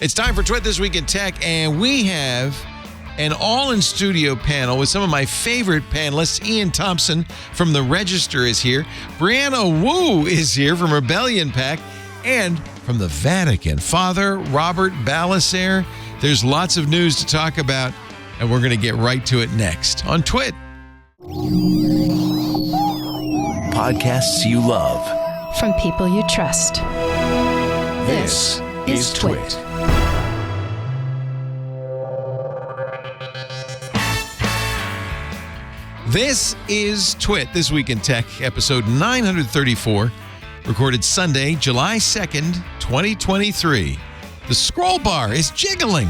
It's time for Twit This Week in Tech, and we have an all-in-studio panel with some of my favorite panelists. Ian Thompson from The Register is here. Brianna Wu is here from Rebellion Pack. And from the Vatican, Father Robert Ballecer. There's lots of news to talk about, and we're going to get right to it next on Twit. Podcasts you love. From people you trust. This is Twit. This is Twit This Week in Tech, episode 934, recorded Sunday, July 2nd, 2023. The Scrollbar is jiggling.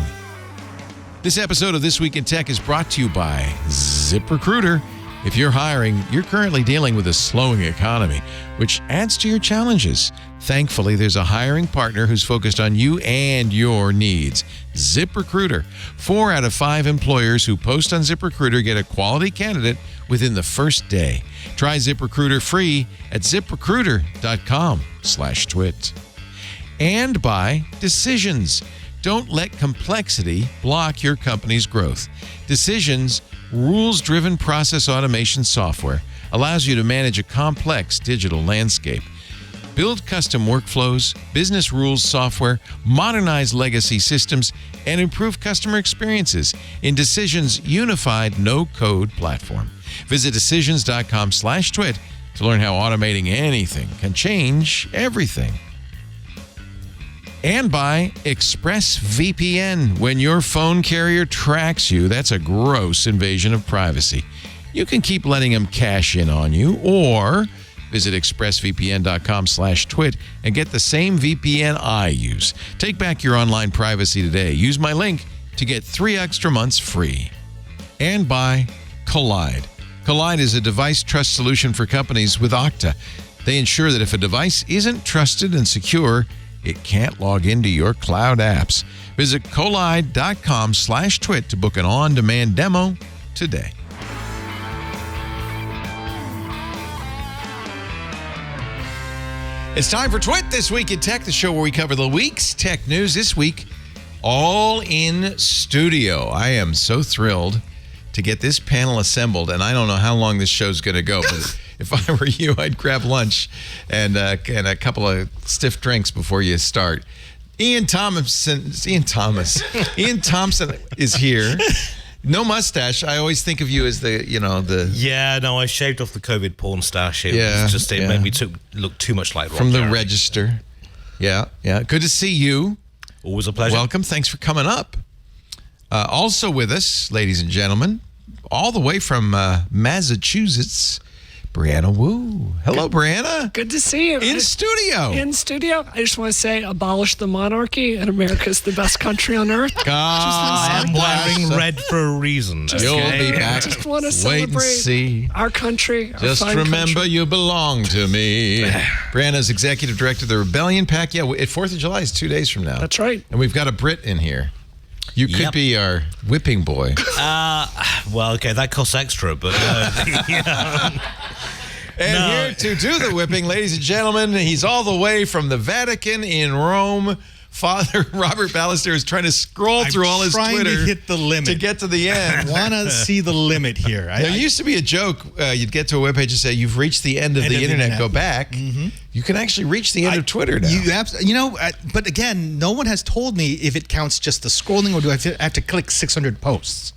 This episode of This Week in Tech is brought to you by ZipRecruiter. If you're hiring, you're currently dealing with a slowing economy, which adds to your challenges. Thankfully, there's a hiring partner who's focused on you and your needs. ZipRecruiter. 4 out of 5 employers who post on ZipRecruiter get a quality candidate within the first day. Try ZipRecruiter free at ziprecruiter.com/twit. And by Decisions. Don't let complexity block your company's growth. Decisions, rules-driven process automation software, allows you to manage a complex digital landscape. Build custom workflows, business rules software, modernize legacy systems, and improve customer experiences in Decisions' unified no-code platform. Visit decisions.com/twit to learn how automating anything can change everything. And by ExpressVPN. When your phone carrier tracks you, that's a gross invasion of privacy. You can keep letting them cash in on you, or visit expressvpn.com/twit and get the same VPN I use. Take back your online privacy today. Use my link to get 3 extra months free. And by Collide. Collide is a device trust solution for companies with Okta. They ensure that if a device isn't trusted and secure, it can't log into your cloud apps. Visit collide.com/twit to book an on-demand demo today. It's time for Twit This Week in Tech, the show where we cover the week's tech news. This week, all in studio. I am so thrilled to get this panel assembled, and I don't know how long this show's going to go, but if I were you, I'd grab lunch and a couple of stiff drinks before you start. Ian Thompson is here. No mustache. I always think of you as the. Yeah, no, I shaved off the COVID porn stash. It made me look too much like Ron From the Jeremy. Register. Yeah. Good to see you. Always a pleasure. Welcome. Thanks for coming up. Also with us, ladies and gentlemen, all the way from Massachusetts, Brianna Wu. Hello, Brianna. Good to see you. In studio. I just want to say, abolish the monarchy, and America's the best country on earth. I am wearing red for a reason. You'll be back. Just want to Wait and celebrate see. our country. Our Just fine remember, country. you belong to me. Brianna's executive director of the Rebellion Pack. Yeah, 4th of July is 2 days from now. That's right. And we've got a Brit in here. You could be our whipping boy. Well, okay, that costs extra, but Here to do the whipping, ladies and gentlemen, he's all the way from the Vatican in Rome. Father Robert Ballecer is trying to scroll through all his trying Twitter to hit the limit. to get to the end. I want to see the limit here. There used to be a joke. You'd get to a webpage and say, "You've reached the end of the internet. Go back." Mm-hmm. You can actually reach the end of Twitter now. But again, no one has told me if it counts just the scrolling, or do I have to click 600 posts?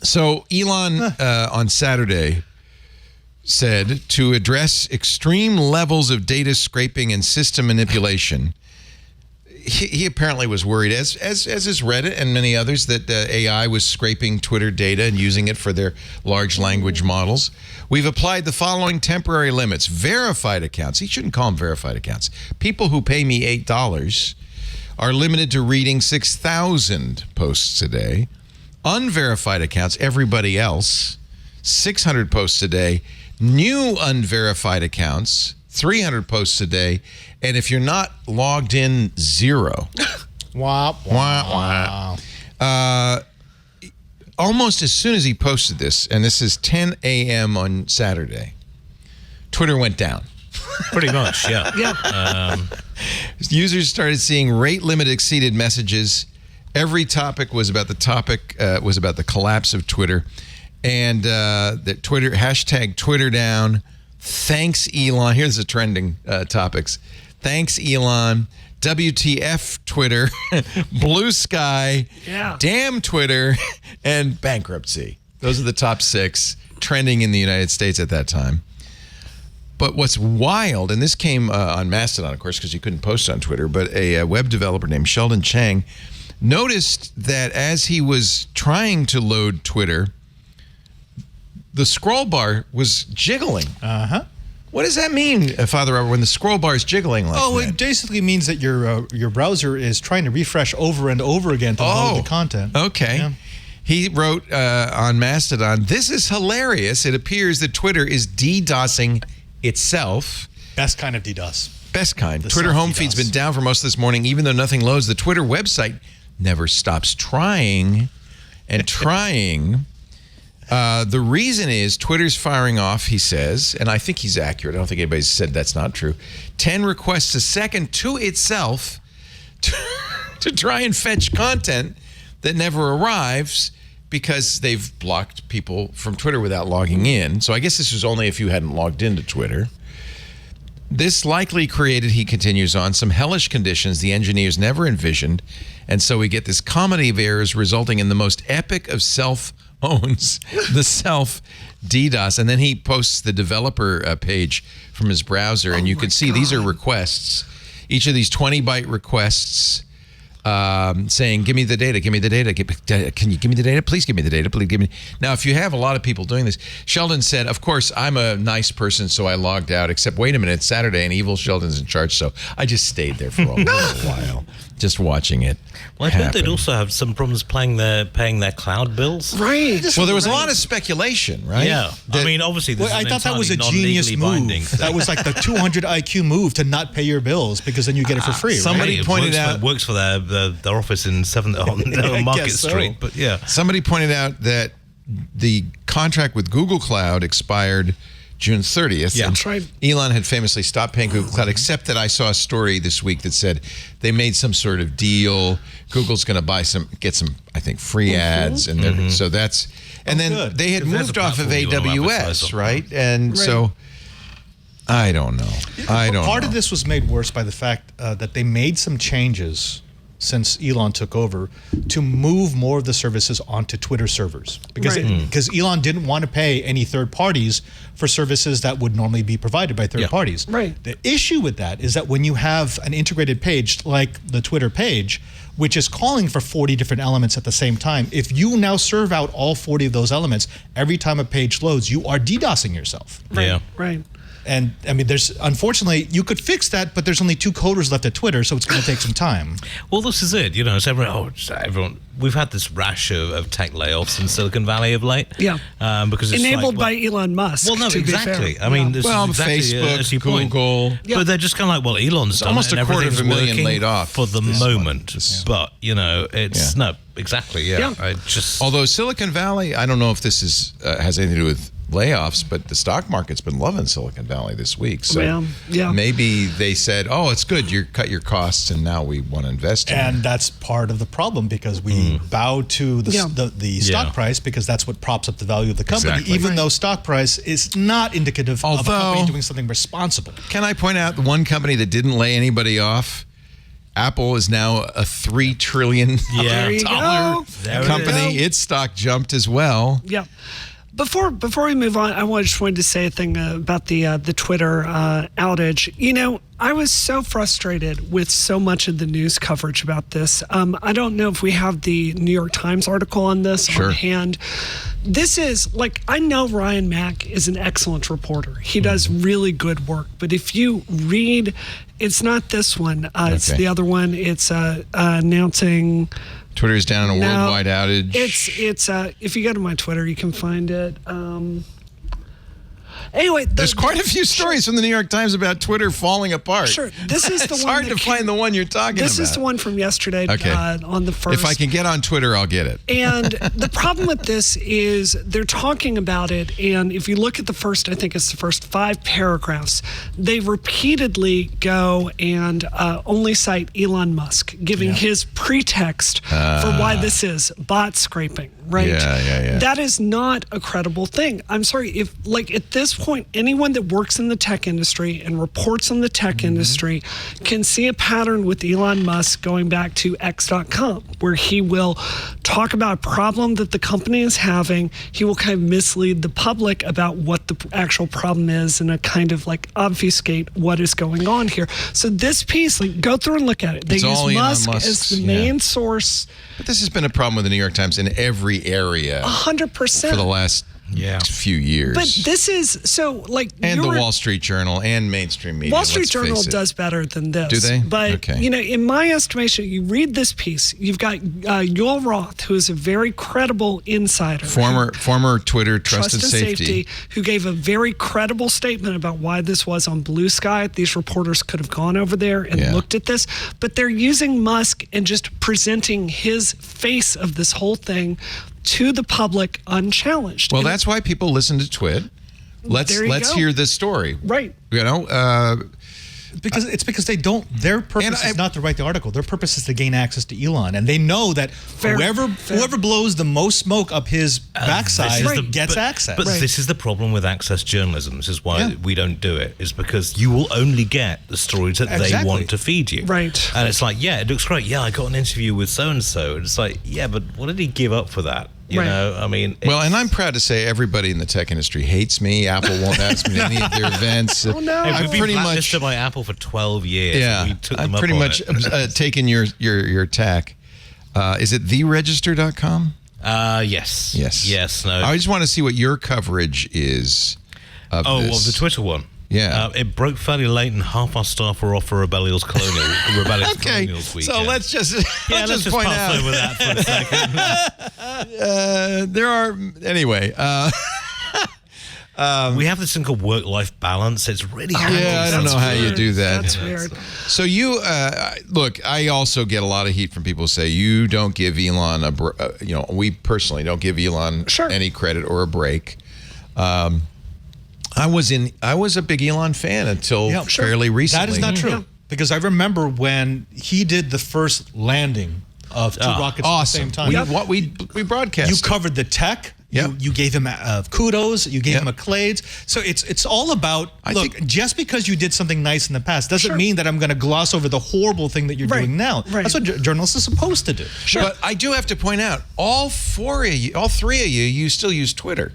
So Elon on Saturday said to address extreme levels of data scraping and system manipulation. He apparently was worried, as is Reddit and many others, that AI was scraping Twitter data and using it for their large language models. We've applied the following temporary limits. Verified accounts. He shouldn't call them verified accounts. People who pay me $8 are limited to reading 6,000 posts a day. Unverified accounts, everybody else, 600 posts a day. New unverified accounts, 300 posts a day. And if you're not logged in, 0. Wow. Almost as soon as he posted this, and this is 10 a.m. on Saturday, Twitter went down. Pretty much, yeah. Yeah. Users started seeing rate limit exceeded messages. Every topic was about the collapse of Twitter, and that Twitter hashtag Twitter down. Thanks Elon. Here's the trending topics. Thanks Elon. WTF Twitter. Blue sky. Yeah. Damn Twitter. And bankruptcy. Those are the top 6 trending in the United States at that time. But what's wild, and this came on Mastodon, of course, because you couldn't post on Twitter, but a web developer named Sheldon Chang noticed that as he was trying to load Twitter, the scroll bar was jiggling. Uh-huh. What does that mean, Father Robert, when the scroll bar is jiggling like that? Oh, it basically means that your browser is trying to refresh over and over again to load the content. Okay. Yeah. He wrote on Mastodon, "This is hilarious. It appears that Twitter is DDoSing itself." Best kind of DDoS. Best kind. The Twitter home self-DDoS. feed's been down for most of this morning, even though nothing loads. The Twitter website never stops trying and trying. The reason is Twitter's firing off, he says, and I think he's accurate. I don't think anybody's said that's not true. 10 requests a second to itself to try and fetch content that never arrives because they've blocked people from Twitter without logging in. So I guess this was only if you hadn't logged into Twitter. This likely created, he continues on, some hellish conditions the engineers never envisioned, and so we get this comedy of errors resulting in the most epic of self-owns, the self-DDoS. And then he posts the developer page from his browser, and you can see these are requests. Each of these 20-byte requests saying, give me the data, give me the data. Can you give me the data? Please give me the data. Please give me. Now, if you have a lot of people doing this, Sheldon said, of course, I'm a nice person, so I logged out, except wait a minute, it's Saturday and evil Sheldon's in charge, so I just stayed there for a little while, just watching it. Well, I heard they'd also have some problems paying their cloud bills. Right. Well, there was a lot of speculation, right? Yeah. I mean, obviously, this Well, is I thought that was a entirely genius non-legally binding move. thing. That was like the 200 IQ move to not pay your bills because then you get it for free. somebody right? It pointed works out- works for their office in 7th on Market guess so. Street, but yeah. Somebody pointed out that the contract with Google Cloud expired June 30th. Yeah. and That's right. Elon had famously stopped paying Google Cloud, except that I saw a story this week that said they made some sort of deal. Google's going to get some, I think, free ads, and so that's. And then good. they had 'Cause there's moved a off of platform you wanna advertise AWS, on. right? And so I don't know. Part of this was made worse by the fact that they made some changes since Elon took over to move more of the services onto Twitter servers because Right. because Elon didn't want to pay any third parties for services that would normally be provided by third parties. Right. The issue with that is that when you have an integrated page like the Twitter page, which is calling for 40 different elements at the same time, if you now serve out all 40 of those elements every time a page loads, you are DDoSing yourself. Yeah. Right. And I mean, unfortunately, you could fix that, but there's only 2 coders left at Twitter, so it's going to take some time. Well, this is it. You know, it's everyone. We've had this rash of tech layoffs in Silicon Valley of late. Yeah. Because it's Enabled like, by Elon Musk. well, no, to be exactly. fair. I mean, Yeah. this Well, is exactly Facebook, as you point. Google. Yeah. But they're just kind of like, well, Elon's done almost it, and a quarter of a everything's million working laid off for the this moment. month. But you know, it's no, exactly. Yeah. Yeah. I just Although Silicon Valley, I don't know if this is has anything to do with layoffs, but the stock market's been loving Silicon Valley this week. So Well, yeah. maybe they said, "Oh, it's good. You cut your costs, and now we want to invest in it." And that's part of the problem because we bow to the stock Yeah. price because that's what props up the value of the company, Exactly. even though stock price is not indicative of a Although- company doing something responsible. Can I point out the one company that didn't lay anybody off? Apple is now a $3 trillion There you go. There it company. is. Its stock jumped as well. Yeah. Before we move on, I just wanted to say a thing about the Twitter outage. You know, I was so frustrated with so much of the news coverage about this. I don't know if we have the New York Times article on this on hand. This is like, I know Ryan Mack is an excellent reporter. He does really good work. But if you read, it's not this one. It's Okay. the other one. It's announcing. Twitter is down in a No, worldwide outage. It's if you go to my Twitter, you can find it. Anyway, there's quite a few stories from the New York Times about Twitter falling apart. Sure, this is the it's one. hard to find the one you're talking about. This is the one from yesterday. On the first. If I can get on Twitter, I'll get it. And the problem with this is they're talking about it, and if you look at the first, I think it's the first 5 paragraphs, they repeatedly go and only cite Elon Musk, giving his pretext for why this is bot scraping, right? Yeah. That is not a credible thing. I'm sorry, if at this point, anyone that works in the tech industry and reports on the tech industry can see a pattern with Elon Musk going back to X.com, where he will talk about a problem that the company is having. He will kind of mislead the public about what the actual problem is and a kind of obfuscate what is going on here. So this piece, go through and look at it. They use Musk as the main source. But this has been a problem with the New York Times in every area. 100%. For the last few years. But this is and the Wall Street Journal and mainstream media. Wall Street Journal does better than this. Do they? But in my estimation, you read this piece, you've got Yoel Roth, who is a very credible insider, former Twitter Trust and Safety, who gave a very credible statement about why this was on Blue Sky. These reporters could have gone over there and looked at this, but they're using Musk and just presenting his face of this whole thing to the public unchallenged. Well, that's why people listen to Twit. Let's hear this story. Right. Because they don't. Their purpose is not to write the article. Their purpose is to gain access to Elon, and they know that whoever blows the most smoke up his backside gets access. But this is the problem with access journalism. This is why we don't do it. Is because you will only get the stories that they want to feed you. Right. And it's it looks great. Yeah, I got an interview with so and so. It's but what did he give up for that? You know, I mean... and I'm proud to say everybody in the tech industry hates me. Apple won't ask me to any of their events. Oh, no. I've been blacklisted by Apple for 12 years. Yeah, we took them I'm up pretty on much taken your tack. Is it theregister.com? Yes. Yes. No. I just want to see what your coverage is of this. Of the Twitter one. Yeah. It broke fairly late, and half our staff were off for Rebellious Colonials weekend. So let's just point pass out. over that for a second. There are anyway. We have this thing called work-life balance. It's really hard. I don't know how you do that. That's weird. So you look. I also get a lot of heat from people who say you don't give Elon we personally don't give Elon any credit or a break. I was a big Elon fan until fairly recently. That is not true. Because I remember when he did the first landing of 2 rockets at the same time. We broadcast. You covered the tech. You gave him kudos. You gave him accolades. So it's all about, just because you did something nice in the past doesn't mean that I'm going to gloss over the horrible thing that you're doing now. Right. That's what journalists are supposed to do. But I do have to point out, all 3 of you still use Twitter.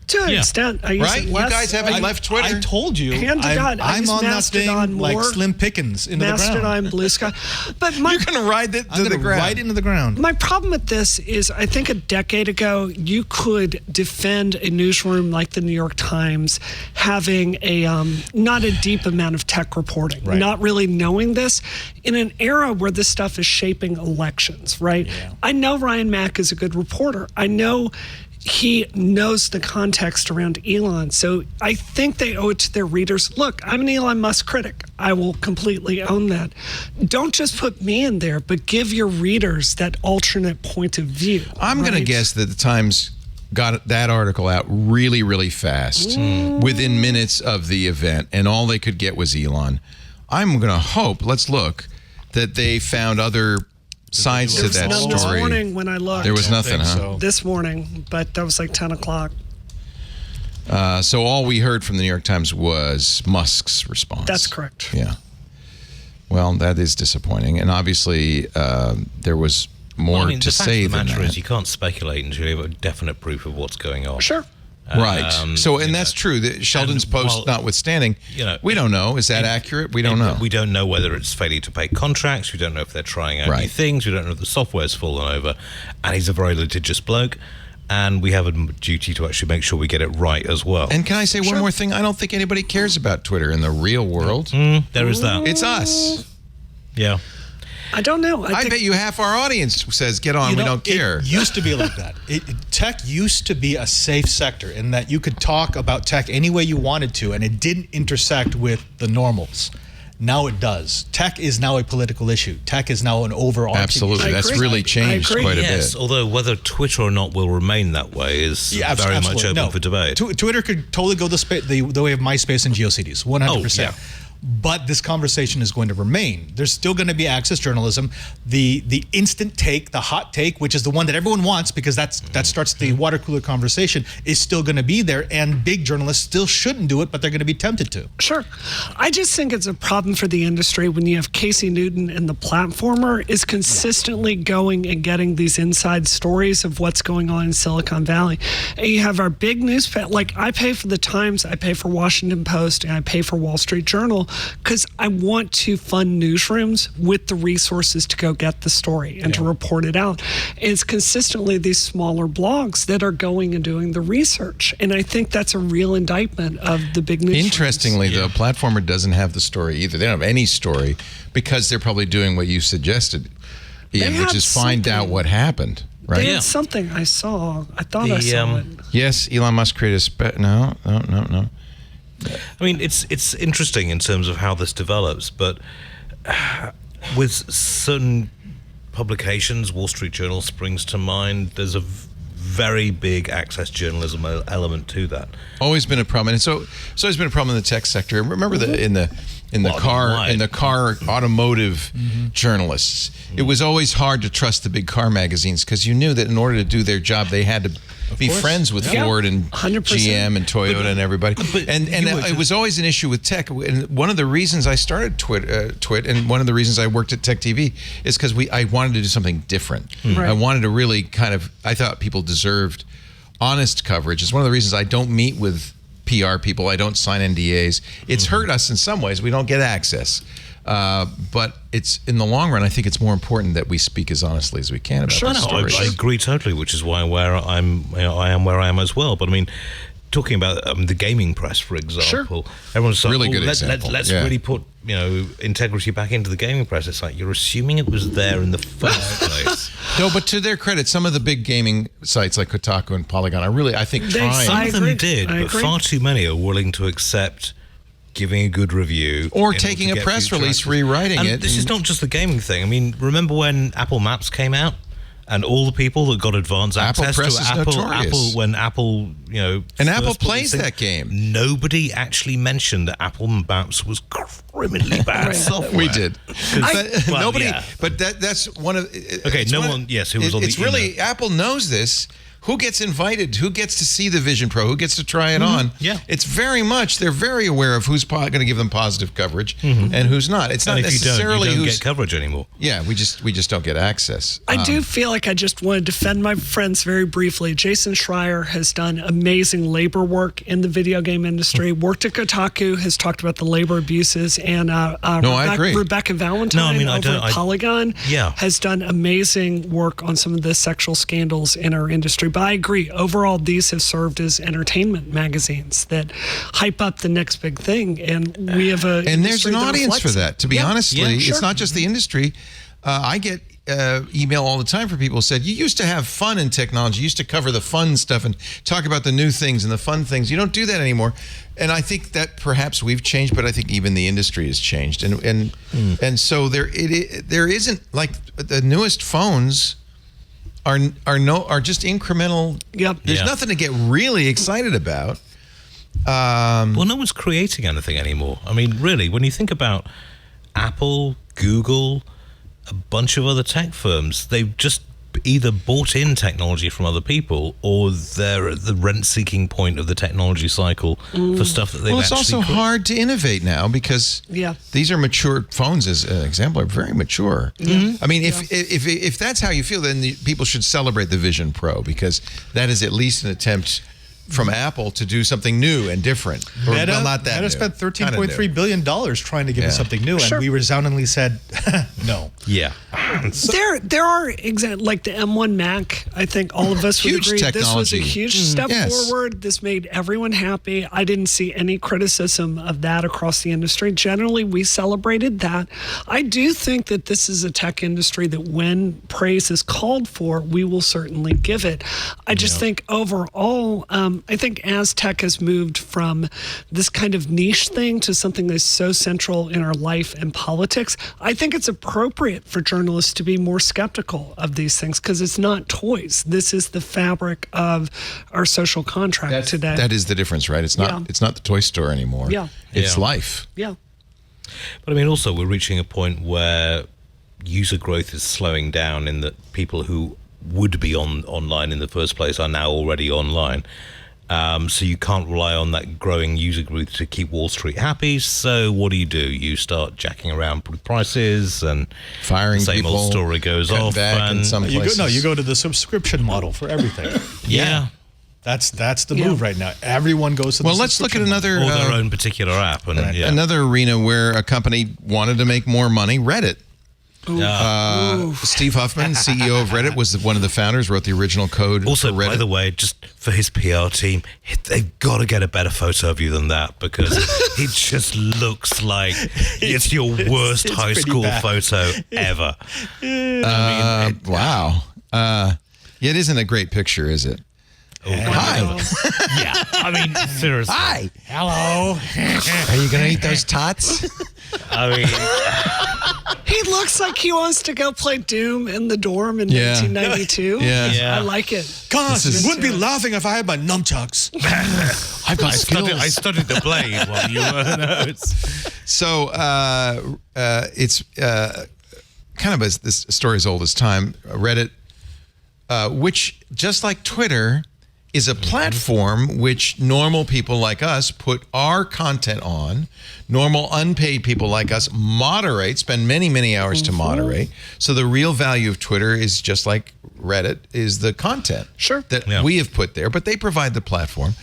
To an extent, I use it less. You guys haven't left Twitter. I told you. Hand to God, I I'm use on that Mastodon thing more. like Slim Pickens into the ground. Mastodon, Blue Sky. But You're going to ride it to the ground. Right into the ground. My problem with this is, I think a decade ago, you could defend a newsroom like the New York Times having a not a deep amount of tech reporting, not really knowing this, in an era where this stuff is shaping elections, right? Yeah. I know Ryan Mack is a good reporter. I know he knows the context around Elon. So I think they owe it to their readers. Look, I'm an Elon Musk critic. I will completely own that. Don't just put me in there, but give your readers that alternate point of view. I'm going to guess that the Times got that article out really, really fast within minutes of the event, and all they could get was Elon. I'm going to hope, let's look, that they found other sides to that story. This morning when I looked. There was nothing, huh? So. This morning, but that was like 10 o'clock. So all we heard from the New York Times was Musk's response. That's correct. Yeah. Well, that is disappointing. And obviously, there was more to say than that. The fact of the matter is you can't speculate until you have definite proof of what's going on. Sure. Right. So, and that's true. Sheldon's post notwithstanding, we don't know. Is that accurate? We don't know. We don't know whether it's failure to pay contracts. We don't know if they're trying out new things. We don't know if the software's fallen over. And he's a very litigious bloke. And we have a duty to actually make sure we get it right as well. And can I say one more thing? I don't think anybody cares about Twitter in the real world. There is that. It's us. Yeah. I don't know. I bet you half our audience says, get on, we don't care. It used to be like that. Tech used to be a safe sector in that you could talk about tech any way you wanted to, and it didn't intersect with the normals. Now it does. Tech is now a political issue. Tech is now an overarching Absolutely. issue. That's really changed quite a Yes, bit. although whether Twitter or not will remain that way is very much open for debate. Twitter could totally go the way of MySpace and GeoCities, 100%. yeah. But this conversation is going to remain. There's still going to be access journalism, the instant take, the hot take, which is the one that everyone wants because that starts the water cooler conversation, is still going to be there. And big journalists still shouldn't do it, but they're going to be tempted to. Sure. I just think it's a problem for the industry when you have Casey Newton and the platformer is consistently going and getting these inside stories of what's going on in Silicon Valley. And you have our big news, like I pay for the Times, I pay for Washington Post, and I pay for Wall Street Journal because I want to fund newsrooms with the resources to go get the story and to report it out. And it's consistently these smaller blogs that are going and doing the research. And I think that's a real indictment of the big newsrooms. Interestingly, the platformer doesn't have the story either. They don't have any story because they're probably doing what you suggested, Ian, which is find out what happened. Right? They had something I saw. I thought I saw it. Yes, Elon Musk created no. I mean, it's interesting in terms of how this develops, but with certain publications, Wall Street Journal springs to mind, there's a very big access journalism element to that. Always been a problem, and so it's always been a problem in the tech sector. Remember in the car automotive journalists, it was always hard to trust the big car magazines because you knew that in order to do their job, they had to be friends with Ford and 100%. GM and Toyota and everybody. And it was always an issue with tech. And one of the reasons I started Twit, and one of the reasons I worked at Tech TV is because I wanted to do something different. I wanted to really I thought people deserved honest coverage. It's one of the reasons I don't meet with PR people. I don't sign NDAs. It's hurt us in some ways. We don't get access. But it's in the long run, I think it's more important that we speak as honestly as we can about these stories. I agree totally, which is why I am where I am as well. But I mean, talking about the gaming press, for example, everyone's like, really good example. Let's really put integrity back into the gaming press. It's like you're assuming it was there in the first place. No, but to their credit, some of the big gaming sites like Kotaku and Polygon are I think trying. Some of them did, but far too many are willing to accept giving a good review or taking a press release, rewriting it. This is not just the gaming thing. I mean, remember when Apple Maps came out and all the people that got advanced access to Apple when Apple, and Apple plays that game. Nobody actually mentioned that Apple Maps was criminally bad software. We did. But that's one of who was on the It's really Apple knows this. Who gets invited? Who gets to see the Vision Pro? Who gets to try it on? Yeah. It's they're very aware of who's going to give them positive coverage and who's not. It's not necessarily you don't get coverage anymore. Yeah, we just don't get access. I do feel like I just want to defend my friends very briefly. Jason Schreier has done amazing labor work in the video game industry. Worked at Kotaku, has talked about the labor abuses, and I agree. Rebecca Valentine over at Polygon has done amazing work on some of the sexual scandals in our industry. But I agree. Overall, these have served as entertainment magazines that hype up the next big thing, and we have and there's an audience for that. To be honestly, it's not just the industry. I get email all the time from people who said, you used to have fun in technology. You used to cover the fun stuff and talk about the new things and the fun things. You don't do that anymore. And I think that perhaps we've changed, but I think even the industry has changed. And so there isn't, like, the newest phones are just incremental. There's nothing to get really excited about. Well, no one's creating anything anymore. I mean, really, when you think about Apple, Google, a bunch of other tech firms, they've just either bought in technology from other people or they're at the rent-seeking point of the technology cycle for stuff that they've Well, it's also hard to innovate now because these are mature phones, as an example, are very mature. I mean, if that's how you feel, then people should celebrate the Vision Pro because that is at least an attempt from Apple to do something new and different. Meta spent $13.3 billion trying to give us something new, and we resoundingly said no. Yeah. chance. There are like the M1 Mac. I think all of us would Huge agree this was a technology. huge step Yes. forward. This made everyone happy. I didn't see any criticism of that across the industry. Generally, we celebrated that. I do think that this is a tech industry that when praise is called for, we will certainly give it. I just think overall, I think as tech has moved from this kind of niche thing to something that's so central in our life and politics, I think it's appropriate for journalists to be more skeptical of these things because it's not toys. This is the fabric of our social contract today. That is the difference, right? It's not. Yeah. It's not the toy store anymore. Yeah. It's Yeah. life. Yeah. But I mean, also, we're reaching a point where user growth is slowing down in that people who would be online in the first place are now already online. So you can't rely on that growing user growth to keep Wall Street happy. So what do? You start jacking around with prices and Firing the same people, old story goes cutting off. back in And some places. You go to the subscription model for everything. yeah. That's the move right now. Everyone goes to the Well, let's look at subscription another Or their own particular app. And yeah. another arena where a company wanted to make more money. Reddit. Steve Huffman, CEO of Reddit, was one of the founders. Wrote the original code Also, for Reddit. by the way, just for his PR team, they've got to get a better photo of you than that because it just looks like it's your worst high pretty school bad. photo ever. Wow. It isn't a great picture, is it? Hi. Yeah, I mean, seriously. Hi. Hello. Are you going to eat those tots? I mean, He looks like he wants to go play Doom in the dorm in Yeah. 1992. Yeah. Yeah. I like it. God, This is- you wouldn't be laughing if I had my nunchucks. I've got I studied the blade while you were. No, it's So it's kind of this story as old as time. Reddit, which just like Twitter, is a platform which normal people like us put our content on. Normal unpaid people like us moderate, spend many, many hours to moderate. So the real value of Twitter is just like Reddit is the content that we have put there, but they provide the platform.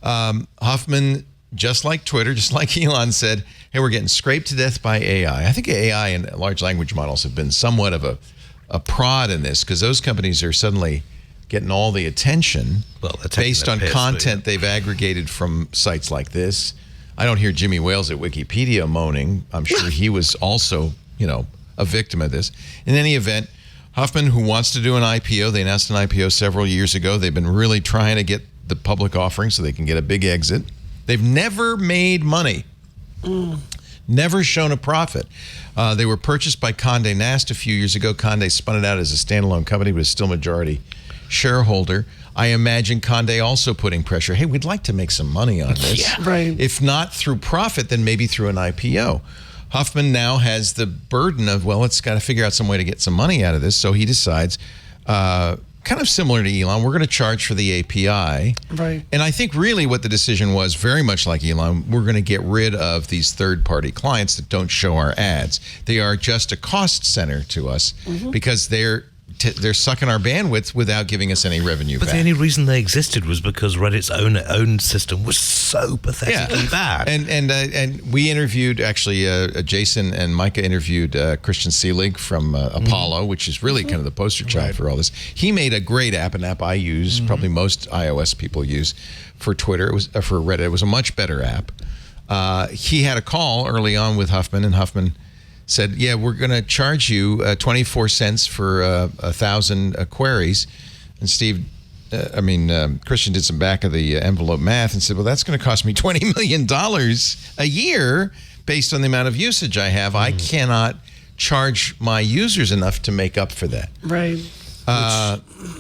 Huffman, just like Twitter, just like Elon said, hey, we're getting scraped to death by AI. I think AI and large language models have been somewhat of a prod in this because those companies are suddenly getting all the attention based on content they've aggregated from sites like this. I don't hear Jimmy Wales at Wikipedia moaning. I'm sure he was also, a victim of this. In any event, Huffman, who wants to do an IPO, they announced an IPO several years ago. They've been really trying to get the public offering so they can get a big exit. They've never made money, never shown a profit. They were purchased by Condé Nast a few years ago. Condé spun it out as a standalone company, but is still majority shareholder. I imagine Condé also putting pressure. Hey, we'd like to make some money on this. Yeah. Right. If not through profit, then maybe through an IPO. Huffman now has the burden of, it's got to figure out some way to get some money out of this. So he decides, kind of similar to Elon, we're going to charge for the API. Right. And I think really what the decision was, very much like Elon, we're going to get rid of these third-party clients that don't show our ads. They are just a cost center to us because they're sucking our bandwidth without giving us any revenue But back. the only reason they existed was because Reddit's own system was so pathetically bad. And we interviewed, actually, Jason and Micah interviewed Christian Seelig from Apollo, which is really kind of the poster child for all this. He made a great app, an app I use, probably most iOS people use for Twitter. It was for Reddit. It was a much better app. He had a call early on with Huffman, and Huffman said, yeah, we're going to charge you 24 cents for 1,000 queries. And Christian did some back of the envelope math and said, well, that's going to cost me $20 million a year based on the amount of usage I have. I cannot charge my users enough to make up for that. Right.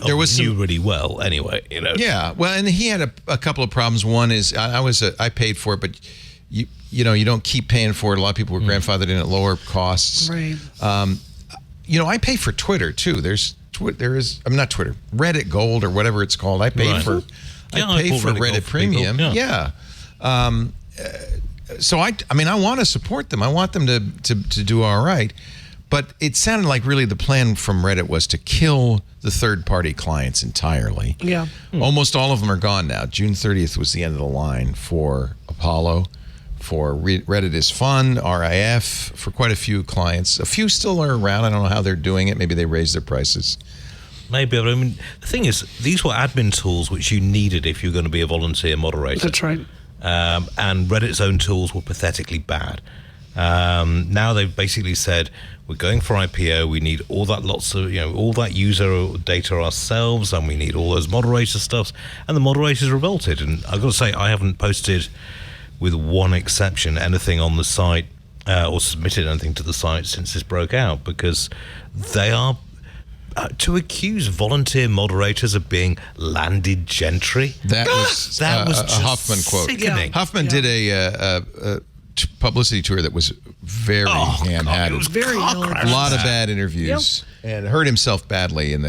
There was knew really well anyway, Yeah, well, and he had a couple of problems. One is I paid for it, but you don't keep paying for it. A lot of people were grandfathered in at lower costs. Right. I pay for Twitter too. Not Twitter, Reddit Gold or whatever it's called. I pay for Reddit Premium. Yeah. So I want to support them. I want them to do all right. But it sounded like really the plan from Reddit was to kill the third-party clients entirely. Yeah. Almost all of them are gone now. June 30th was the end of the line for Apollo, for Reddit is fun, RIF, for quite a few clients. A few still are around. I don't know how they're doing it. Maybe they raised their prices. Maybe, but I mean, the thing is, these were admin tools which you needed if you're going to be a volunteer moderator. That's right. And Reddit's own tools were pathetically bad. Now they've basically said, we're going for IPO, we need all that all that user data ourselves, and we need all those moderator stuffs. And the moderators revolted. And I've got to say, I haven't posted, with one exception, anything on the site or submitted anything to the site since this broke out, because they are... to accuse volunteer moderators of being landed gentry. That was a Huffman quote. Sickening. Huffman did a publicity tour that was very ham-handed. It was Very a lot of bad interviews, and hurt himself badly. And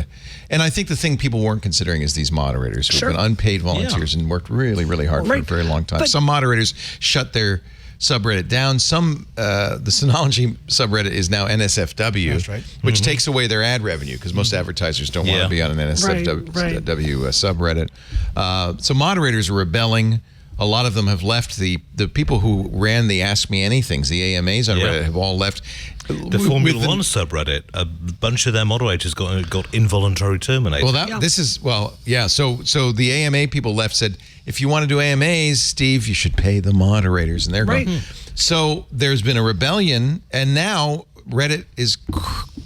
I think the thing people weren't considering is these moderators who have been unpaid volunteers and worked really, really hard for a very long time. Some moderators shut their subreddit down. Some the Synology subreddit is now NSFW, That's right. which takes away their ad revenue because most advertisers don't want to be on an NSFW subreddit. So moderators are rebelling. A lot of them have left. The people who ran the Ask Me Anythings, the AMAs on Reddit, have all left. The Formula One subreddit, a bunch of their moderators got involuntarily terminated. Well, this is So the AMA people left said, if you want to do AMAs, Steve, you should pay the moderators, and they're going. So there's been a rebellion, and now Reddit is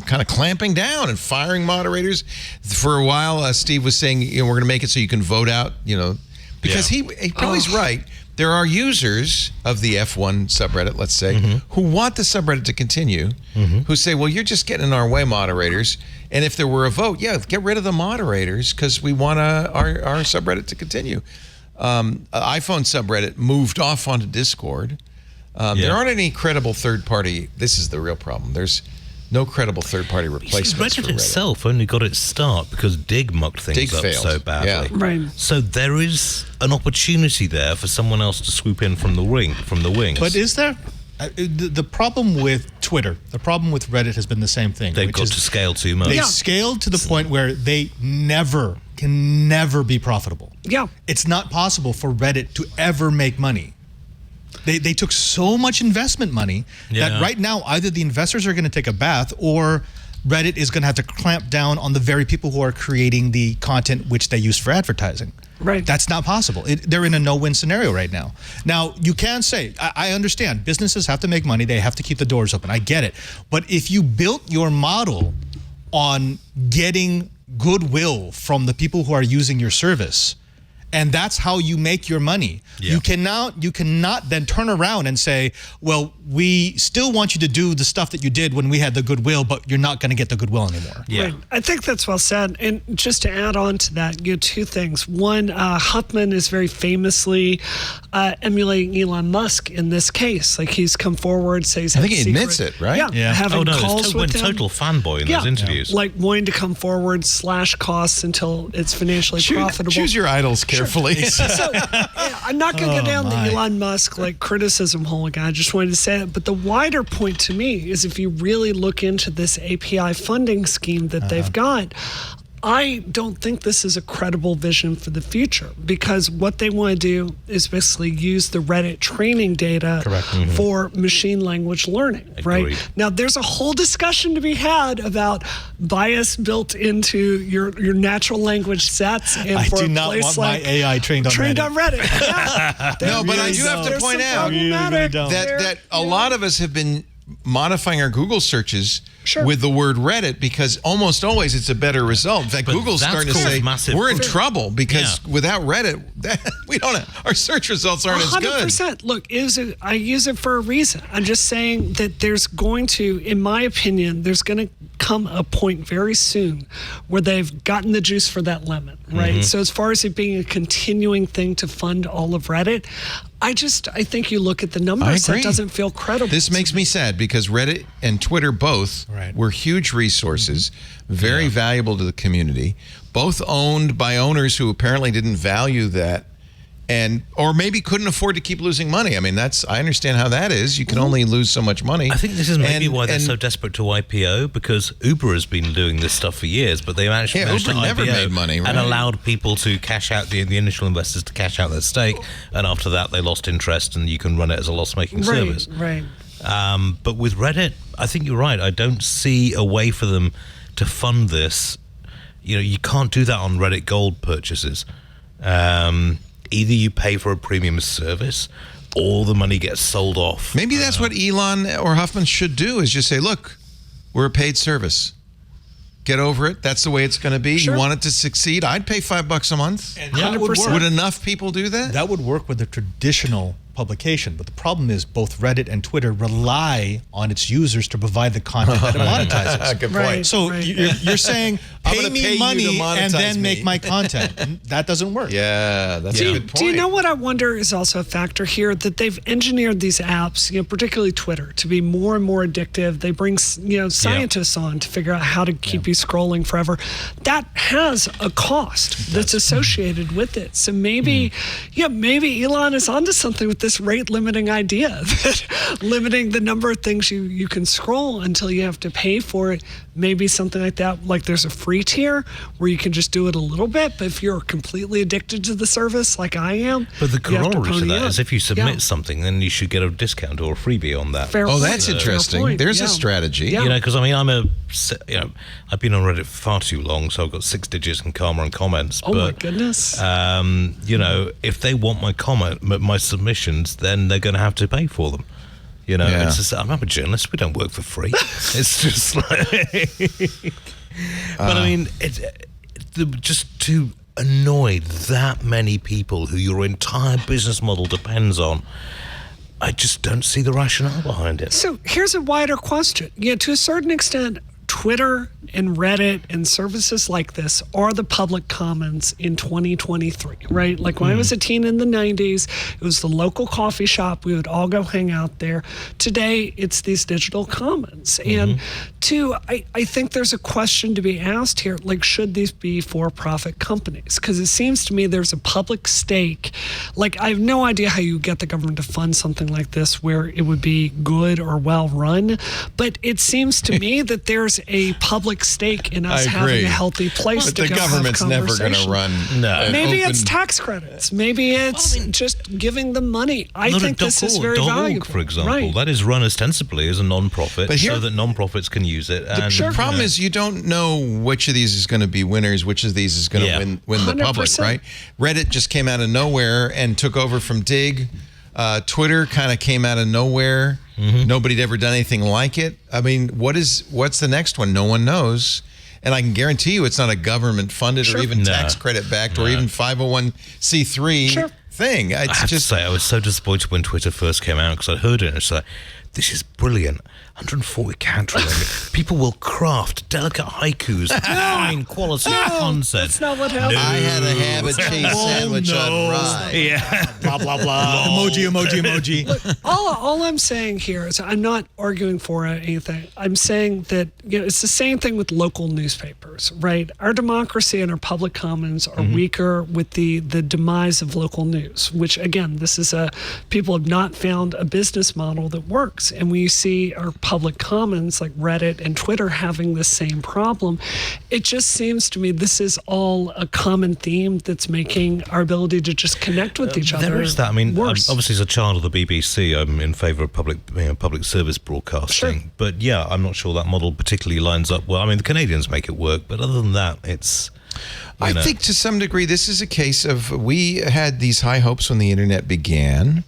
kind of clamping down and firing moderators. For a while, Steve was saying, we're going to make it so you can vote out, because he probably's right. There are users of the F1 subreddit, let's say, who want the subreddit to continue, who say, well, you're just getting in our way, moderators. And if there were a vote, get rid of the moderators because we want our subreddit to continue. iPhone subreddit moved off onto Discord. There aren't any credible third-party. This is the real problem. There's no credible third-party replacements for Reddit. Reddit itself only got its start because Dig mucked things up so badly. Yeah. Right. So there is an opportunity there for someone else to swoop in from the wings. But is there? The problem with Twitter, the problem with Reddit has been the same thing. They've got to scale too much. They've scaled to the point where they can never be profitable. Yeah. It's not possible for Reddit to ever make money. They took so much investment money that right now either the investors are going to take a bath or Reddit is going to have to clamp down on the very people who are creating the content which they use for advertising. Right. That's not possible. They're in a no-win scenario right now. Now, you can say, I understand, businesses have to make money. They have to keep the doors open. I get it. But if you built your model on getting goodwill from the people who are using your service, and that's how you make your money. You cannot then turn around and say, well, we still want you to do the stuff that you did when we had the goodwill, but you're not going to get the goodwill anymore. Yeah. Right. I think that's well said. And just to add on to that, two things. One, Huffman is very famously emulating Elon Musk in this case. Like he's come forward, says I think he admits it, right? Yeah. Having calls with him. Total fanboy in those interviews. Like wanting to come forward, slash costs until it's financially profitable. Choose your idols carefully. So I'm not going to go down the Elon Musk criticism hole again. I just wanted to say it. But the wider point to me is if you really look into this API funding scheme that they've got, I don't think this is a credible vision for the future because what they want to do is basically use the Reddit training data for machine language learning, right? Now, there's a whole discussion to be had about bias built into your natural lange sets. And I for do not want my AI trained on Reddit. Yeah. No, but I do have to point out that a lot of us have been modifying our Google searches with the word Reddit because almost always it's a better result. In fact, Google's starting to say we're in trouble because without Reddit, we don't. Our search results aren't 100%. As good. Look, I use it for a reason. I'm just saying that there's going to, in my opinion, there's going to come a point very soon where they've gotten the juice for that lemon, right? So as far as it being a continuing thing to fund all of Reddit, I think you look at the numbers, that doesn't feel credible. This makes me sad because Reddit and Twitter both were huge resources, very valuable to the community, both owned by owners who apparently didn't value that or maybe couldn't afford to keep losing money. I mean, I understand how that is. You can only lose so much money. I think this is maybe why they're so desperate to IPO, because Uber has been doing this stuff for years, but they managed to Uber never IPO made money, right? and allowed people to cash out, the initial investors to cash out their stake, and after that they lost interest, and you can run it as a loss-making service. Right. But with Reddit, I think you're right. I don't see a way for them to fund this. You can't do that on Reddit Gold purchases. Either you pay for a premium service, or the money gets sold off. Maybe that's what Elon or Huffman should do, is just say, look, we're a paid service. Get over it. That's the way it's going to be. Sure. You want it to succeed? I'd pay $5 a month. And that would work. Would enough people do that? That would work with a traditional publication, but the problem is both Reddit and Twitter rely on its users to provide the content that it monetizes. Good point. Right. So you're saying, I'm pay gonna pay me you money to and monetize then me. make my content. And that doesn't work. Yeah, that's a good point. Do you know what I wonder is also a factor here? That they've engineered these apps, particularly Twitter, to be more and more addictive. They bring, scientists on to figure out how to keep you scrolling forever. That has a cost that's associated with it. So maybe Elon is onto something with this rate limiting idea, that limiting the number of things you can scroll until you have to pay for it. Maybe something like that. Like there's a free tier where you can just do it a little bit, but if you're completely addicted to the service like I am, But the you have to corollary to pony that up. is if you submit Yeah. something, then you should get a discount or a freebie on that. Fair Oh, point. that's Fair interesting. point. There's a Yeah. strategy. Yeah. Because I've been on Reddit for far too long, so I've got 6 digits in karma and comments. Oh my but, goodness. if they want my submissions, then they're going to have to pay for them. Yeah. It's just, I'm a journalist. We don't work for free. It's just like, but I mean, just to annoy that many people who your entire business model depends on, I just don't see the rationale behind it. So here's a wider question. To a certain extent, Twitter and Reddit and services like this are the public commons in 2023, right? Like when I was a teen in the 90s, it was the local coffee shop. We would all go hang out there. Today, it's these digital commons. And two, I think there's a question to be asked here, like, should these be for-profit companies? Because it seems to me there's a public stake. Like, I have no idea how you get the government to fund something like this where it would be good or well-run. But it seems to me that there's a public stake in us I having agree. a healthy place But to the go have government's never going to conversation. run. No. Maybe it's tax credits. Maybe it's just giving them money. I think this is very valuable. for example, Right. that is run ostensibly as a non-profit, But here- so that non-profits can use it. The problem is you don't know which of these is going to be winners, which of these is going to Yeah. win the public, 100%. right? Reddit just came out of nowhere and took over from Dig. Twitter kind of came out of nowhere. Nobody'd ever done anything like it. I mean, what's the next one? No one knows. And I can guarantee you it's not a government-funded or even No. tax credit-backed or even 501c3 Sure. thing. I have to say, I was so disappointed when Twitter first came out because I heard it and it's like, this is brilliant. 140 character limit. People will craft delicate haikus, fine quality content. That's not what happened. I had a habit cheese sandwich on rye. Yeah. Blah, blah, blah. Emoji. All I'm saying here is I'm not arguing for anything. I'm saying that it's the same thing with local newspapers, right? Our democracy and our public commons are weaker with the demise of local news, which again, this is people have not found a business model that works. And we see our public commons like Reddit and Twitter having the same problem. It just seems to me this is all a common theme that's making our ability to just connect with each other There is that. I mean, worse. obviously, as a child of the BBC, I'm in favour of public service broadcasting. Sure. But yeah, I'm not sure that model particularly lines up well. I mean, the Canadians make it work, but other than that, it's. I think to some degree this is a case of we had these high hopes when the internet began.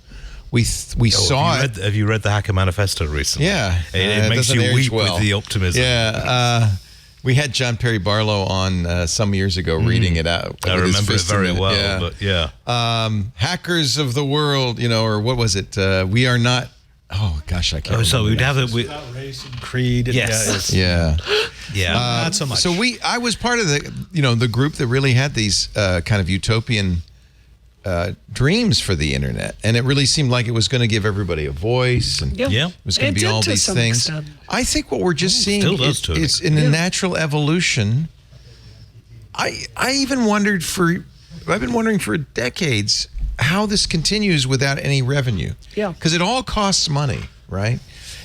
We saw it. Have you read the Hacker Manifesto recently? Yeah, It makes doesn't you age weep well. with the optimism. Yeah, we had John Perry Barlow on some years ago reading it out. I with his remember it fist in very well. Yeah. But yeah. Hackers of the world, or what was it? We are not. Oh gosh, I can't. remember So we'd now. have it. Race and creed. Yes. Yeah. Yeah. Not so much. So I was part of the group that really had these kind of utopian dreams for the internet, and it really seemed like it was going to give everybody a voice, and Yeah. it was going It to be did all to these some things. extent. I think what we're just seeing still does to an is in a natural evolution. I've been wondering for decades, how this continues without any revenue. Yeah. Because it all costs money, right?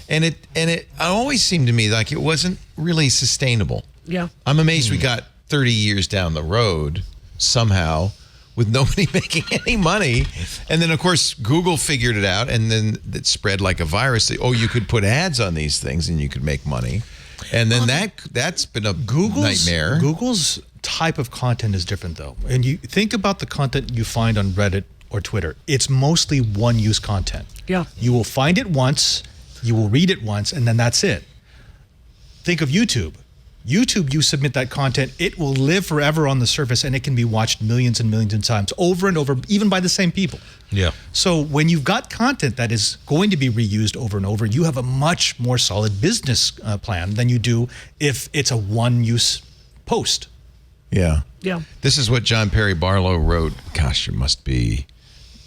And it always seemed to me like it wasn't really sustainable. Yeah. I'm amazed we got 30 years down the road somehow with nobody making any money. And then, of course, Google figured it out, and then it spread like a virus. You could put ads on these things and you could make money. And then that's been a nightmare. Google's type of content is different, though. And you think about the content you find on Reddit or Twitter. It's mostly one-use content. Yeah. You will find it once, you will read it once, and then that's it. Think of YouTube. YouTube, you submit that content, it will live forever on the surface, and it can be watched millions and millions of times, over and over, even by the same people. Yeah. So when you've got content that is going to be reused over and over, you have a much more solid business plan than you do if it's a one-use post. Yeah. Yeah. This is what John Perry Barlow wrote, gosh, it must be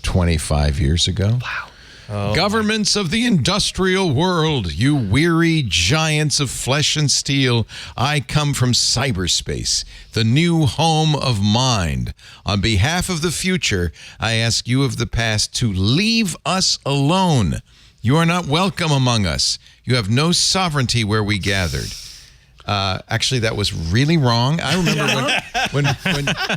25 years ago. Wow. Governments of the industrial world, you weary giants of flesh and steel, I come from cyberspace, the new home of mind. On behalf of the future, I ask you of the past to leave us alone. You are not welcome among us. You have no sovereignty where we gathered. Actually, that was really wrong. I remember when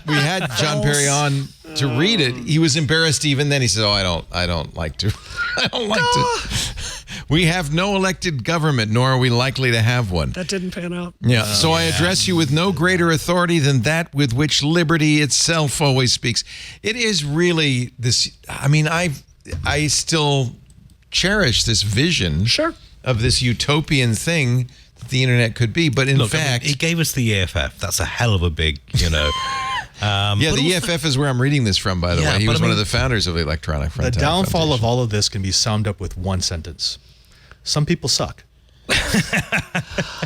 we had John Perry on to read it, he was embarrassed even then. He said, I don't like to. I don't like to. We have no elected government, nor are we likely to have one. That didn't pan out. Yeah. So I address you with no greater authority than that with which liberty itself always speaks. It is really this. I mean, I still cherish this vision of this utopian thing the internet could be, but in fact, he gave us the EFF. That's a hell of a big, the EFF is where I'm reading this from, by the way. He was one of the founders of the Electronic Frontier. The downfall of all of this can be summed up with one sentence: some people suck. But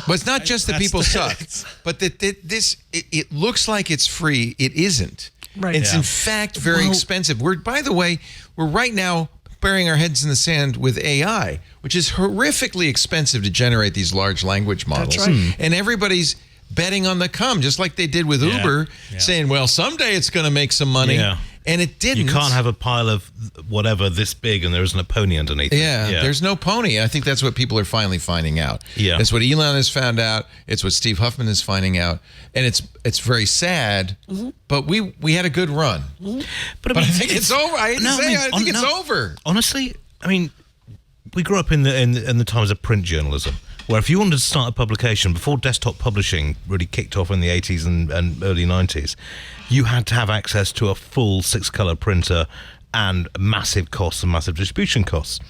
it's not just that people suck, but that it looks like it's free. It isn't. Right. It's in fact very expensive. We're right now burying our heads in the sand with AI, which is horrifically expensive to generate these large language models. That's right. And everybody's betting on the come, just like they did with Uber, saying, well, someday it's going to make some money. Yeah. And it didn't. You can't have a pile of whatever this big and there isn't a pony underneath it. Yeah, there's no pony. I think that's what people are finally finding out. Yeah. It's what Elon has found out. It's what Steve Huffman is finding out. And it's very sad, but we had a good run. But I think it's over. I think it's over. Honestly, I mean, we grew up in the times of print journalism, where if you wanted to start a publication before desktop publishing really kicked off in the 80s and early 90s, you had to have access to a full 6-color printer and massive costs and massive distribution costs.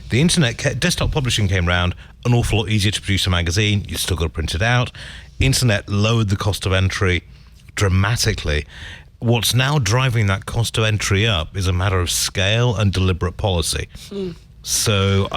The internet, desktop publishing came around, an awful lot easier to produce a magazine. You still got to print it out. Internet lowered the cost of entry dramatically. What's now driving that cost of entry up is a matter of scale and deliberate policy. So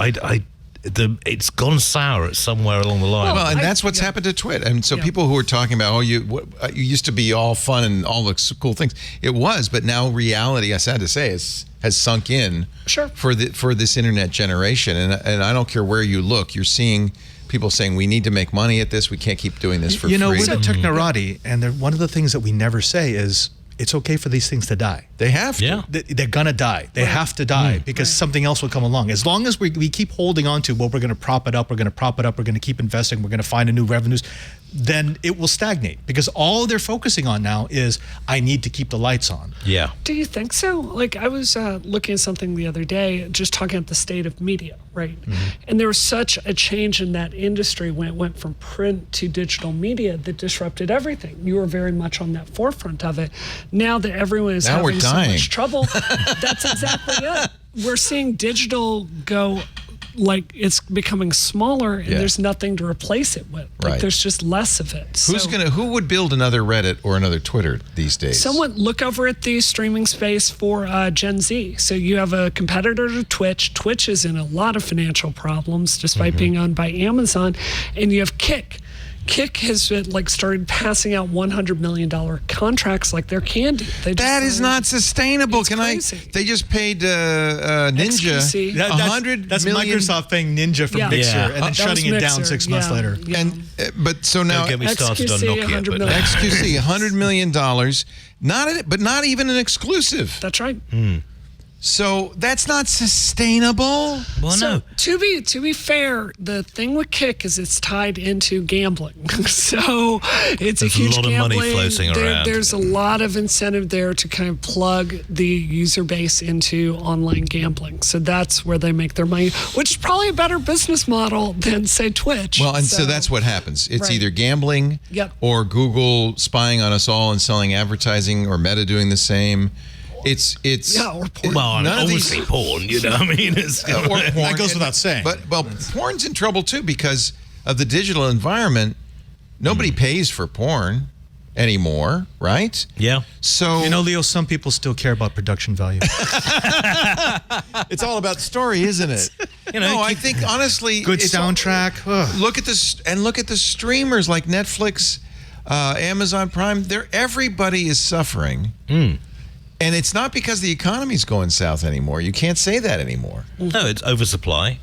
it's gone sour at somewhere along the line. Well, and that's what's happened to Twit. And so people who are talking about, you used to be all fun and all the cool things. It was, but now reality, I sad to say, has sunk in for this internet generation. And I don't care where you look, you're seeing people saying we need to make money at this. We can't keep doing this for free. We're the technorati, and one of the things that we never say is it's okay for these things to die. They have to. Yeah. They're going to die. They have to die because something else will come along. As long as we keep holding on to, we're going to prop it up, we're going to keep investing, we're going to find a new revenues, then it will stagnate because all they're focusing on now is I need to keep the lights on. Yeah. Do you think so? Like I was looking at something the other day, just talking about the state of media, right? And there was such a change in that industry when it went from print to digital media that disrupted everything. You were very much on that forefront of it. Now that everyone is having so much trouble, that's exactly it. We're seeing digital go like it's becoming smaller and there's nothing to replace it with. Like there's just less of it. Who would build another Reddit or another Twitter these days? Someone look over at the streaming space for Gen Z. So you have a competitor to Twitch. Twitch is in a lot of financial problems despite being owned by Amazon. And you have Kick. Kick has started passing out $100 million contracts like they're candy. That is not sustainable. They just paid Ninja $100 million. Microsoft paying Ninja for Mixer and then shutting it down 6 months later. And but so now don't get me started on Nokia. XQC $100 million, not even an exclusive. That's right. So that's not sustainable. Well, So no. to be fair, the thing with Kick is it's tied into gambling. So it's There's a huge a lot of money gambling. floating around. There's a lot of incentive there to kind of plug the user base into online gambling. So that's where they make their money, which is probably a better business model than, say, Twitch. Well, and so that's what happens. It's Right. either gambling Yep. or Google spying on us all and selling advertising, or Meta doing the same. It's Yeah, or porn. Well, none of these- obviously porn, you know what I mean? It's, or porn. That goes without saying. But porn's in trouble too because of the digital environment. Nobody pays for porn anymore, right? yeah. So You know, Leo, some people still care about production value. it's all about story, isn't it? You know, no, I think honestly, Good it's soundtrack. Ugh. Look at this, and look at the streamers like Netflix, Amazon Prime. Everybody is suffering, and it's not because the economy's going south anymore. You can't say that anymore. No, it's oversupply.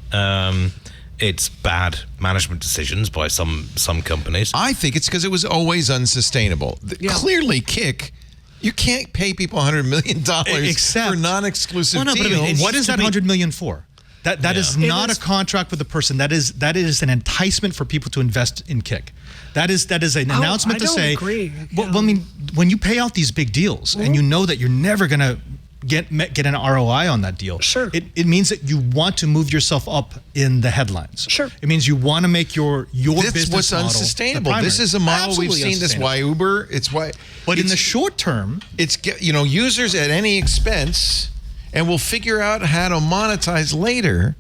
It's bad management decisions by some companies. I think it's because it was always unsustainable. Yeah. Clearly, Kick. You can't pay people $100 million Except- for non-exclusive Well, no, but I mean, deals. it's- What is that $100 million for? That is Yeah. not It is- a contract with the person. That is an enticement for people to invest in Kick. That is an announcement I to don't say. agree. Well, Yeah. I mean, when you pay out these big deals and you know that you're never gonna get an ROI on that deal. Sure. It means that you want to move yourself up in the headlines. Sure. It means you want to make your This business what's model the unsustainable. This primary. is a model we've Absolutely seen. This unsustainable. why Uber. It's why. But in it's- the short term, it's users at any expense, and we'll figure out how to monetize later.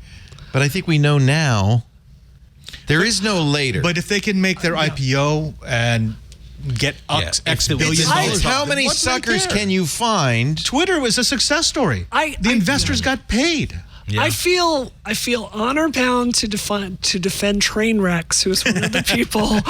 But I think we know now. There is no later. but if they can make their IPO and get X If it was- billion it's, dollars, it's how many what's right suckers there? can you find? Twitter was a success story. The investors got paid. Yeah. I feel honor bound to defend Trainwrecks, who is one of the people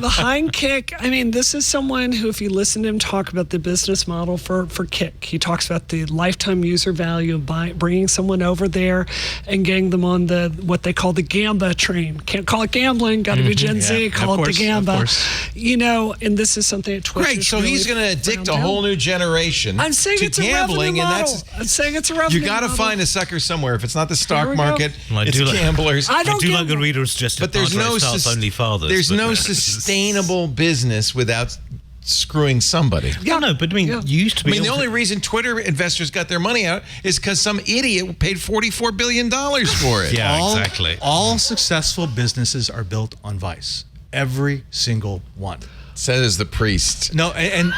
behind Kick. I mean, this is someone who, if you listen to him talk about the business model for Kick, he talks about the lifetime user value of bringing someone over there and getting them on what they call the Gamba train. Can't call it gambling. Got to be Gen Z. Yeah, Call of it course, the of Gamba. course. You know, and this is something that Twitch Great. is So really he's going to addict a frowned whole down. new generation I'm saying to it's a gambling, revenue and model. that's. I'm saying it's a revenue You got to model. find a sucker somewhere. If it's not the There stock we go. market, Well, I it's do like- gamblers. I don't do like gamble. the reader suggested. But there's Padre no starts only fathers. there's but- no sustainable business without screwing somebody. Yeah, no, but I mean, Yeah. you used to I be. mean, the able only to- reason Twitter investors got their money out is because some idiot paid $44 billion for it. Yeah, exactly. All successful businesses are built on vice. Every single one. Says the priest. No, and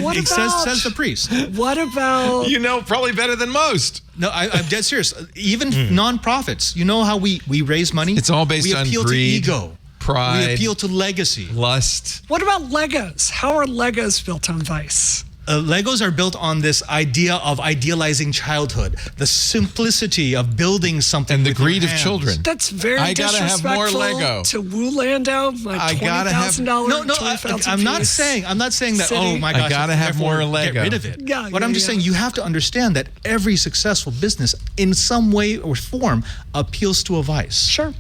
What it about- says the priest. What about You know, probably better than most. No, I'm dead serious. Even nonprofits, you know how we raise money? It's all based we on appeal greed, to ego, pride. We appeal to legacy. Lust. What about Legos? How are Legos built on Vice? Legos are built on this idea of idealizing childhood, the simplicity of building something, And the with your greed of hands. children. That's very I gotta have more disrespectful Lego. to Wu Lando. My I gotta have- $20,000. No, I'm not piece. saying. I'm not saying that. City. Oh my I gosh, gotta have therefore more Lego. Get rid of it. Yeah, but yeah, I'm just yeah. saying you have to understand that every successful business, in some way or form, appeals to a vice. Sure.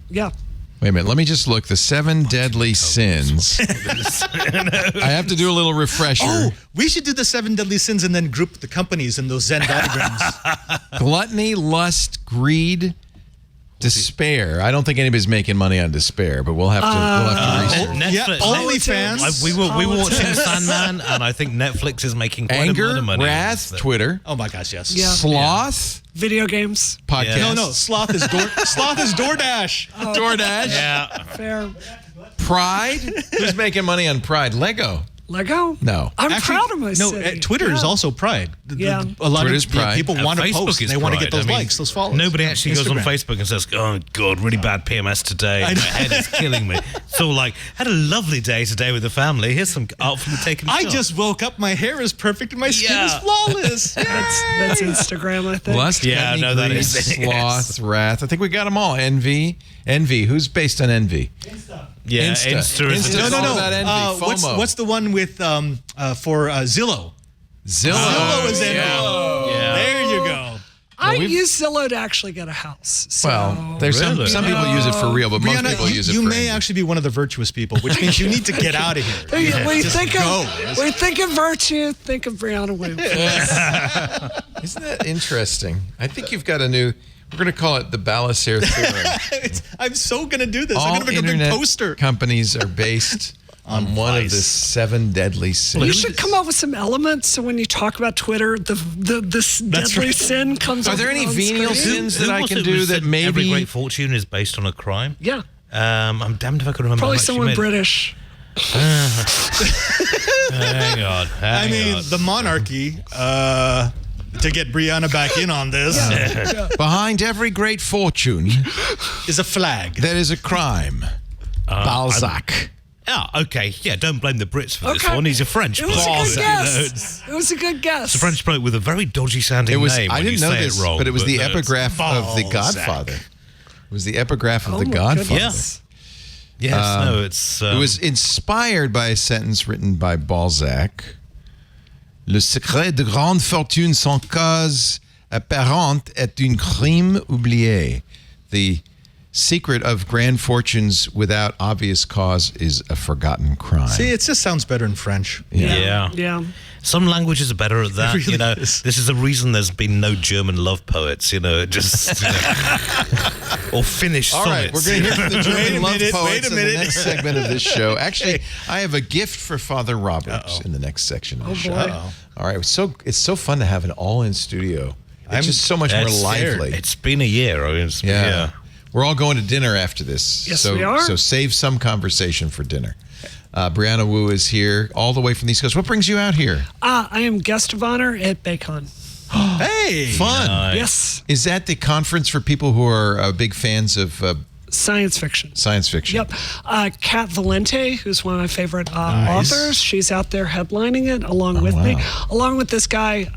Yeah. Wait a minute. Let me just look. The 7 deadly sins. I have to do a little refresher. Oh, we should do the 7 deadly sins and then group the companies in those Zen diagrams. Gluttony, lust, greed, despair. I don't think anybody's making money on despair, but we'll have to research. Netflix. OnlyFans. We were watching Politics. Sandman, and I think Netflix is making quite a Anger, lot of money. wrath, Twitter, Oh my gosh, yes. Yeah. sloth, Video games. podcast. Yeah. No, sloth is DoorDash. DoorDash, Yeah. Fair. Pride. Who's making money on Pride? Lego. Lego? No. I'm Actually, proud of my no, city. Twitter is Yeah. also pride. Yeah. A lot Twitter's of pride. people And want to Facebook post. is They want to get pride. those I mean, likes, those follows. Nobody actually goes on Instagram. Facebook and says, "Oh God, really bad PMS today. My head is killing me." It's all like, "Had a lovely day today with the family. Here's some artfully taken I shots." just woke up. My hair is perfect and my skin Yeah. is flawless. That's Instagram, I think. Lust, Yeah, gluttony, no, that greed, is- sloth, wrath. I think we got them all. Envy. Who's based on envy? yeah, Insta. Insta is Insta. just- No. About envy, FOMO. What's the one with for Zillow? Zillow. Zillow is envy. Yeah. There you go. I use Zillow to actually get a house. So. Well, there's some people use it for real, but most Brianna, people use it for You may envy. actually be one of the virtuous people, which means you need to get out of here. When you think of virtue, think of Brianna Wu. Isn't that interesting? I think you've got a new. We're going to call it the Balasair theorem. I'm so going to do this. All I'm going to make a big internet poster. companies are based on one of the 7 deadly sins. You should come up with some elements so when you talk about Twitter, this deadly sin comes up. Are there any on venial screen. sins that I can do that Every maybe? great fortune is based on a crime? Yeah. I'm damned if I can remember. Probably how much she someone made. British. Hang on. I mean, the monarchy, to get Brianna back in on this, Behind every great fortune, is a flag. there is a crime. Balzac. Okay. Yeah, don't blame the Brits for this Okay. one. He's a French It was bloke. a good You know, guess. It was a good guess. It's a French bloke with a very dodgy sounding It was. name. I when didn't you know say this, it wrong, but it was the no, it's epigraph of The Balzac. Godfather. It was the epigraph of Oh The my Godfather. goodness. Yes, no, it's. It was inspired by a sentence written by Balzac. Le secret de grande fortune sans cause apparente est un crime oublié. The secret of grand fortunes without obvious cause is a forgotten crime. See, it just sounds better in French. Yeah. Yeah. Some languages are better at that. really You know, is. this is the reason there's been no German love poets. You know, just or Finnish All right, sonnets. we're going to hear from the German love minute, poets wait a in the minute. next segment of this show. Actually, I have a gift for Father Roberts in the next section of the show. boy. All right, it's so fun to have it all in studio. It's I'm just so much more It's- lively. It's been a year. I mean, Yeah. We're all going to dinner after this. Yes, so, we are. So save some conversation for dinner. Brianna Wu is here all the way from the East Coast. What brings you out here? I am guest of honor at Bacon. Hey! Fun. Yes. Is that the conference for people who are big fans of Science fiction. science fiction? Yep. Kat Valente, who's one of my favorite authors, she's out there headlining it along with me, along with this guy.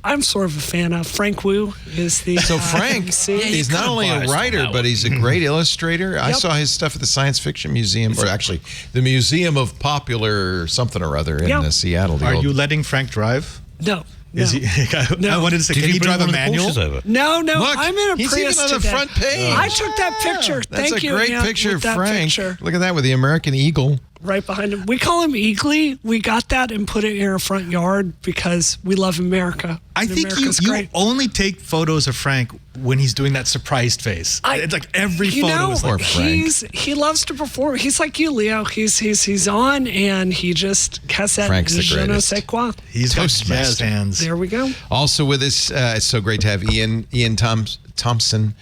I'm sort of a fan of Frank Wu. Is the So Frank MC. is not only a biased on writer, that but one. he's a great illustrator. I Yep. saw his stuff at the Science Fiction Museum, or actually the Museum of Popular something or other in Yep. Seattle. the Are old- you letting Frank drive? No. Is he? I wanted to say, Did can you he bring drive a one of the manual? Porsches over? No, Look, I'm in a he's Prius even on the today. front page. I took that picture. That's Thank a you. great Ian, picture with of that Frank. picture Look at that with the American Eagle. right behind him. We call him Eagly. We got that and put it in our front yard because we love America. I And think America's you great. only take photos of Frank when he's doing that surprised face. It's like every photo is Poor like that. Frank. he loves to perform. He's like you, Leo. He's on and he just has that Frank's the je ne greatest. sais quoi. He's got Toastmaster. jazz hands. There we go. Also with us, it's so great to have Ian Thompson.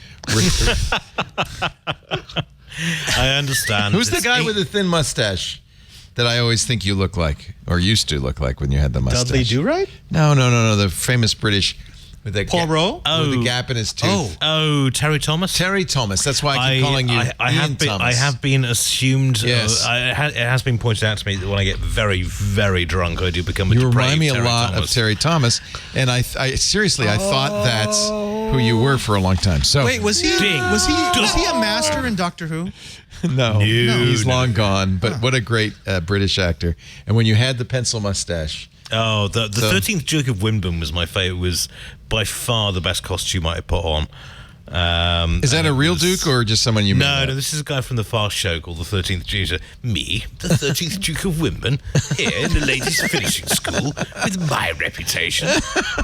I understand. Who's the guy with the thin mustache that I always think you look like, or used to look like when you had the mustache? Dudley Do-Right? No. The famous British with the Paul Rowe? with the gap in his tooth. Oh, Terry Thomas? Terry Thomas. That's why I keep calling you I Ian have been, Thomas. I have been assumed. Yes. It has been pointed out to me that when I get very, very drunk, I do become a You depraved remind me a Terry lot Thomas. of Terry Thomas, and I seriously I thought that's who you were for a long time. So Wait, was he a master in Doctor Who? no, he's no. long gone. But what a great British actor! And when you had the pencil mustache, Oh, the 13th Duke of Windburn was my favourite. Was by far the best costume I put on. is that a real Duke or just someone you made? No, up? no, this is a guy from the Fast Show called the 13th Duke. Me, the 13th Duke of Windburn, here in the ladies' finishing school with my reputation.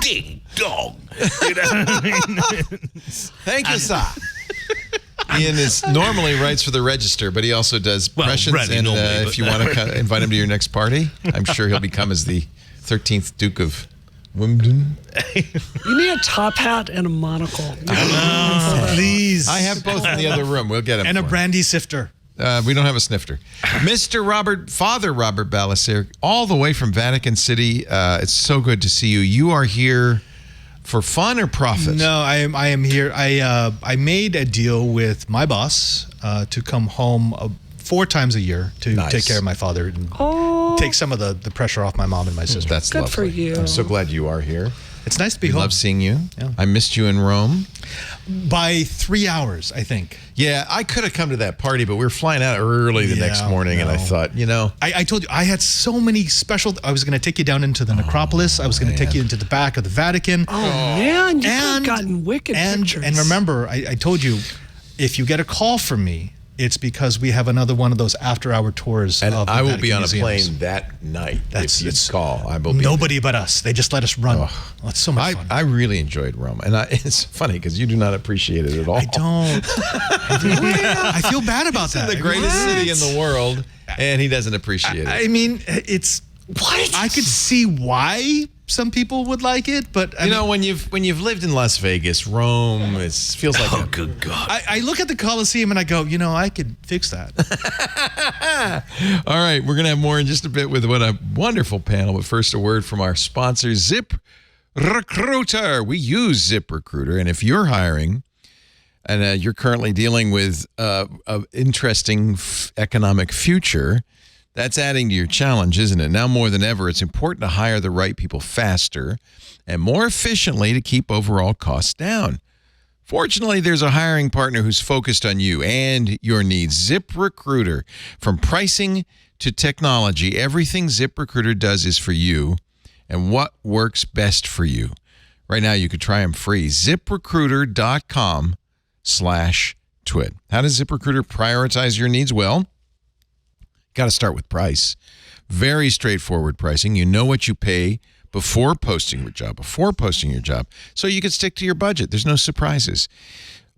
Ding dong. You know what I mean? Thank you, sir. Ian normally writes for the Register, but he also does Well, impressions. rarely And normally, if but- you want to invite him to your next party, I'm sure he'll become as the 13th Duke of Wimbledon. You need a top hat and a monocle. Please. I have both in the other room. We'll get him. And a for him. brandy sifter. We don't have a snifter. Father Robert Balasair, all the way from Vatican City. It's so good to see you. You are here for fun or profit? No, I am here. I made a deal with my boss to come home 4 times a year to Nice. take care of my father and take some of the pressure off my mom and my sister. That's Good lovely. for you. I'm so glad you are here. It's nice to be We home. love seeing you. Yeah. I missed you in Rome. By 3 hours, I think. Yeah, I could have come to that party, but we were flying out early the next morning, and I thought, I told you, I had so many special. I was going to take you down into the necropolis. I was going to take you into the back of the Vatican. Oh, man, you could have gotten wicked pictures. And remember, I told you, if you get a call from me, it's because we have another one of those after-hour tours. and of the I will Vatican be on museums. a plane that night. That's- if you it's call. I will be. Nobody but us. They just let us run. Oh, it's so much fun. I really enjoyed Rome, and it's funny because you do not appreciate it at all. I don't. I feel bad about that. The greatest city in the world, and he doesn't appreciate it. I mean, it's what I could see why some people would like it, but I mean, when you've lived in Las Vegas, Rome feels like Good God. I look at the Colosseum and I go, I could fix that. All right, we're gonna have more in just a bit with what a wonderful panel. But first, a word from our sponsor, ZipRecruiter. We use ZipRecruiter, and if you're hiring and you're currently dealing with an interesting economic future, that's adding to your challenge, isn't it? Now more than ever, it's important to hire the right people faster and more efficiently to keep overall costs down. Fortunately, there's a hiring partner who's focused on you and your needs. ZipRecruiter. From pricing to technology, everything ZipRecruiter does is for you and what works best for you. Right now, you could try them free. ZipRecruiter.com/twit. How does ZipRecruiter prioritize your needs? Well, got to start with price. Very straightforward pricing. You know what you pay before posting your job, so you can stick to your budget. There's no surprises.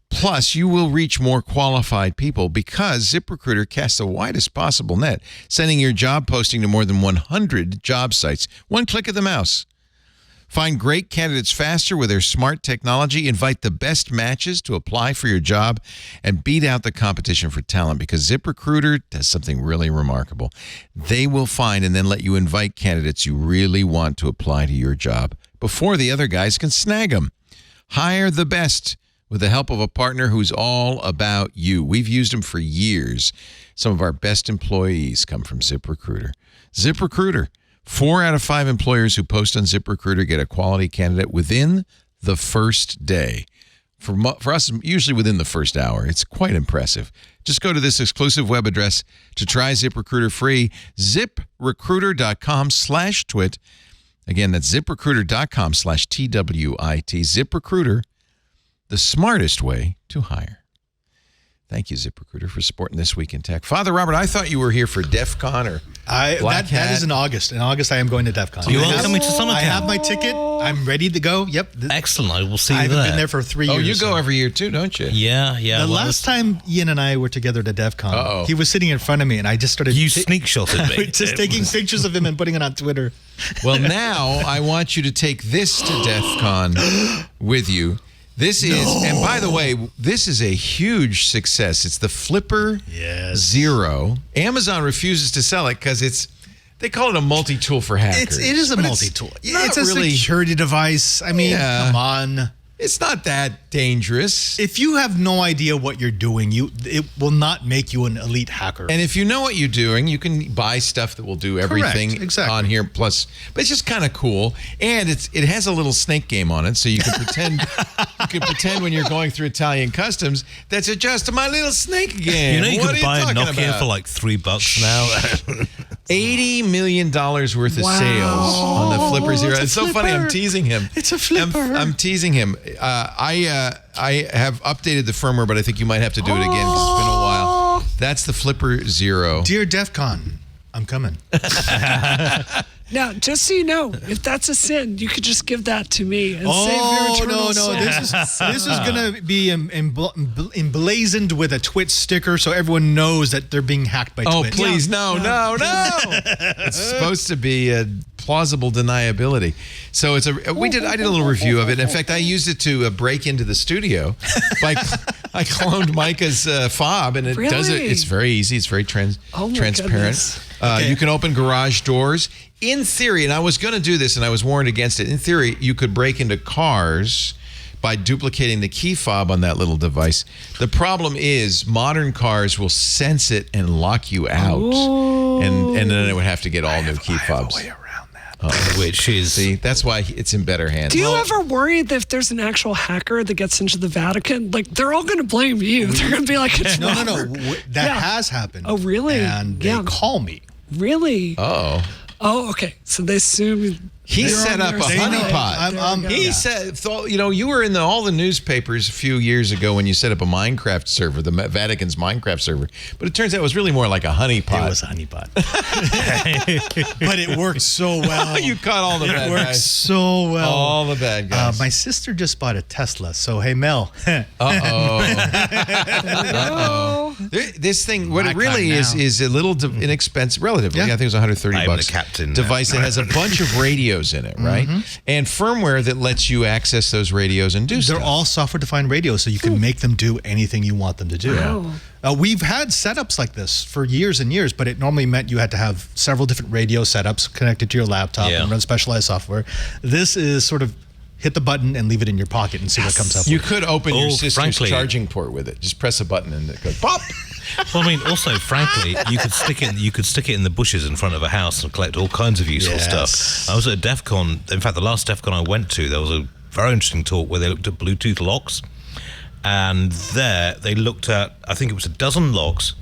Plus, you will reach more qualified people because ZipRecruiter casts the widest possible net, sending your job posting to more than 100 job sites. One click of the mouse. Find great candidates faster with their smart technology. Invite the best matches to apply for your job and beat out the competition for talent because ZipRecruiter does something really remarkable. They will find and then let you invite candidates you really want to apply to your job before the other guys can snag them. Hire the best with the help of a partner who's all about you. We've used them for years. Some of our best employees come from ZipRecruiter. ZipRecruiter. 4 out of 5 employers who post on ZipRecruiter get a quality candidate within the first day. For us, usually within the first hour. It's quite impressive. Just go to this exclusive web address to try ZipRecruiter free, ZipRecruiter.com/twit. Again, that's ZipRecruiter.com/TWIT. ZipRecruiter, the smartest way to hire. Thank you, ZipRecruiter, for supporting This Week in Tech. Father Robert, I thought you were here for DEF CON or Black Hat. That is in August. In August, I am going to DEF CON. You are coming to summer I camp? have my ticket. I'm ready to go. Yep. Excellent. I will see you I there. haven't been there for 3 years. Oh, you go so. every year too, don't you? Yeah. The last time Ian and I were together to DEF CON, Uh-oh. he was sitting in front of me, and I just started You sneak shotted me. just taking pictures of him and putting it on Twitter. Well, now I want you to take this to DEF CON with you. This is, and by the way, this is a huge success. It's the Flipper Zero. Amazon refuses to sell it because they call it a multi-tool for hackers. It is a But multi-tool. not It's a really- security device. I mean, Yeah. come on. It's not that dangerous. If you have no idea what you're doing, it will not make you an elite hacker. And if you know what you're doing, you can buy stuff that will do everything exactly. on here. Plus, but it's just kind of cool, and it has a little snake game on it, so you can pretend when you're going through Italian customs that's just my little snake game. You know, you What could are you buy a talking Nokia about? for like $3 now. $80 million worth of sales on the Flipper Zero. It's so funny. I'm flipper. teasing him. It's a flipper. I'm teasing him. I have updated the firmware, but I think you might have to do it again because it's been a while. That's the Flipper Zero. Dear DEF CON, I'm coming. Now, just so you know, if that's a sin, you could just give that to me and save your eternal soul. This is going to be emblazoned with a Twit sticker so everyone knows that they're being hacked by Oh, Twit. please, no. It's supposed to be a plausible deniability. So I did a little review of it. In fact, I used it to break into the studio. I cloned Micah's fob, and it does it. Really? It's very easy. It's very transparent. goodness. You can open garage doors. In theory, and I was going to do this, and I was warned against it. In theory, you could break into cars by duplicating the key fob on that little device. The problem is modern cars will sense it and lock you out, and then it would have to get all new key fobs. Way around that. which is... See, that's why it's in better hands. Do you ever worry that if there's an actual hacker that gets into the Vatican, like they're all going to blame you? They're going to be like, it's No. Robert. That has happened. Oh, really? And they call me. Really? Oh. Oh, okay. So they assume He set up a honeypot. He said, you were in all the newspapers a few years ago when you set up a Minecraft server, the Vatican's Minecraft server. But it turns out it was really more like a honeypot. It was a honeypot. But it worked so well. You caught all the bad guys. It worked so well. All the bad guys. My sister just bought a Tesla. So, hey, Mel. Uh-oh. This thing, what it really is a little inexpensive, relatively. I think it was $130. I'm the captain. Device that has a bunch of radios in it, right? And firmware that lets you access those radios and do stuff. They're all software-defined radios, so you can make them do anything you want them to do. Wow. We've had setups like this for years and years, but it normally meant you had to have several different radio setups connected to your laptop and run specialized software. This is sort of hit the button and leave it in your pocket and see what comes up. You could open your sister's frankly, charging port with it. Just press a button and it goes pop. Well, I mean, also, frankly, you could stick it in the bushes in front of a house and collect all kinds of useful stuff. I was at a DEF CON. In fact, the last DEF CON I went to, there was a very interesting talk where they looked at Bluetooth locks. And there they looked at, I think it was a dozen locks,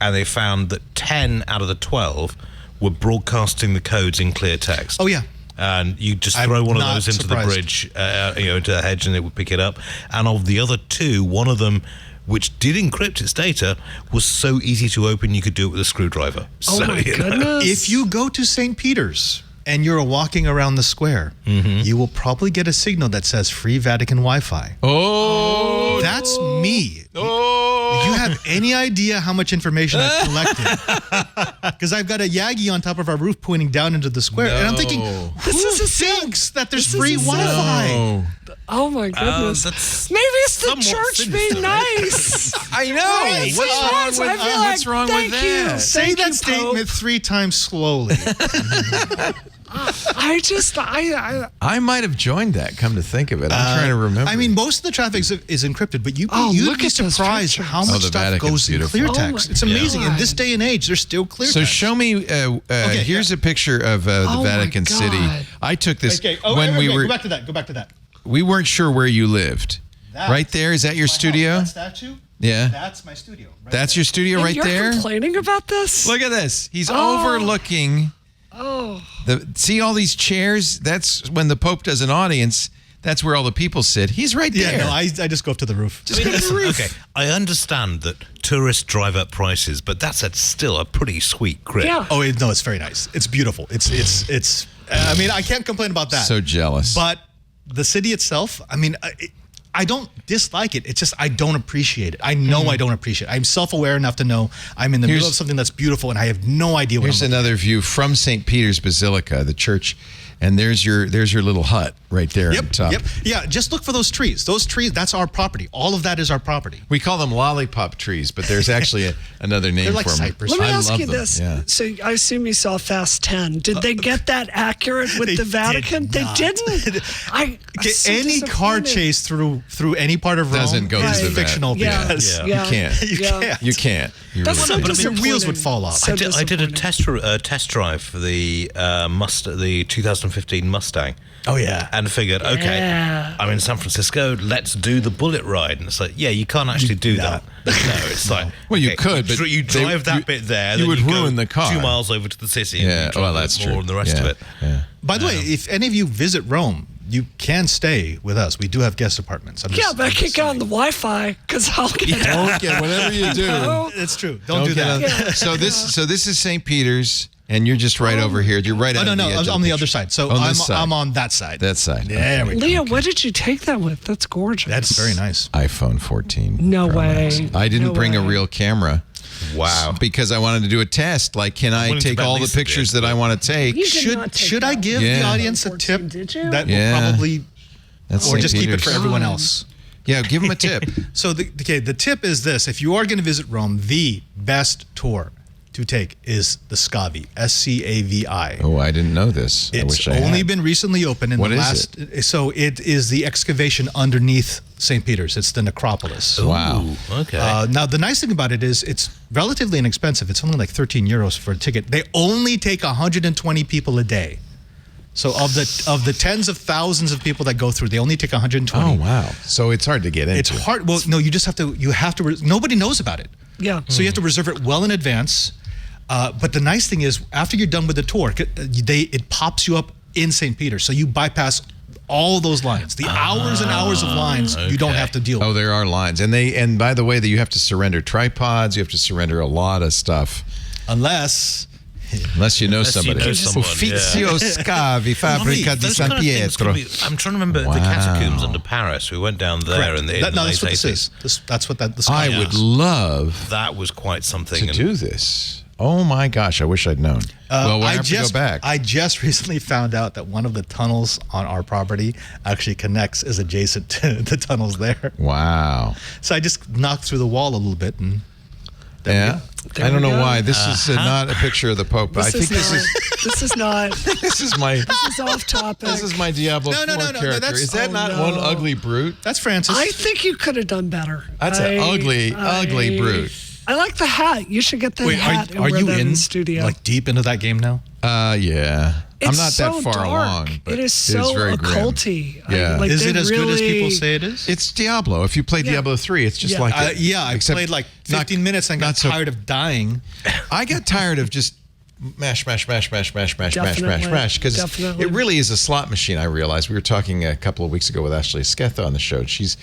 and they found that 10 out of the 12 were broadcasting the codes in clear text. Oh, yeah. And you just throw one of those into the bridge, into the hedge, and it would pick it up. And of the other two, one of them, which did encrypt its data, was so easy to open you could do it with a screwdriver. Oh, so, my goodness. If you go to St. Peter's and you're walking around the square, you will probably get a signal that says free Vatican Wi-Fi. Oh. That's me. Oh. Do you have any idea how much information I've collected? Because I've got a Yagi on top of our roof pointing down into the square. And I'm thinking, who thinks that there's free Wi-Fi? No. Oh my goodness! Maybe it's the church being nice. I know. What's wrong with that? Say that statement 3 times slowly. I might have joined that. Come to think of it, I'm trying to remember. I mean, most of the traffic is encrypted, but you'd be surprised how much stuff goes in clear text. It's amazing. In this day and age, there's still clear text. So show me. Here's a picture of the Vatican City. I took this when we were. Go back to that. Go back to that. We weren't sure where you lived. Right there, is that your studio? That statue? Yeah. That's my studio. That's your studio right there? You're complaining about this? Look at this. He's overlooking. See all these chairs? That's when the Pope does an audience. That's where all the people sit. He's right there. Yeah, no, I just go up to the roof. Just go to the roof. Okay, I understand that tourists drive up prices, but that's still a pretty sweet crib. Yeah. Oh, no, it's very nice. It's beautiful. It's. I mean, I can't complain about that. So jealous. But the city itself, I mean, I don't dislike it. It's just I don't appreciate it. I know I don't appreciate it. I'm self-aware enough to know I'm in the middle of something that's beautiful, and I have no idea what I'm Here's another view from St. Peter's Basilica, the church, and there's your little hut right there on top. Yep. Yeah, just look for those trees. Those trees, that's our property. All of that is our property. We call them lollipop trees, but there's actually another name like for them. cypress. Let me I ask love you them. this. Yeah. So I assume you saw Fast 10. Did they get that accurate with the Vatican? They didn't. Any car chase through any part of Rome doesn't go is through the fictional. Yeah. Because You can't. You can't. You can't. That's so But your wheels would disappointing. fall off. So I did a disappointing. test drive for the the 2015 Mustang. Oh, yeah. And figured, okay, I'm in San Francisco, let's do the bullet ride. And it's like, yeah, you can't actually do that. No, it's like, Well, you could, but you drive that bit there. you then would go ruin the car. 2 miles over to the city. Yeah, and drive that's more true. and the rest of it. Yeah. By the way, if any of you visit Rome, you can stay with us. We do have guest apartments. But I can't get on the Wi-Fi because I'll get Don't get whatever you do. It's true. Don't do get that. on- So this is St. Peter's, and you're just right over here. You're right. Oh, on no, the edge on of the picture. other side. So On this side. I'm on that side. That side. There we go. Leah, what did you take that with? That's gorgeous. That's very nice. iPhone 14. No Pro way. Max. I didn't No bring a way. real camera. Wow. Because I wanted to do a test. Like, can I willing to take bet all the Lisa pictures did, that I want to take? You did not take Should I that. give Yeah. the audience a 14, tip? did you? That will Yeah. probably, That's or St. just keep it Peter's. for everyone else. Yeah, give them a tip. So the tip is this: if you are going to visit Rome, the best tour to take is the Scavi, SCAVI. Oh, I didn't know this. I It's wish I only had. been recently opened in What the is last. So it is the excavation underneath St. Peter's. It's the necropolis. Wow. Ooh, okay. Now the nice thing about it is it's relatively inexpensive. It's only like €13 for a ticket. They only take 120 people a day. So of the tens of thousands of people that go through, they only take 120. Oh wow! So it's hard to get into. It's hard. Well, no, you just have to. You have to. Nobody knows about it. Yeah. So you have to reserve it well in advance. But the nice thing is, after you're done with the tour, it pops you up in St. Peter, so you bypass all those lines. The hours and hours of lines you don't have to deal with. Oh, there are lines, and by the way, that you have to surrender tripods. You have to surrender a lot of stuff, unless you know somebody. Uffizio Scavi, Fabbrica di San Pietro. I'm trying to remember the catacombs under Paris. We went down there in the late 80s. That's what that. I would love that was quite something to do this. Oh my gosh! I wish I'd known. Well, we'll have to go back. I just recently found out that one of the tunnels on our property actually is adjacent to the tunnels there. Wow! So I just knocked through the wall a little bit, and I don't know why. This is not a picture of the Pope. I think this is. This is not. This is my. This is off topic. This is my Diablo 4 character. Is that not one ugly brute? That's Francis. I think you could have done better. That's an ugly brute. I like the hat. You should get the hat and are wear you that in the studio. like deep into that game now? Yeah. It's I'm not so that far dark. along. But it is so very occulty. Yeah. Is it as good as people say it is? It's Diablo. If you play Diablo 3, it's just like it. I played like 15 minutes and got tired of dying. I got tired of just mash, because it really is a slot machine. I realized we were talking a couple of weeks ago with Ashley Sketha on the show. She's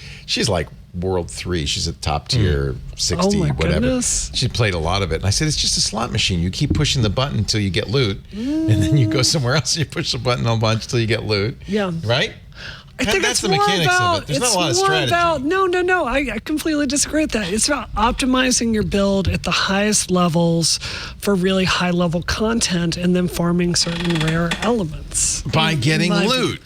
like World 3. She's at top tier 60, my whatever. Goodness. She played a lot of it. And I said, it's just a slot machine. You keep pushing the button until you get loot. And then you go somewhere else and you push the button a bunch until you get loot. Yeah. Right? I think that's it's the more mechanics about, of it. There's it's not a lot of more strategy. about, no. I completely disagree with that. It's about optimizing your build at the highest levels for really high level content and then farming certain rare elements. By getting loot.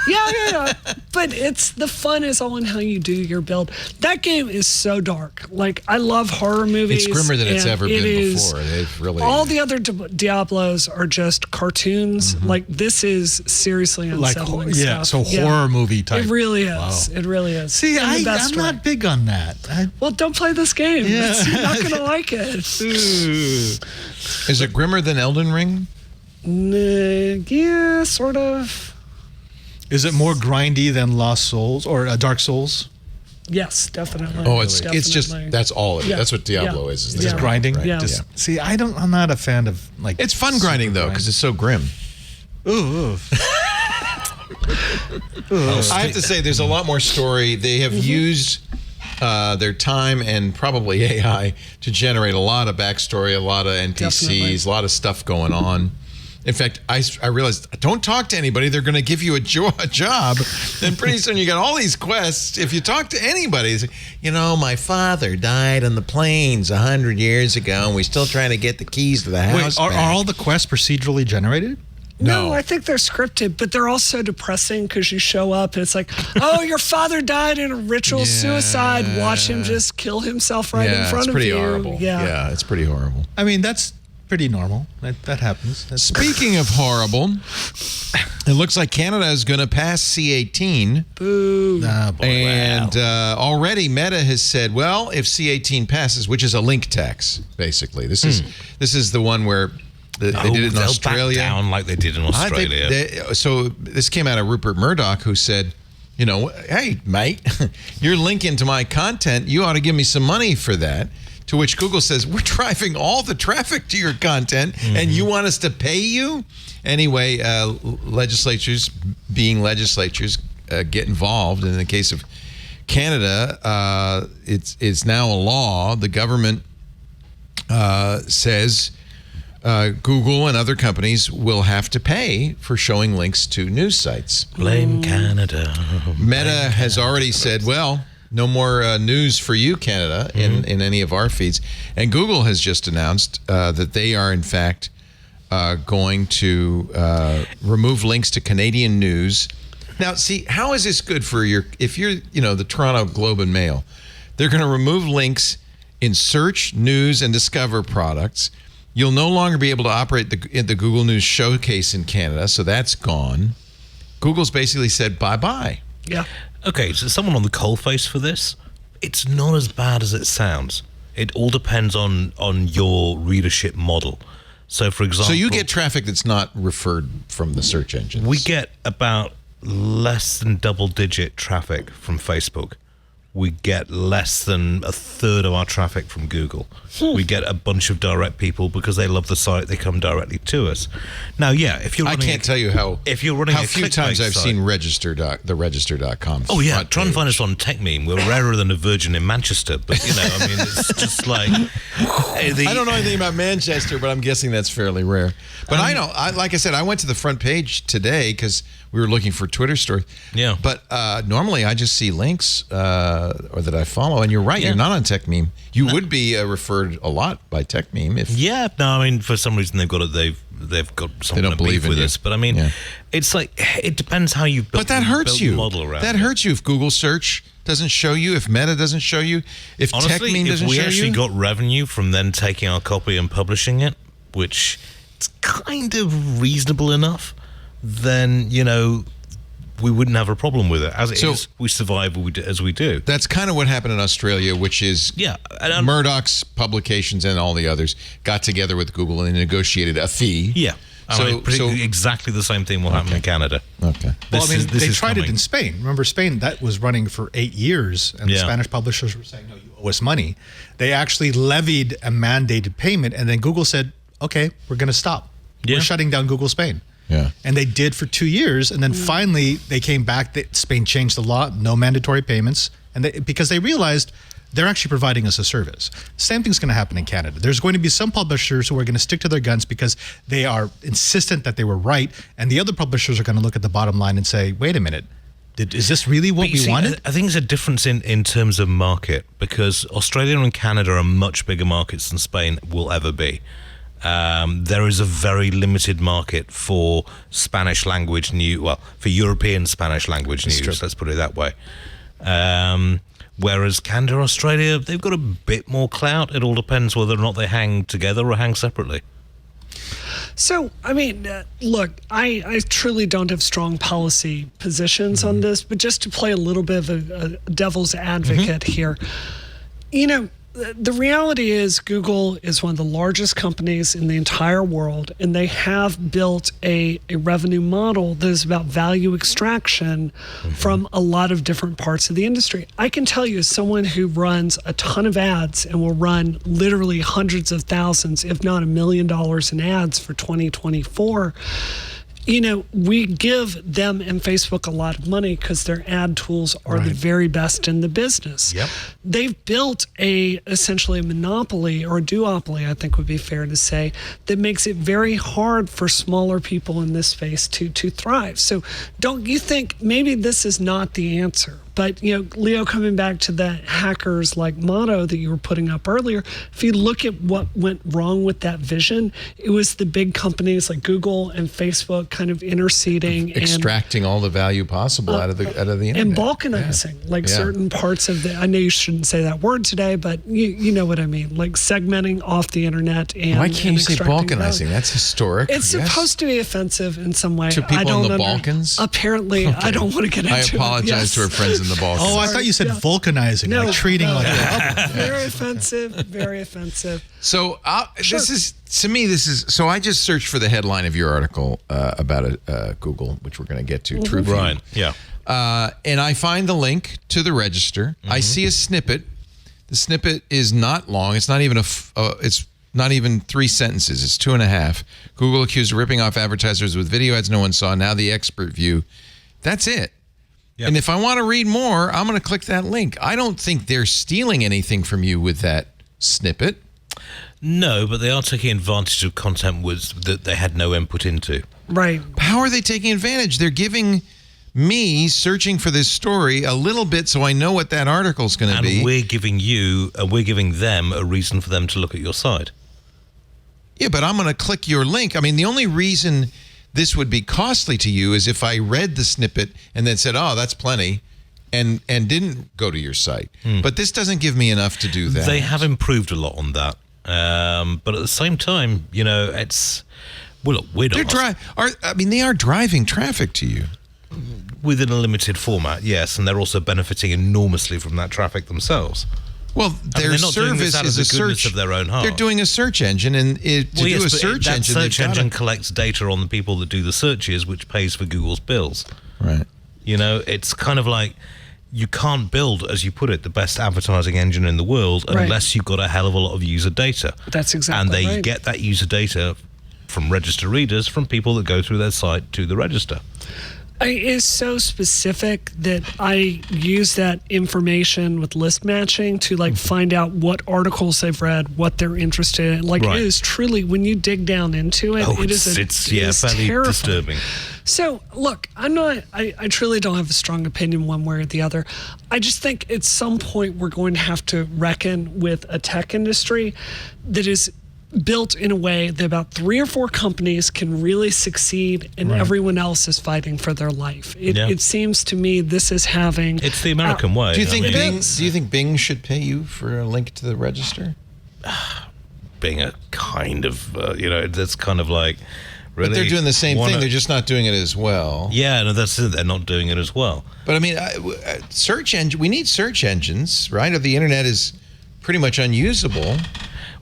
Yeah. But the fun is all in how you do your build. That game is so dark. Like, I love horror movies. It's grimmer than it's ever been is, before. They've really. All the other Diablos are just cartoons. Like, this is seriously unsettling stuff. So horror movie type. It really is. Wow. It really is. See, I'm not big on that. Well, don't play this game. Yeah. You're not going to like it. Is it grimmer than Elden Ring? Yeah, sort of. Is it more grindy than Lost Souls or Dark Souls? Yes, definitely. Oh, it's just that's all it is. Yeah. That's what Diablo is. Just grinding. Right? Yeah. See, I'm not a fan of like. It's fun grinding though because it's so grim. Ooh. I have to say, there's a lot more story. They have used their time and probably AI to generate a lot of backstory, a lot of NPCs, Definitely. a lot of stuff going on. In fact, I realized, don't talk to anybody. They're going to give you a job. And pretty soon you got all these quests. If you talk to anybody, it's, my father died on the plains 100 years ago, and we're still trying to get the keys to the house. Wait, are all the quests procedurally generated? No, I think they're scripted, but they're also depressing because you show up and it's like, oh, your father died in a ritual suicide. Watch him just kill himself in front of you. It's pretty horrible. Yeah, it's pretty horrible. I mean, that's pretty normal. That happens. Speaking of horrible, it looks like Canada is going to pass C18. Boo. And already Meta has said, well, if C18 passes, which is a link tax, basically. This is the one where they did it in Australia. Back down like they did in Australia. So this came out of Rupert Murdoch, who said, hey, mate, you're linking to my content. You ought to give me some money for that. To which Google says, we're driving all the traffic to your content, and you want us to pay you? Anyway, legislatures get involved. In the case of Canada, it's now a law. The government says Google and other companies will have to pay for showing links to news sites. Blame Canada. Meta has already said, well, no more news for you, Canada, in any of our feeds. And Google has just announced that they are, in fact, going to remove links to Canadian news. Now, see, how is this good for if you're, the Toronto Globe and Mail? They're going to remove links in search, news, and discover products. You'll no longer be able to operate the Google News Showcase in Canada, so that's gone. Google's basically said bye-bye. Yeah. Okay, so someone on the coalface for this, it's not as bad as it sounds. It all depends on your readership model. So, for example... So you get traffic that's not referred from the search engines. We get about less than double-digit traffic from Facebook. We get less than a third of our traffic from Google. We get a bunch of direct people because they love the site. They come directly to us. Now, yeah, if you're I running... can't tell you how few times I've seen the register.com. Oh, yeah. Try and find us on TechMeme. We're rarer than a virgin in Manchester. But, I mean, it's just like... I don't know anything about Manchester, but I'm guessing that's fairly rare. But I know, like I said, I went to the front page today because we were looking for Twitter stories. Yeah. But normally I just see links or that I follow. And you're right, you're not on TechMeme. You would be referred a lot by TechMeme if... Yeah, no, I mean, for some reason they've got something to believe with us. But I mean, it's like, it depends how you build. But that hurts you. Model around that hurts you if Google search doesn't show you, if Meta doesn't show you, if honestly, TechMeme doesn't show you. If we actually got revenue from then taking our copy and publishing it, which it's kind of reasonable enough, then, we wouldn't have a problem with it. As it is, we survive as we do. That's kind of what happened in Australia, which is Murdoch's publications and all the others got together with Google and they negotiated a fee. Yeah. Exactly the same thing will happen in Canada. Okay. They tried it in Spain. Remember, Spain, that was running for 8 years, and the Spanish publishers were saying, no, you owe us money. They actually levied a mandated payment, and then Google said, okay, we're going to stop. We're shutting down Google Spain. Yeah. And they did for 2 years, and then finally they came back. Spain changed the law, no mandatory payments, and because they realized they're actually providing us a service. Same thing's going to happen in Canada. There's going to be some publishers who are going to stick to their guns because they are insistent that they were right, and the other publishers are going to look at the bottom line and say, wait a minute, is this really what we wanted? I think there's a difference in terms of market, because Australia and Canada are much bigger markets than Spain will ever be. There is a very limited market for Spanish language news, for European Spanish language news, let's put it that way. Whereas Canada, Australia, they've got a bit more clout. It all depends whether or not they hang together or hang separately. So, I mean, look, I truly don't have strong policy positions on this, but just to play a little bit of a devil's advocate here, the reality is Google is one of the largest companies in the entire world, and they have built a revenue model that is about value extraction from a lot of different parts of the industry. I can tell you, as someone who runs a ton of ads and will run literally hundreds of thousands, if not $1 million in ads for 2024, we give them and Facebook a lot of money because their ad tools are the very best in the business. Yep. They've built essentially a monopoly, or a duopoly, I think would be fair to say, that makes it very hard for smaller people in this space to thrive. So don't you think maybe this is not the answer? But, Leo, coming back to the hackers motto that you were putting up earlier, if you look at what went wrong with that vision, it was the big companies like Google and Facebook kind of interceding, extracting all the value possible out of the internet, and balkanizing certain parts of the. I know you shouldn't say that word today, but you know what I mean, like segmenting off the internet and. Why can't you say balkanizing? Value. That's historic. It's supposed to be offensive in some way. To people in the Balkans. Apparently, okay. I don't want to get into it. I apologize to our friends in the Balkans. Oh, I thought you said vulcanizing, treating like a very offensive, very offensive. So so I just searched for the headline of your article about Google, which we're going to get to. Truth. Right. Yeah. And I find the link to the register. I see a snippet. The snippet is not long. It's not even it's not even 3 sentences. It's 2.5. Google accused of ripping off advertisers with video ads no one saw. Now the expert view. That's it. Yep. And if I want to read more, I'm going to click that link. I don't think they're stealing anything from you with that snippet. No, but they are taking advantage of content that they had no input into. Right. How are they taking advantage? They're giving me, searching for this story, a little bit so I know what that article's going to be. And we're giving them a reason for them to look at your site. Yeah, but I'm going to click your link. I mean, the only reason this would be costly to you is if I read the snippet and then said, oh, that's plenty, and didn't go to your site. But this doesn't give me enough to do that. They have improved a lot on that. But at the same time, it's... Well, look, we're not... they are driving traffic to you. Within a limited format, yes, and they're also benefiting enormously from that traffic themselves. Well, their they're not doing this service out is of a the goodness search. of their own heart. They're doing a search engine, and to do a search engine, that search they've engine gotta- collects data on the people that do the searches, which pays for Google's bills. Right. You know, it's kind of like you can't build, as you put it, the best advertising engine in the world Right. unless you've got a hell of a lot of user data. That's exactly And they right. get that user data from register readers, from people that go through their site to the register. It is so specific that I use that information with list matching to like find out what articles they've read, what they're interested in. Like Right. it is truly, when you dig down into it, it is fairly terrifying. disturbing. So look, I truly don't have a strong opinion one way or the other. I just think at some point we're going to have to reckon with a tech industry that is built in a way that about 3 or 4 companies can really succeed and everyone else is fighting for their life. It seems to me this is having... It's the American way. Do you think I mean, Bing should pay you for a link to the register? being a kind of, that's kind of like... Really But they're doing the same thing. They're just not doing it as well. Yeah, no, that's it. They're not doing it as well. But I mean, search engine. We need search engines, right? Or the internet is pretty much unusable.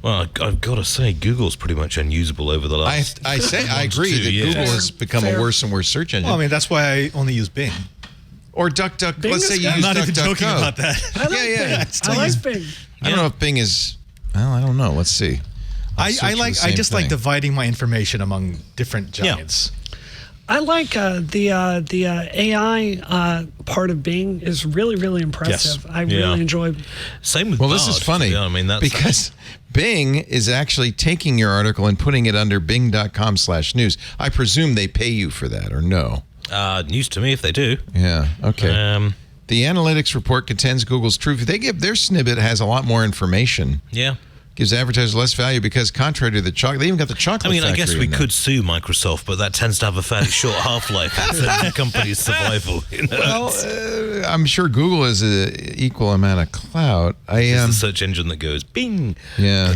Well, I've got to say, Google's pretty much unusable over the last. I agree 2 that years. Google has become a worse and worse search engine. Well, I mean, that's why I only use Bing. Or DuckDuck. Bing Let's is say you good. use I'm not even DuckDuckGo. joking about that. I like Yeah. Bing. I like Bing. I don't know if Bing is. Well, I don't know. Let's see. I just like dividing my information among different giants. I like the AI part of Bing is really, really impressive. I really enjoy. Same with Well, this Bard, is funny. yeah, I mean, that's because Bing is actually taking your article and putting it under bing.com/news. I presume they pay you for that, or no? news to me if they do. Yeah. Okay. The analytics report contends Google's truth. They give their snippet has a lot more information. Yeah. Gives advertisers less value because contrary to the chocolate, they even got the chocolate. I mean, I factory guess we in there. could sue Microsoft, but that tends to have a fairly short half-life in the company's survival. You know? Well, I'm sure Google has an equal amount of clout. It's the search engine that goes bing. Yeah.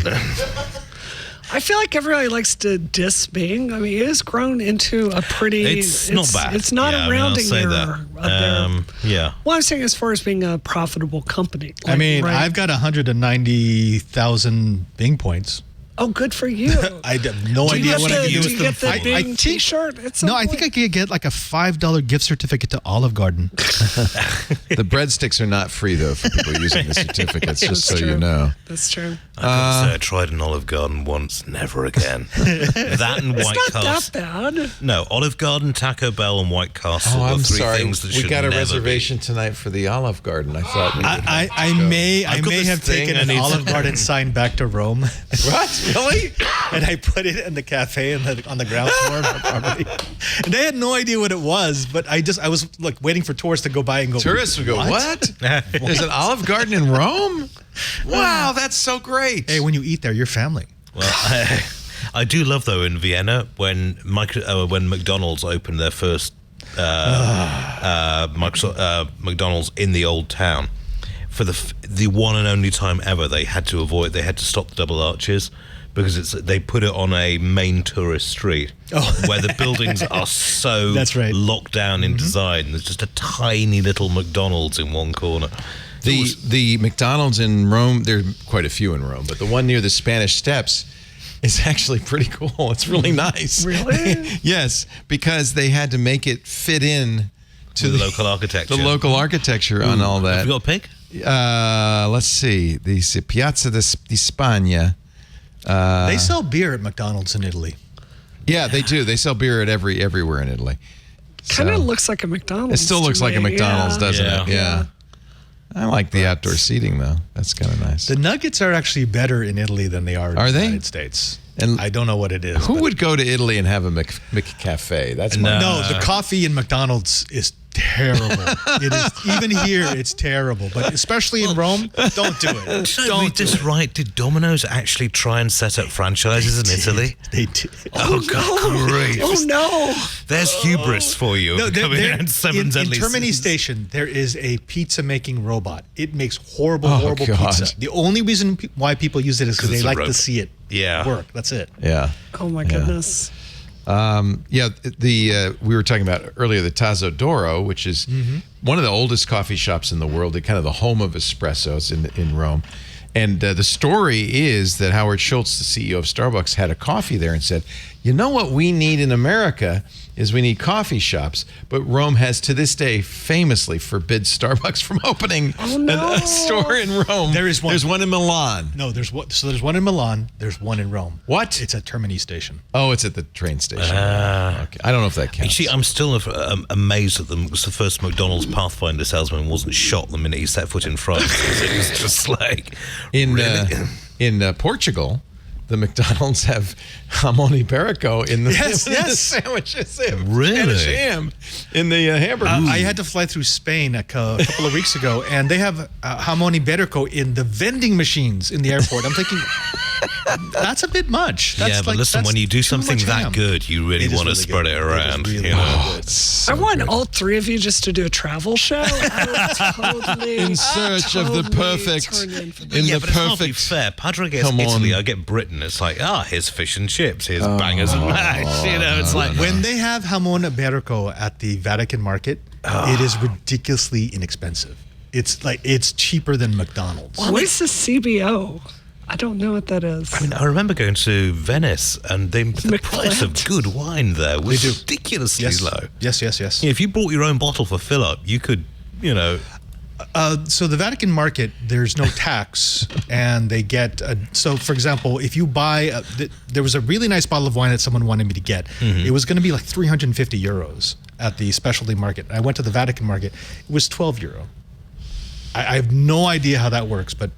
I feel like everybody likes to diss Bing. I mean, it has grown into a pretty... It's not bad. It's not Yeah, a rounding I'll say error. that. Yeah. Well, I'm saying as far as being a profitable company. I mean, I've got 190,000 Bing points. Oh, good for you. I have no Do you idea what I can do do with you them. get the Bing T-shirt? At some No, I point? think I could get like a $5 gift certificate to Olive Garden. The breadsticks are not free, though, for people using the certificates, just That's so true. you know. That's true. I gotta say, I tried an Olive Garden once, never again. That and It's White not Castle. that bad. No, Olive Garden, Taco Bell, and White Castle are three things that We should got a never reservation tonight for the Olive Garden. I thought we would I may I've got this have thing taken I an need to- Olive Garden sign back to Rome. What? Really? And I put it in the cafe on the ground floor of our property. And they had no idea what it was, but I was like waiting for tourists to go by and go. Tourists would go, what? There's an Olive Garden in Rome? Wow, that's so great. Hey, when you eat there, you're family. Well, I do love though in Vienna when McDonald's opened their first McDonald's in the old town. For the one and only time ever, they had to stop the double arches because they put it on a main tourist street where the buildings are so That's right. locked down in design. There's just a tiny little McDonald's in one corner. The McDonald's in Rome, there are quite a few in Rome, but the one near the Spanish Steps is actually pretty cool. It's really nice. Really? Yes, because they had to make it fit in to The local architecture. The local architecture on all that. Have you got a pick? Let's see. The Piazza di Spagna. They sell beer at McDonald's in Italy. Yeah, they do. They sell beer at everywhere in Italy. Kind of So- looks like a McDonald's. It still looks to like a me. McDonald's, doesn't Yeah. it? Yeah. I like the outdoor seating, though. That's kind of nice. The nuggets are actually better in Italy than they are in Are the they? United States. And I don't know what it is. Who but- would go to Italy and have a McCafe? That's my... No, the coffee in McDonald's is terrible. It is, even here, it's terrible. But especially in Rome, don't do it. Did I read this right? Did Domino's actually try and set up franchises in Italy? They did. Oh, God, great. Oh no! There's hubris for you. No, coming in seven in deadly Termini sins. Station, there is a pizza making robot. It makes horrible God. pizza. The only reason why people use it is because 'Cause they it's a like to robot. see it work. That's it. Yeah. Oh my goodness! We were talking about earlier the Tazzo d'Oro, which is one of the oldest coffee shops in the world, kind of the home of espressos in Rome. And the story is that Howard Schultz, the CEO of Starbucks, had a coffee there and said, you know what we need in America is we need coffee shops. But Rome has, to this day, famously forbid Starbucks from opening a store in Rome. There is one. There's one in Milan. No, there's one. So there's one in Milan. There's one in Rome. What? It's at Termini Station. Oh, it's at the train station. Okay. I don't know if that counts. You see, I'm still amazed at them because the first McDonald's Pathfinder salesman wasn't shot the minute he set foot in France. It was just like... In Portugal, the McDonald's have jamon iberico in the, Yes, in the yes. sandwiches. They have Really? Spanish ham in the hamburger. I had to fly through Spain a couple of weeks ago, and they have jamon iberico in the vending machines in the airport. I'm thinking, that's a bit much. That's but listen, when you do something that good, you really want to spread it around. Really you know? good. I want all three of you just to do a travel show. I would totally, In search of the perfect, turn in for that. in Yeah, the but it's not be perfect. fair. Padre gets Come on. Italy, I get Britain. It's like, here's fish and chips, here's bangers and mash. You know, it's like When they have jamon iberico at the Vatican market, it is ridiculously inexpensive. It's cheaper than McDonald's. What is the CBO? I don't know what that is. I mean, I remember going to Venice, and the price of McPlant. good wine there was They do. ridiculously Yes. low. Yes. Yeah, if you brought your own bottle for fill up, you could, you know. So the Vatican market, there's no tax, and they get. So, for example, if you buy, there was a really nice bottle of wine that someone wanted me to get. It was going to be like 350 euros at the specialty market. I went to the Vatican market; it was 12 euro. I have no idea how that works, but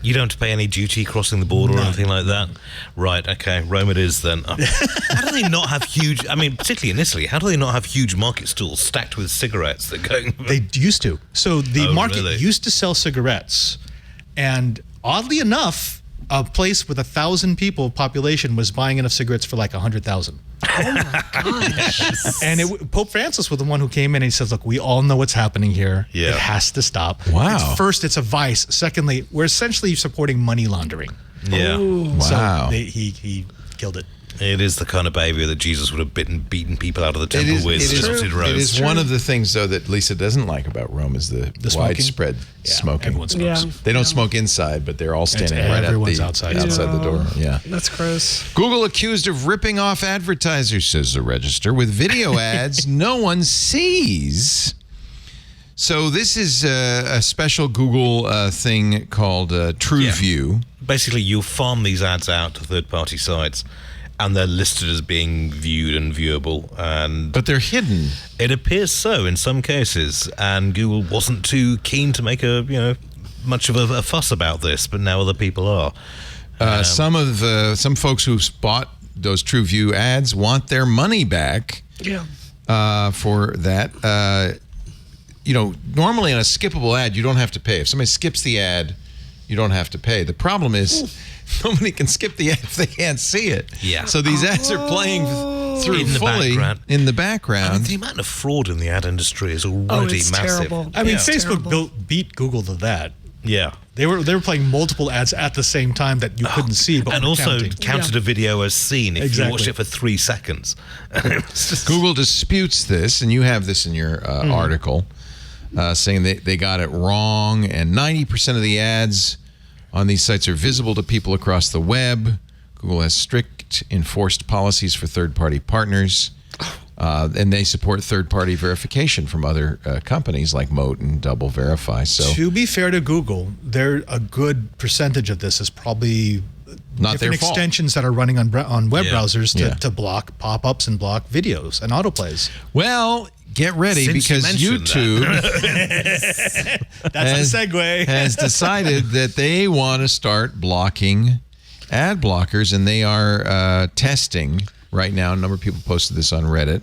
You don't have to pay any duty crossing the border or None. anything like that? Right, okay, Rome it is then. How do they not have huge, I mean, particularly in Italy, how do they not have huge market stalls stacked with cigarettes that go... they used to. So the Oh, market really? used to sell cigarettes, and oddly enough, a place with 1,000 people population was buying enough cigarettes for like 100,000. And Pope Francis was the one who came in and he says, look, we all know what's happening here. Yeah. It has to stop. Wow. First, it's a vice. Secondly, we're essentially supporting money laundering. Yeah. Wow. So he killed it. It is the kind of behavior that Jesus would have beaten people out of the temple with. Tilted It roads. is one of the things, though, that Lisa doesn't like about Rome is the smoking? widespread Yeah, smoking. everyone smokes. Yeah. They don't smoke inside, but they're all standing right at everyone's the outside. the door. Yeah. That's gross. Google accused of ripping off advertisers, says the Register, with video ads no one sees. So this is a special Google thing called TrueView. Basically, you'll farm these ads out to third-party sites, and they're listed as being viewed and viewable. And But they're hidden. it appears so in some cases. And Google wasn't too keen to make much of a fuss about this, but now other people are. Some folks who bought those TrueView ads want their money back Yeah. for that. Normally on a skippable ad, you don't have to pay. If somebody skips the ad, you don't have to pay. The problem is nobody can skip the ad if they can't see it. Yeah. So these ads are playing through In the fully background. in the I mean, background. the amount of fraud in the ad industry is already it's massive. terrible. I mean, It's Facebook terrible. beat Google to that. Yeah. They were playing multiple ads at the same time that you couldn't see, but And were also counting. counted a video as seen if you Exactly. watched it for 3 seconds. It's just- Google disputes this, and you have this in your article, saying they got it wrong, and 90% of the ads on these sites are visible to people across the web. Google has strict enforced policies for third-party partners, and they support third-party verification from other companies like Moat and Double Verify. So To be fair to Google, a good percentage of this is probably Not their different fault. extensions that are running on web Yeah. browsers Yeah. to block pop-ups and block videos and autoplays. well, get ready Since you because mentioned YouTube That's the segue. has decided that they want to start blocking ad blockers, and they are testing right now. A number of people posted this on Reddit.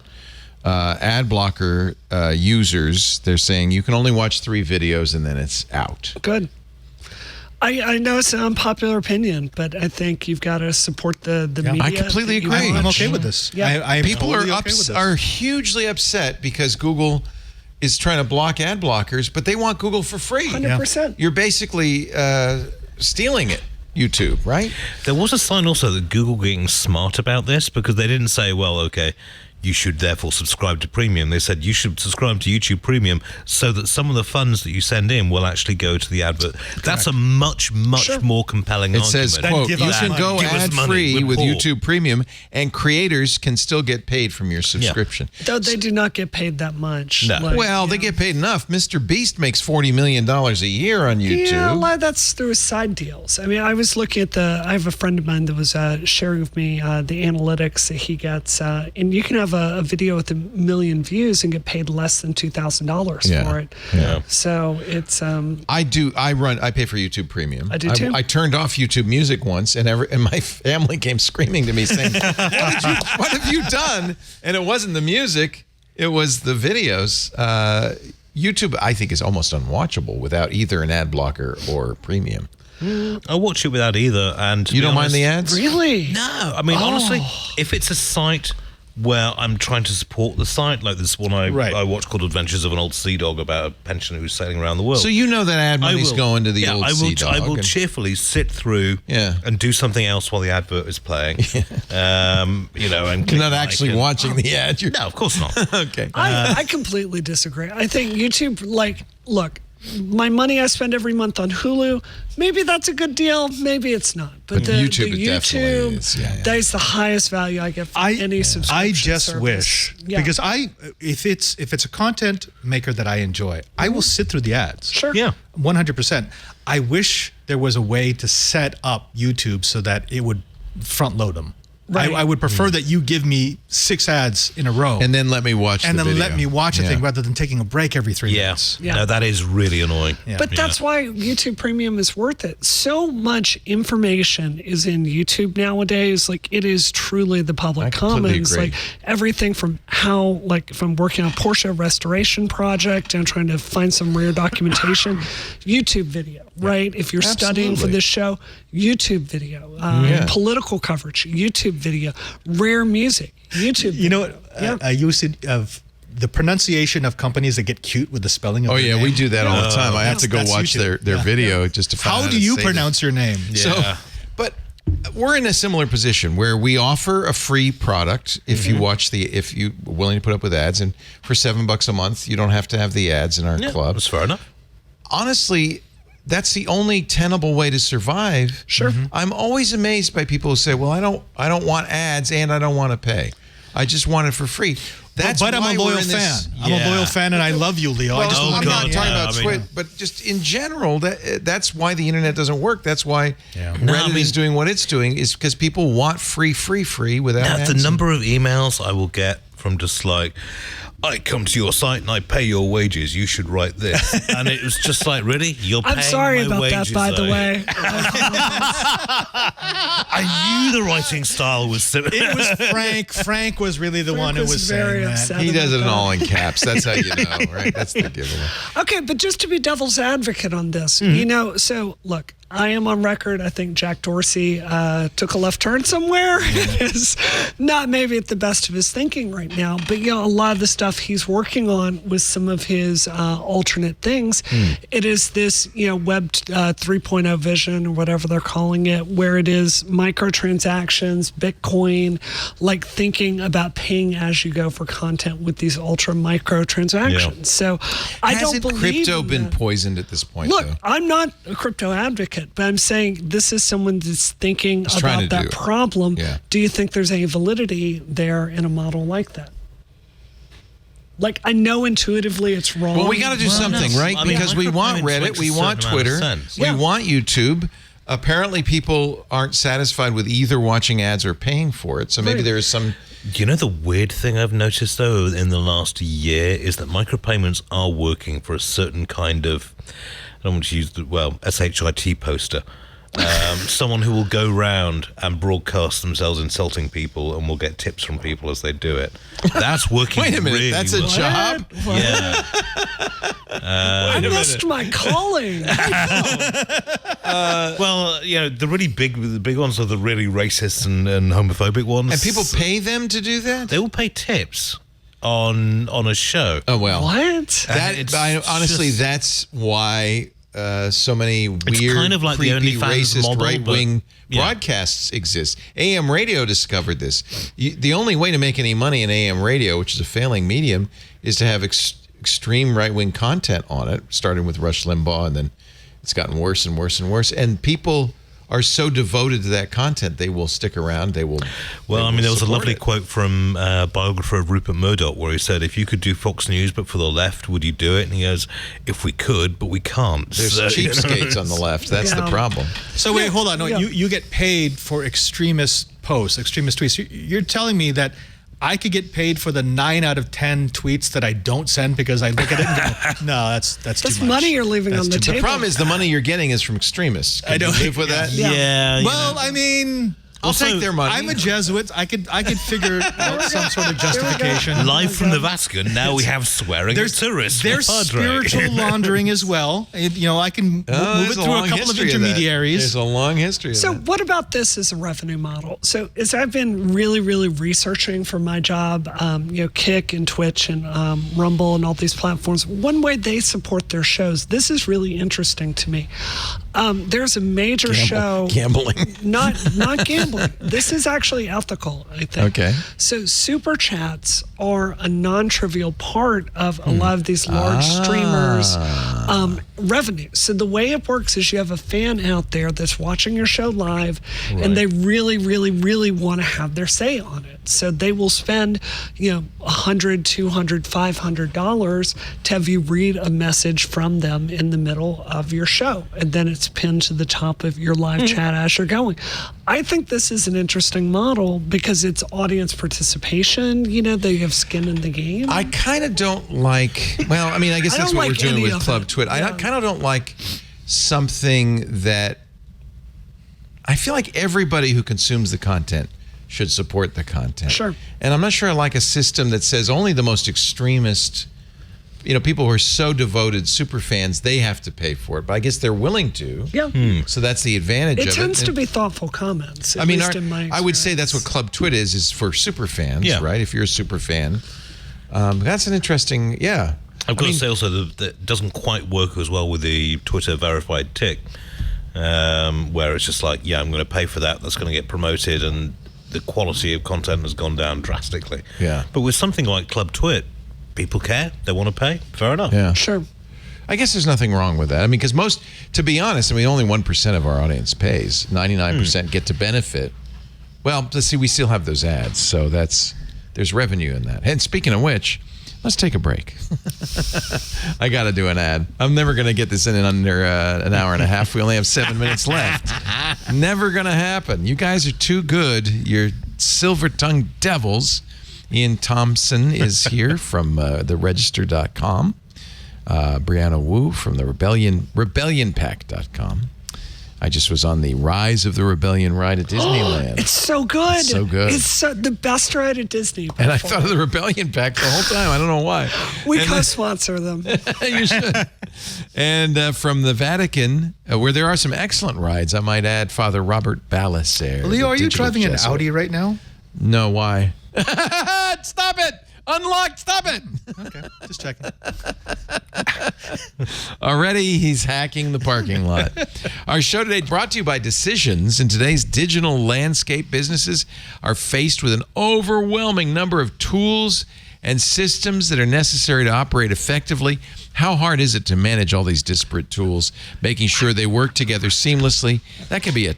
Ad blocker users, they're saying you can only watch 3 videos and then it's out. Good. I know it's an unpopular opinion, but I think you've got to support the media. I completely that you agree. I'm watch. okay with this. Yeah. I am People totally are okay with this. are hugely upset because Google is trying to block ad blockers, but they want Google for free. 100%. You're basically stealing it, YouTube, right? There was a sign also that Google getting smart about this, because they didn't say, well, okay, you should therefore subscribe to Premium. They said you should subscribe to YouTube Premium so that some of the funds that you send in will actually go to the advert. That's a much more compelling argument. It says, quote, you can go Give us money, ad-free we're with poor. YouTube Premium, and creators can still get paid from your subscription. Though they do not get paid that much. No. Well, they get paid enough. Mr. Beast makes $40 million a year on YouTube. Yeah, a lot of that's through side deals. I mean, I was looking at I have a friend of mine that was sharing with me the analytics that he gets, and you can have a video with 1 million views and get paid less than $2,000 for it. Yeah. So it's I pay for YouTube Premium. I do too. I turned off YouTube Music once, and my family came screaming to me saying, what have you done? And it wasn't the music, it was the videos. YouTube, I think, is almost unwatchable without either an ad blocker or Premium. I watch it without either, and You don't mind the ads? really No, I mean, honestly, if it's a site where I'm trying to support the site, like this one I watched called Adventures of an Old Sea Dog about a pensioner who's sailing around the world. So you know that ad money's going to the old sea dog. I will cheerfully sit through and do something else while the advert is playing. And You're not actually watching the ad. No, of course not. Okay. I completely disagree. I think YouTube, look, my money I spend every month on Hulu, maybe that's a good deal, maybe it's not. But the YouTube, it YouTube, definitely is. Yeah. that is the highest value I get from any subscription I just service. wish because if it's a content maker that I enjoy, I will sit through the ads. Sure. Yeah. 100%. I wish there was a way to set up YouTube so that it would front load them. Right. I would prefer that you give me 6 ads in a row. And then let me watch the video. let me watch a thing rather than taking a break every 3 minutes. Yeah. No, that is really annoying. Yeah. But that's why YouTube Premium is worth it. So much information is in YouTube nowadays. Like, it is truly the public I completely commons. agree. Like, everything from from working on a Porsche restoration project and trying to find some rare documentation, YouTube video, right? If you're studying for Absolutely. this show, YouTube video, political coverage, YouTube video, rare music, YouTube video. You know what? I use it of the pronunciation of companies that get cute with the spelling of Oh, their yeah, name. we do that all the time. I have to go That's watch YouTube. their video just to find out How do to you say pronounce your name? So, but we're in a similar position where we offer a free product if you watch if you're willing to put up with ads, and for $7 a month, you don't have to have the ads in our club. That's fair enough. Honestly, that's the only tenable way to survive. Sure. I'm always amazed by people who say, "Well, I don't want ads and I don't want to pay. I just want it for free." That's but why I'm a loyal we're in fan. this- I'm a loyal fan, and I love you, Leo. I just Well, want I'm to not talking about I mean- Twitter, but just in general, that's why the internet doesn't work. That's why Yeah. Reddit is doing what it's doing, is because people want free without Now, ads. the number of emails I will get from just like, I come to your site and I pay your wages. You should write this. And it was just like, really? You're paying I'm sorry my about wages, that, by the though? way. I knew the writing style was similar. It was Frank. Frank was really the one who was was very saying upset. that. He does it in about all in caps. That's how you know, right? That's the giveaway. Okay, but just to be devil's advocate on this, so look, I am on record. I think Jack Dorsey took a left turn somewhere. Is not maybe at the best of his thinking right now, but a lot of the stuff he's working on with some of his alternate things, it is this Web 3.0 vision or whatever they're calling it, where it is microtransactions, Bitcoin, like thinking about paying as you go for content with these ultra micro transactions. So I don't Hasn't believe crypto in been that. poisoned at this point, Look, though? I'm not a crypto advocate, but I'm saying this is someone that's thinking trying to about that do it. problem. Yeah. Do you think there's any validity there in a model like that? Like, I know intuitively it's wrong. Well, we got to do something, no. right? I mean, Because we want micropayments Reddit, makes we a want certain amount of Twitter, sense. we Yeah. want YouTube. Apparently, people aren't satisfied with either watching ads or paying for it. So maybe Right. there is some. You know, the weird thing I've noticed, though, in the last year is that micropayments are working for a certain kind of, I don't want to use the, SHIT poster. Someone who will go round and broadcast themselves insulting people and will get tips from people as they do it. That's working. Wait a minute, really that's a well. job? What? Yeah. I missed my calling. Well, the really the big ones are the really racist and homophobic ones. And people pay them to do that? They will pay tips on a show. Oh, well. What? That, It's honestly, just- that's why so many weird, kind of like the creepy, OnlyFans racist, model, right-wing but- yeah. broadcasts exist. AM radio discovered this. The only way to make any money in AM radio, which is a failing medium, is to have extreme right-wing content on it, starting with Rush Limbaugh, and then it's gotten worse and worse and worse. And people are so devoted to that content, they will stick around. They will. Well, I mean, there was a support lovely it. quote from biographer of Rupert Murdoch where he said, if you could do Fox News but for the left, would you do it? And he goes, if we could, but we can't. There's So, you know, cheapskates on the left. That's the problem. So wait, hold on. No, Yeah. you get paid for extremist posts, extremist tweets. You're telling me that I could get paid for the 9 out of 10 tweets that I don't send because I look at it and go, no, that's too That's much. money you're leaving That's on the too table. The problem is the money you're getting is from extremists. Can I don't- you live with that? Yeah. you Well, know. I mean, I'll take their money. I'm a Jesuit. I could figure out some sort of justification. Live from the Vatican, now we have swearing at tourists. There's with Padre. spiritual laundering as well. I can move it through a couple of intermediaries. There's a long history of So that. what about this as a revenue model? So as I've been really, really researching for my job, Kick and Twitch and Rumble and all these platforms, one way they support their shows, this is really interesting to me. There's a major show. Gambling. Not gambling. This is actually ethical, I think. Okay. So super chats are a non-trivial part of a lot of these large streamers' revenue. So the way it works is you have a fan out there that's watching your show live, and they really, really, really want to have their say on it. So they will spend, $100, $200, $500 to have you read a message from them in the middle of your show, and then it's pinned to the top of your live chat as you're going. I think this is an interesting model because it's audience participation. They have skin in the game. I kind of don't like. Well, I mean, I guess I that's don't what we're like doing any with of Club it. Twit. I Yeah. kind of don't like something that. I feel like everybody who consumes the content should support the content. Sure. And I'm not sure I like a system that says only the most extremist, people who are so devoted, super fans, they have to pay for it. But I guess they're willing to. Yeah. So that's the advantage of it. It tends to And- be thoughtful comments. At I mean, least in my I would say that's what experience. Club Twit is for super fans, Yeah. right? If you're a super fan. That's an interesting, yeah. I've got to say also that it doesn't quite work as well with the Twitter verified tick, where it's just like, I'm going to pay for that. That's going to get promoted, and the quality of content has gone down drastically. Yeah. But with something like Club Twit, people care. They want to pay. Fair enough. Yeah. Sure. I guess there's nothing wrong with that. I mean, because to be honest, only 1% of our audience pays. 99% get to benefit. Well, let's see, we still have those ads, so there's revenue in that. And speaking of which, let's take a break. I got to do an ad. I'm never going to get this in under an hour and a half. We only have 7 minutes left. Never going to happen. You guys are too good. You're silver-tongued devils. Ian Thompson is here from theregister.com. Brianna Wu from the rebellionpack.com. I just was on the Rise of the Rebellion ride at Disneyland. It's so good. It's so good. It's the best ride at Disney. by And I far. thought of the Rebellion Pack the whole time. I don't know why. We And co-sponsor them. you should. And from the Vatican, where there are some excellent rides, I might add Father Robert Balacer. Leo, the are you digital driving an Jesuit. Audi right now? No, why? Stop it! Unlocked! Stop it! Okay, just checking. Already he's hacking the parking lot. Our show today brought to you by Decisions. In today's digital landscape, businesses are faced with an overwhelming number of tools and systems that are necessary to operate effectively. How hard is it to manage all these disparate tools, making sure they work together seamlessly? That can be a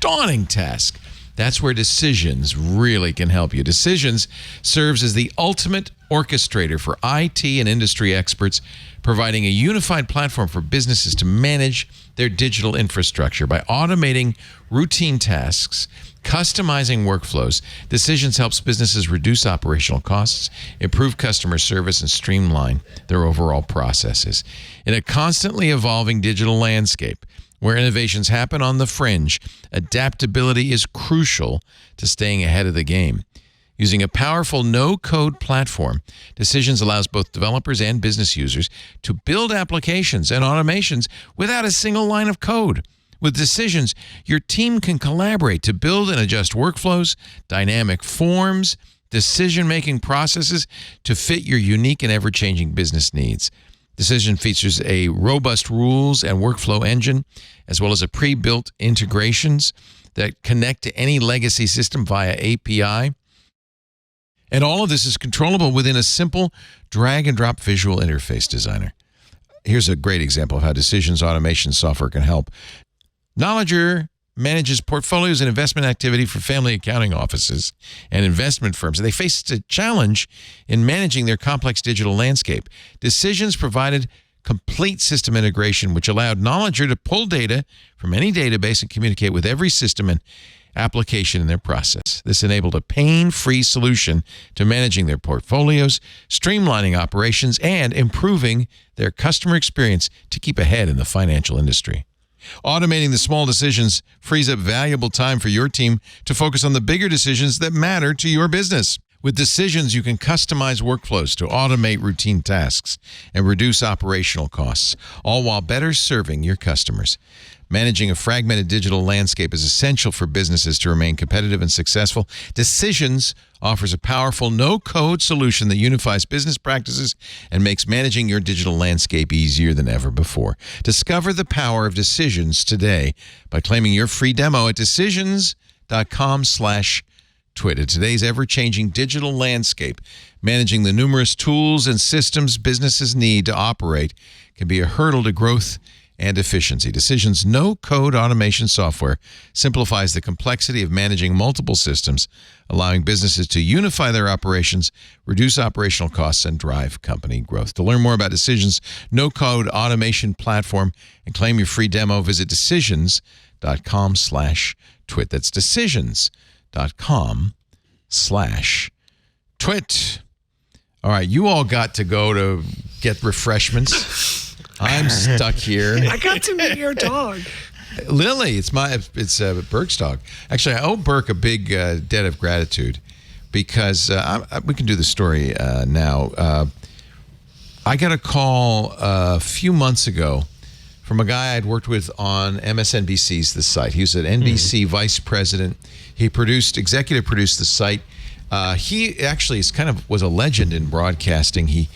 daunting task. That's where Decisions really can help you. Decisions serves as the ultimate orchestrator for IT and industry experts, providing a unified platform for businesses to manage their digital infrastructure. By automating routine tasks, customizing workflows, Decisions helps businesses reduce operational costs, improve customer service, and streamline their overall processes. In a constantly evolving digital landscape, where innovations happen on the fringe, adaptability is crucial to staying ahead of the game. Using a powerful no-code platform, Decisions allows both developers and business users to build applications and automations without a single line of code. With Decisions, your team can collaborate to build and adjust workflows, dynamic forms, decision-making processes to fit your unique and ever-changing business needs. Decision features a robust rules and workflow engine, as well as a pre-built integrations that connect to any legacy system via API. And all of this is controllable within a simple drag-and-drop visual interface designer. Here's a great example of how decisions automation software can help. Knowledger manages portfolios and investment activity for family accounting offices and investment firms. They faced a challenge in managing their complex digital landscape. Decisions provided complete system integration, which allowed Knowledger to pull data from any database and communicate with every system and application in their process. This enabled a pain-free solution to managing their portfolios, streamlining operations, and improving their customer experience to keep ahead in the financial industry. Automating the small decisions frees up valuable time for your team to focus on the bigger decisions that matter to your business. With Decisions, you can customize workflows to automate routine tasks and reduce operational costs, all while better serving your customers. Managing a fragmented digital landscape is essential for businesses to remain competitive and successful. Decisions offers a powerful no-code solution that unifies business practices and makes managing your digital landscape easier than ever before. Discover the power of Decisions today by claiming your free demo at decisions.com/twit. In today's ever-changing digital landscape, managing the numerous tools and systems businesses need to operate can be a hurdle to growth and efficiency. Decisions no-code automation software simplifies the complexity of managing multiple systems, allowing businesses to unify their operations, reduce operational costs, and drive company growth. To learn more about Decisions no-code automation platform and claim your free demo, visit decisions.com/twit. That's decisions.com/twit. All right, you all got to go to get refreshments. I'm stuck here. I got to meet your dog. Lily, it's Burke's dog. Actually, I owe Burke a big debt of gratitude because we can do the story now. I got a call a few months ago from a guy I'd worked with on MSNBC's The Site. He was an NBC vice president. He executive produced The Site. He actually was a legend in broadcasting. He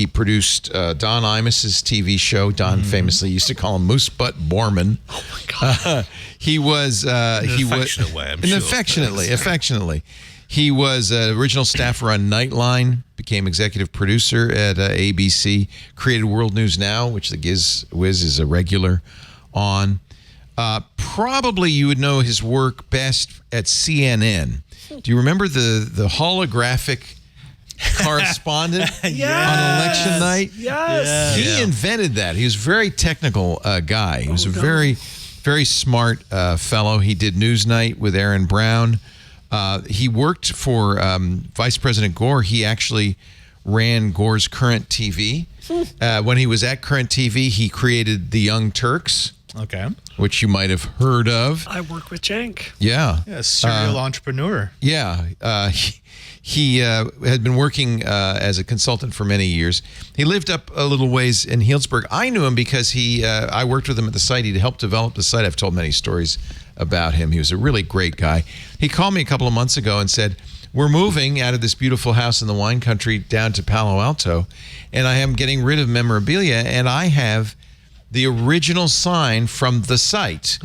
produced Don Imus's TV show. Don famously used to call him Moose Butt Bohrman. Oh my God! He was affectionately. He was original staffer on Nightline. Became executive producer at ABC. Created World News Now, which the Wiz is a regular on. Probably you would know his work best at CNN. Do you remember the holographic correspondent on election night? Yes. He invented that. He was a very technical guy. He was a very, very smart fellow. He did Newsnight with Aaron Brown. He worked for Vice President Gore. He actually ran Gore's Current TV. When he was at Current TV, he created The Young Turks. Okay. Which you might have heard of. I work with Cenk. Yeah. Serial entrepreneur. Yeah. He had been working as a consultant for many years. He lived up a little ways in Healdsburg. I knew him because I worked with him at the site. He helped develop the site. I've told many stories about him. He was a really great guy. He called me a couple of months ago and said, we're moving out of this beautiful house in the wine country down to Palo Alto, and I am getting rid of memorabilia, and I have the original sign from The Site,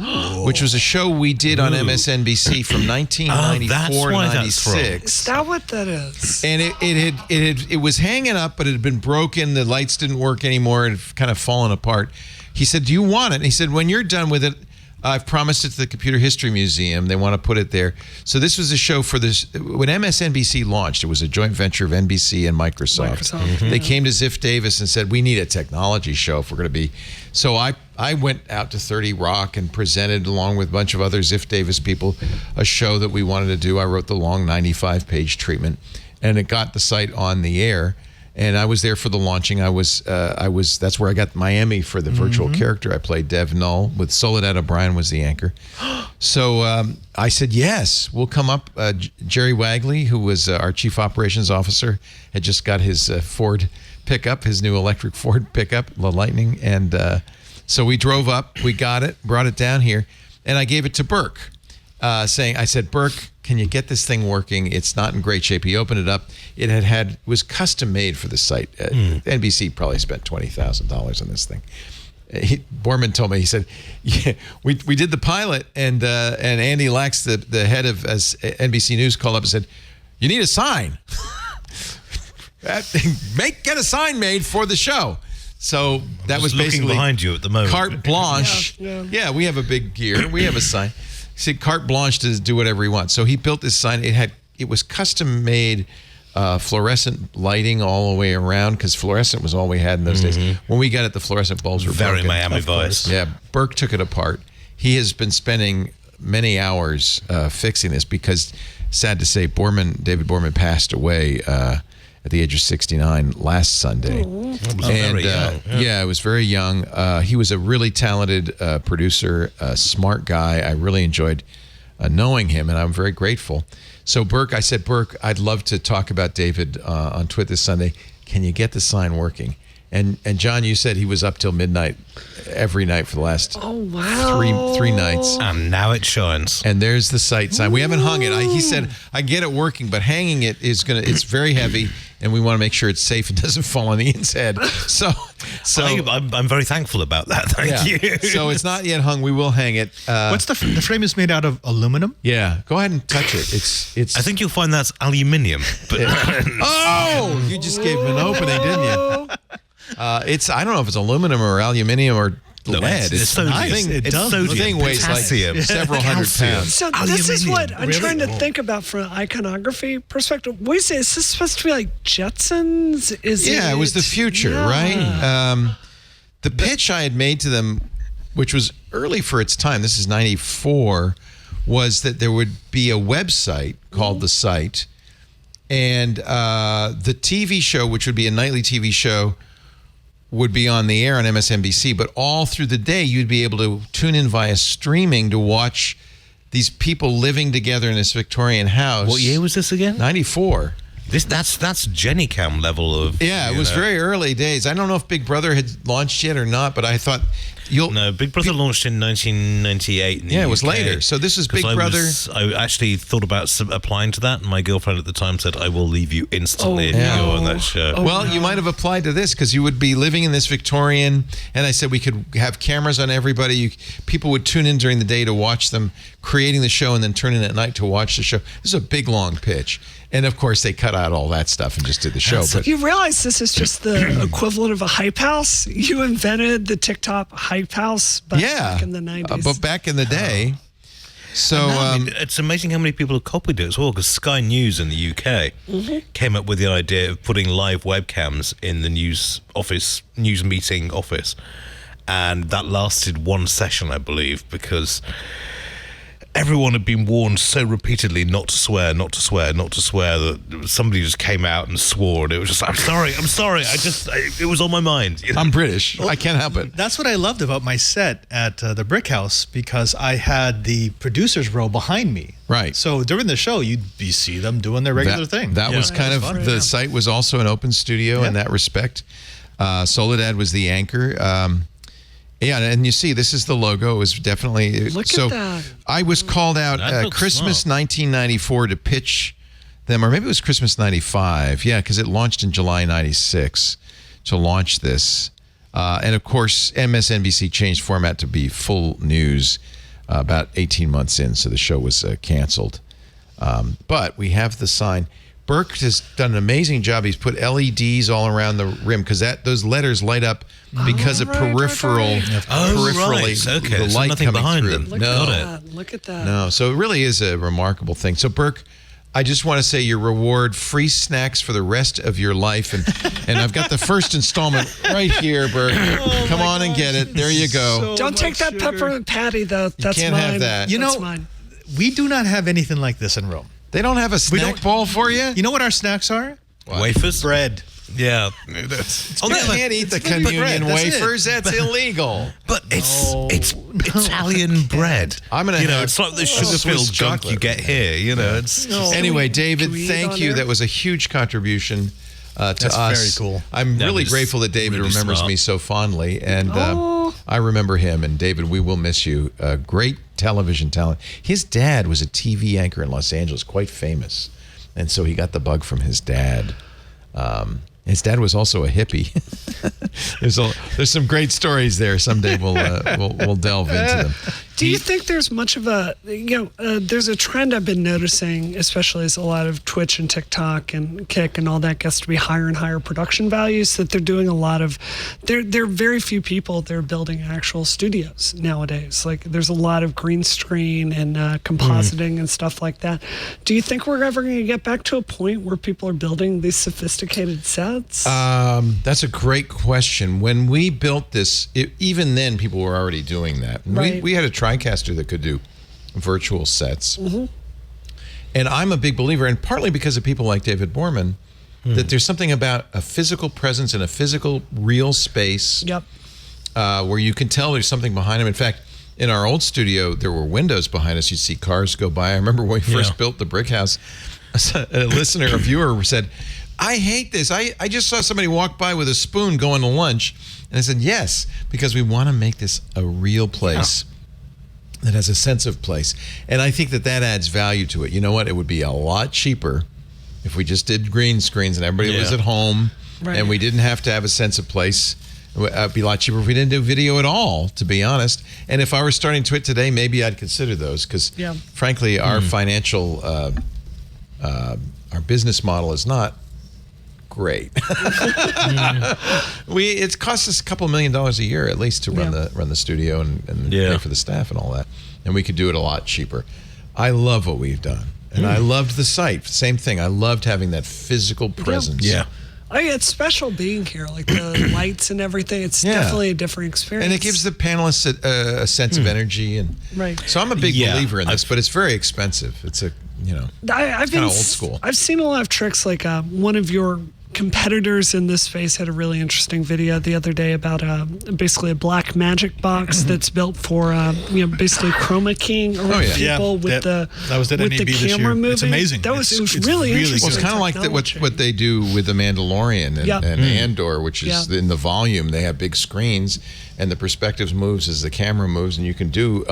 which was a show we did on MSNBC from 1994 to 96. Is that what that is? And it was hanging up, but it had been broken. The lights didn't work anymore. It had kind of fallen apart. He said, do you want it? And he said, when you're done with it, I've promised it to the Computer History Museum. They want to put it there. So this was a show for this. When MSNBC launched, it was a joint venture of NBC and Microsoft. They came to Ziff Davis and said, we need a technology show if we're going to be. So I went out to 30 Rock and presented, along with a bunch of other Ziff Davis people, a show that we wanted to do. I wrote the long 95-page treatment, and it got the site on the air. And I was there for the launching. That's where I got my Emmy for the virtual character. I played Dev Null with Soledad O'Brien was the anchor. So I said, yes, we'll come up. Jerry Wagley, who was our chief operations officer, had just got his Ford pickup, his new electric Ford pickup, the Lightning. And so we drove up, we got it, brought it down here, and I gave it to Burke. saying, I said, Burke, can you get this thing working? It's not in great shape. He opened it up. It was custom made for the site. NBC probably spent $20,000 on this thing. Bohrman told me, he said, yeah, we did the pilot, and Andy Lax, the head of NBC News, called up and said, you need a sign. Get a sign made for the show. So that was basically behind you at the moment. Carte blanche. Yeah, we have a big gear. We have a sign. He said carte blanche to do whatever he wants. So he built this sign. It was custom made. Fluorescent lighting all the way around, because fluorescent was all we had in those days. When we got it, the fluorescent bulbs were very broken. Miami Vice. Yeah, Burke took it apart. He has been spending many hours fixing this, because, sad to say, David Bohrman passed away at the age of 69 last Sunday. Very young. Yeah, it was very young. He was a really talented producer, a smart guy. I really enjoyed knowing him, and I'm very grateful. So Burke, I said, Burke, I'd love to talk about David on Twit this Sunday. Can you get the sign working? And John, you said he was up till midnight every night for the last three nights. And now it shines. And there's the site sign. We haven't hung it. He said, I get it working, but hanging it it's very heavy, and we want to make sure it's safe and doesn't fall on Ian's head. So I'm very thankful about that. Thank you. So it's not yet hung. We will hang it. What's the frame is made out of aluminum? Yeah. Go ahead and touch it. It's. I think you'll find that's aluminium. But Oh, you just gave him an opening, didn't you? I don't know if it's aluminum or aluminium or lead. It's so nice. The thing weighs like several hundred pounds. So this is what I'm trying to think about from an iconography perspective. What is this supposed to be like Jetsons? It was the future, right? The pitch I had made to them, which was early for its time, this is 94, was that there would be a website called The Site, and the TV show, which would be a nightly TV show, would be on the air on MSNBC, but all through the day you'd be able to tune in via streaming to watch these people living together in this Victorian house. What year was this again? 94. That's Jennycam level of. Yeah, it was very early days. I don't know if Big Brother had launched yet or not, but I thought No, Big Brother launched in 1998 in the UK. it was later. So this is Big Brother. I actually thought about applying to that, and my girlfriend at the time said, I will leave you instantly if you go on that show. You might have applied to this, because you would be living in this Victorian, and I said we could have cameras on everybody. People would tune in during the day to watch them creating the show, and then turn in at night to watch the show. This is a big, long pitch. And of course, they cut out all that stuff and just did the show. But you realize this is just the equivalent of a hype house? You invented the TikTok hype house back in the 90s. But back in the day. So it's amazing how many people have copied it as well, because Sky News in the UK came up with the idea of putting live webcams in the news meeting office. And that lasted one session, I believe, because everyone had been warned so repeatedly not to swear, that somebody just came out and swore, and it was just, I'm sorry, it was on my mind. You know? I'm British. I can't help it. That's what I loved about my set at the Brick House, because I had the producers row behind me. Right. So during the show, you see them doing their regular thing. That was kind of, the site was also an open studio in that respect. Soledad was the anchor. Yeah, and you see, this is the logo. It was definitely... Look at that. I was called out Christmas 1994 to pitch them, or maybe it was Christmas 95. Yeah, because it launched in July 96 to launch this. And of course, MSNBC changed format to be full news about 18 months in, so the show was canceled. But we have the sign. Burke has done an amazing job. He's put LEDs all around the rim, because those letters light up because of peripherally the light nothing coming behind through. them. Look at that. No, so it really is a remarkable thing. So Burke, I just want to say your reward: free snacks for the rest of your life, and I've got the first installment right here, Burke. Come on and get it. There you go. Don't take that peppermint patty though. That's can't mine. have that. That's mine. We do not have anything like this in Rome. They don't have a snack ball for you? You know what our snacks are? Wafers? Bread. Yeah. You can't eat the communion wafers. That's illegal. But it's Italian bread. I'm gonna it's like the sugar-filled junk you get here. Anyway, David, thank you. That was a huge contribution to us. That's very cool. I'm really grateful that David remembers me so fondly, and I remember him. And David, we will miss you. Great television talent. His dad was a TV anchor in Los Angeles, quite famous. And so he got the bug from his dad. His dad was also a hippie. There's some great stories there. Someday we'll delve into them. Do you think there's much of a, there's a trend I've been noticing, especially as a lot of Twitch and TikTok and Kick and all that gets to be higher and higher production values, that they're doing a lot of, there are very few people that are building actual studios nowadays. Like there's a lot of green screen and compositing and stuff like that. Do you think we're ever going to get back to a point where people are building these sophisticated sets? That's a great question. When we built this, even then people were already doing that. Right. We had a TriCaster that could do virtual sets. And I'm a big believer, and partly because of people like David Bohrman, that there's something about a physical presence in a physical, real space where you can tell there's something behind them. In fact, in our old studio, there were windows behind us. You'd see cars go by. I remember when we first built the brick house, a listener, a viewer said, I hate this. I just saw somebody walk by with a spoon going to lunch. And I said, yes, because we want to make this a real place that has a sense of place. And I think that adds value to it. You know what? It would be a lot cheaper if we just did green screens and everybody was at home and we didn't have to have a sense of place. It would be a lot cheaper if we didn't do video at all, to be honest. And if I were starting Twit today, maybe I'd consider those because, frankly, our financial, our business model is not great. It costs us a couple $1 million a year at least to run the studio and pay for the staff and all that, and we could do it a lot cheaper. I love what we've done, and I loved the site. Same thing. I loved having that physical presence. It's special being here, like the lights and everything. It's definitely a different experience, and it gives the panelists a sense of energy. And so I'm a big believer in this, but it's very expensive. It's I've kind of old school. I've seen a lot of tricks. Like one of your competitors in this space had a really interesting video the other day about basically a black magic box that's built for basically chroma keying around people with the camera moving. It's amazing. It was really interesting. Well, it's kind of like what they do with the Mandalorian and Andor, which is in the volume. They have big screens, and the perspective moves as the camera moves, and you can do.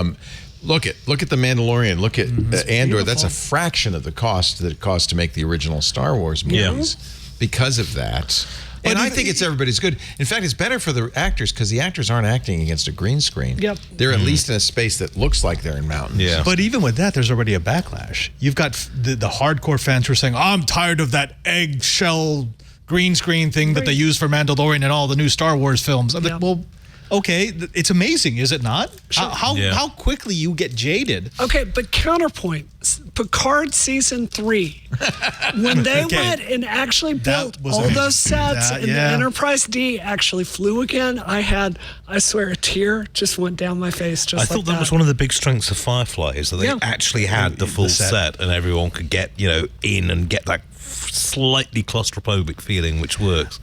Look at the Mandalorian. Look at Andor. Beautiful. That's a fraction of the cost that it cost to make the original Star Wars movies. Because of that. And I think it's everybody's good. In fact, it's better for the actors because the actors aren't acting against a green screen. They're at least in a space that looks like they're in mountains. But even with that, there's already a backlash. You've got the hardcore fans who are saying, I'm tired of that eggshell green screen thing that they use for Mandalorian and all the new Star Wars films. I'm like, well, okay, it's amazing, is it not? Sure. How quickly you get jaded. Okay, but counterpoint, Picard season 3, when they went and actually built all those sets and the Enterprise D actually flew again, I swear a tear just went down my face. I thought that was one of the big strengths of Firefly is that they actually had the full set and everyone could get in and get that slightly claustrophobic feeling, which works.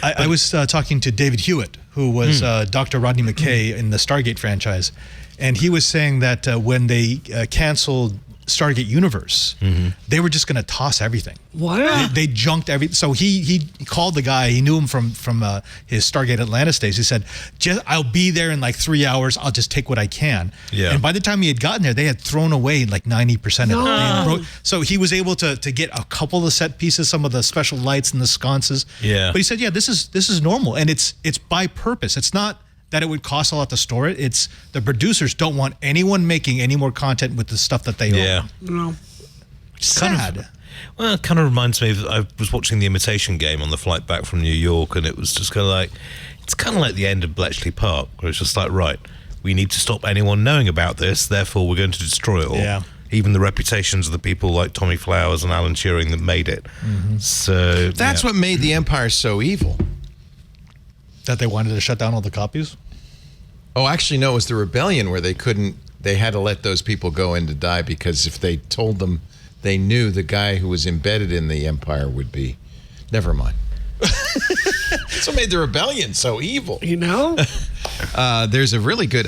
I was talking to David Hewitt, who was Dr. Rodney McKay in the Stargate franchise, and he was saying that when they canceled Stargate Universe, they were just going to toss everything. Wow. They junked everything. So he called the guy. He knew him from his Stargate Atlantis days. He said, I'll be there in like 3 hours. I'll just take what I can. Yeah. And by the time he had gotten there, they had thrown away like 90% of it. So he was able to get a couple of set pieces, some of the special lights and the sconces. Yeah. But he said, this is normal. And it's by purpose. It's not that it would cost a lot to store it. It's the producers don't want anyone making any more content with the stuff that they own. No. Sad. Well, it kind of reminds me of, I was watching The Imitation Game on the flight back from New York, and it was just kind of like, it's kind of like the end of Bletchley Park, where it's just like, right, we need to stop anyone knowing about this, therefore we're going to destroy it all. Yeah. Even the reputations of the people like Tommy Flowers and Alan Turing that made it. So that's what made the Empire so evil. That they wanted to shut down all the copies? Oh, actually, no, it was the rebellion where they had to let those people go in to die because if they told them, they knew the guy who was embedded in the Empire would be. Never mind. That's what made the rebellion so evil. There's a really good,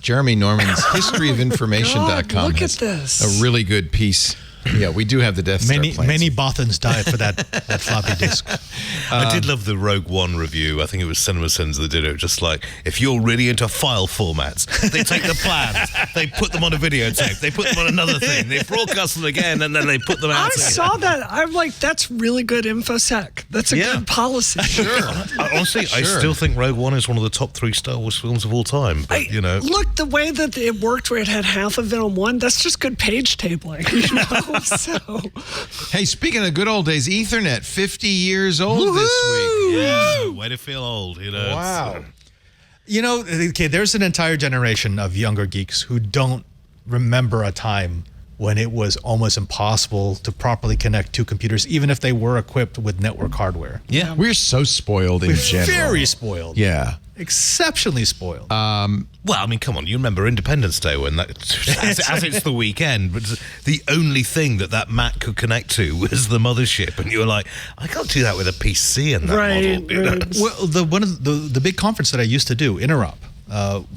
Jeremy Norman's historyofinformation.com. Look at this. A really good piece Yeah, we do have the Death Star plans. Many Bothans died for that floppy disk. I did love the Rogue One review. I think it was CinemaSins that did it. Just like, if you're really into file formats, they take the plans, they put them on a videotape, they put them on another thing, they broadcast them again, and then they put them out I again. saw that. I'm like, that's really good InfoSec. That's a good policy. Sure. Honestly, I still think Rogue One is one of the top 3 Star Wars films of all time. But, Look, the way that it worked, where it had half of it on one, that's just good page tabling. So. Hey, speaking of good old days, Ethernet, 50 years old this week. Yeah, way to feel old, Wow. Okay, there's an entire generation of younger geeks who don't remember a time when it was almost impossible to properly connect 2 computers, even if they were equipped with network hardware. Yeah. We're so spoiled in general. Very spoiled. Yeah. Exceptionally spoiled. Well, I mean, come on, you remember Independence Day when that, as it's the weekend, but the only thing that Mac could connect to was the mothership, and you were like, I can't do that with a PC in that model. Right. Well, one of the big conference that I used to do, Interop,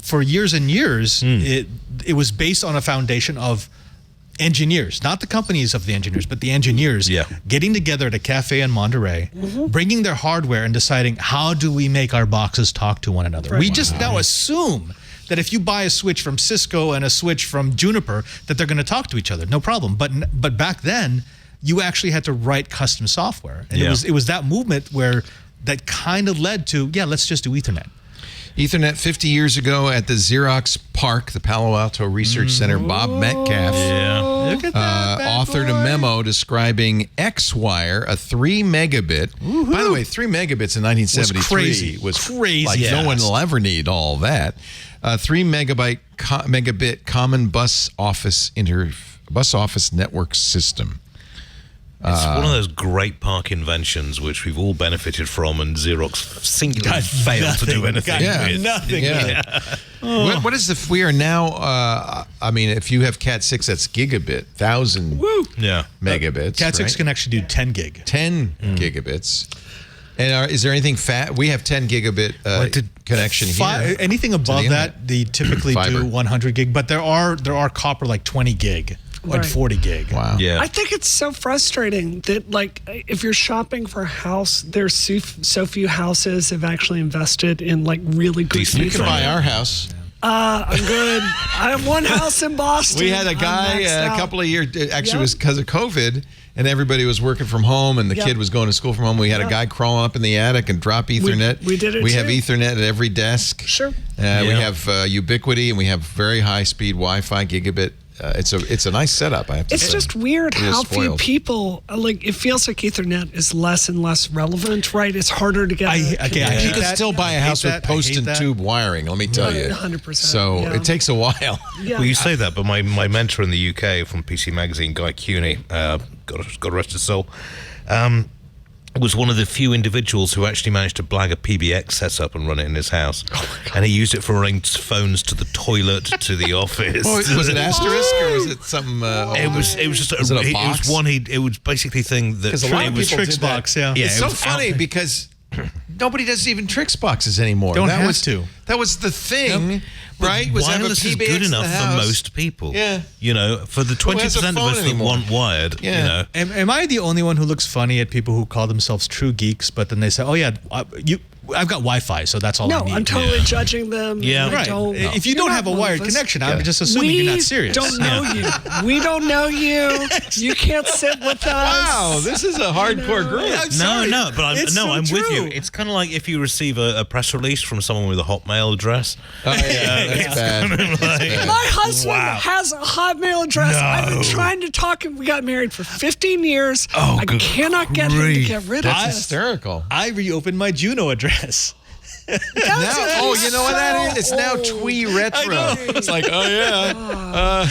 for years and years, it was based on a foundation of engineers, not the companies of the engineers, but the engineers getting together at a cafe in Monterey, bringing their hardware and deciding, how do we make our boxes talk to one another? Right. We just now assume that if you buy a switch from Cisco and a switch from Juniper, that they're going to talk to each other. No problem. But back then, you actually had to write custom software. And it was that movement where that kind of led to, let's just do Ethernet. Ethernet 50 years ago at the Xerox PARC, the Palo Alto Research Center, Bob Metcalf Look at that, authored a memo describing X-Wire, a 3 megabit. By the way, 3 megabits in 1973 was crazy. Like no one will ever need all that. 3 megabit common bus office network system. It's one of those great PARC inventions which we've all benefited from, and Xerox singularly failed to do anything with. Nothing. What is we are now, I mean, if you have Cat 6, that's gigabit, 1,000 megabits. Cat 6 can actually do 10 gig. 10 gigabits. And is there anything we have 10 gigabit connection here. Anything above that, they typically do 100 gig, but there are copper like 20 gig. Like 40 gig. Wow. Yeah. I think it's so frustrating that, like, if you're shopping for a house, there's so few houses have actually invested in, like, really good You can buy our house. I'm good. I have one house in Boston. We had a guy a couple of years, actually it was because of COVID, and everybody was working from home, and the kid was going to school from home. We had a guy crawl up in the attic and drop Ethernet. We did it We have too. Ethernet at every desk. Sure. We have Ubiquity, and we have very high-speed Wi-Fi, gigabit. It's a nice setup, I have to say. It's just weird how few spoiled. people, like, it feels like Ethernet is less and less relevant, right? It's harder to get. You can still buy a house with post and tube wiring, let me tell you. 100%. So it takes a while. Yeah. Well, you say that, but my mentor in the UK from PC Magazine, Guy Cuny, God rest his soul, was one of the few individuals who actually managed to blag a PBX setup and run it in his house. And he used it for running phones to the toilet, to the office. Was it asterisk or was it something? It was just Was it a box? It was basically thing that Because a lot of people Trix did that. box, yeah. It's it so was funny because nobody does even Trix boxes anymore. Don't have to. That was the thing, right? Was have a wireless is PBX good in the enough for house. most people. Yeah. You know, for the 20% has a of phone us that anymore? want wired, Yeah. you know. Am I the only one who looks funny at people who call themselves true geeks, but then they say, "Oh yeah, I've got Wi-Fi, so that's all I No, need." I'm totally judging them. Yeah. I Right. don't, If you you're don't not have a one wired of us. connection, I'm just assuming you're not serious. We don't know you. We don't know you. You can't sit with us. Wow, this is a hardcore group. No, but I'm with you. true. It's kind of like if you receive a press release from someone with a Hotmail address. Oh, yeah, that's bad. My husband has a Hotmail address. No. I've been trying to talk him. We got married for 15 years. Oh, I good cannot get him to grief. get rid of That's this. hysterical. I reopened my Juno address. Now, you know what that is? It's now Twee Retro. It's like, oh yeah,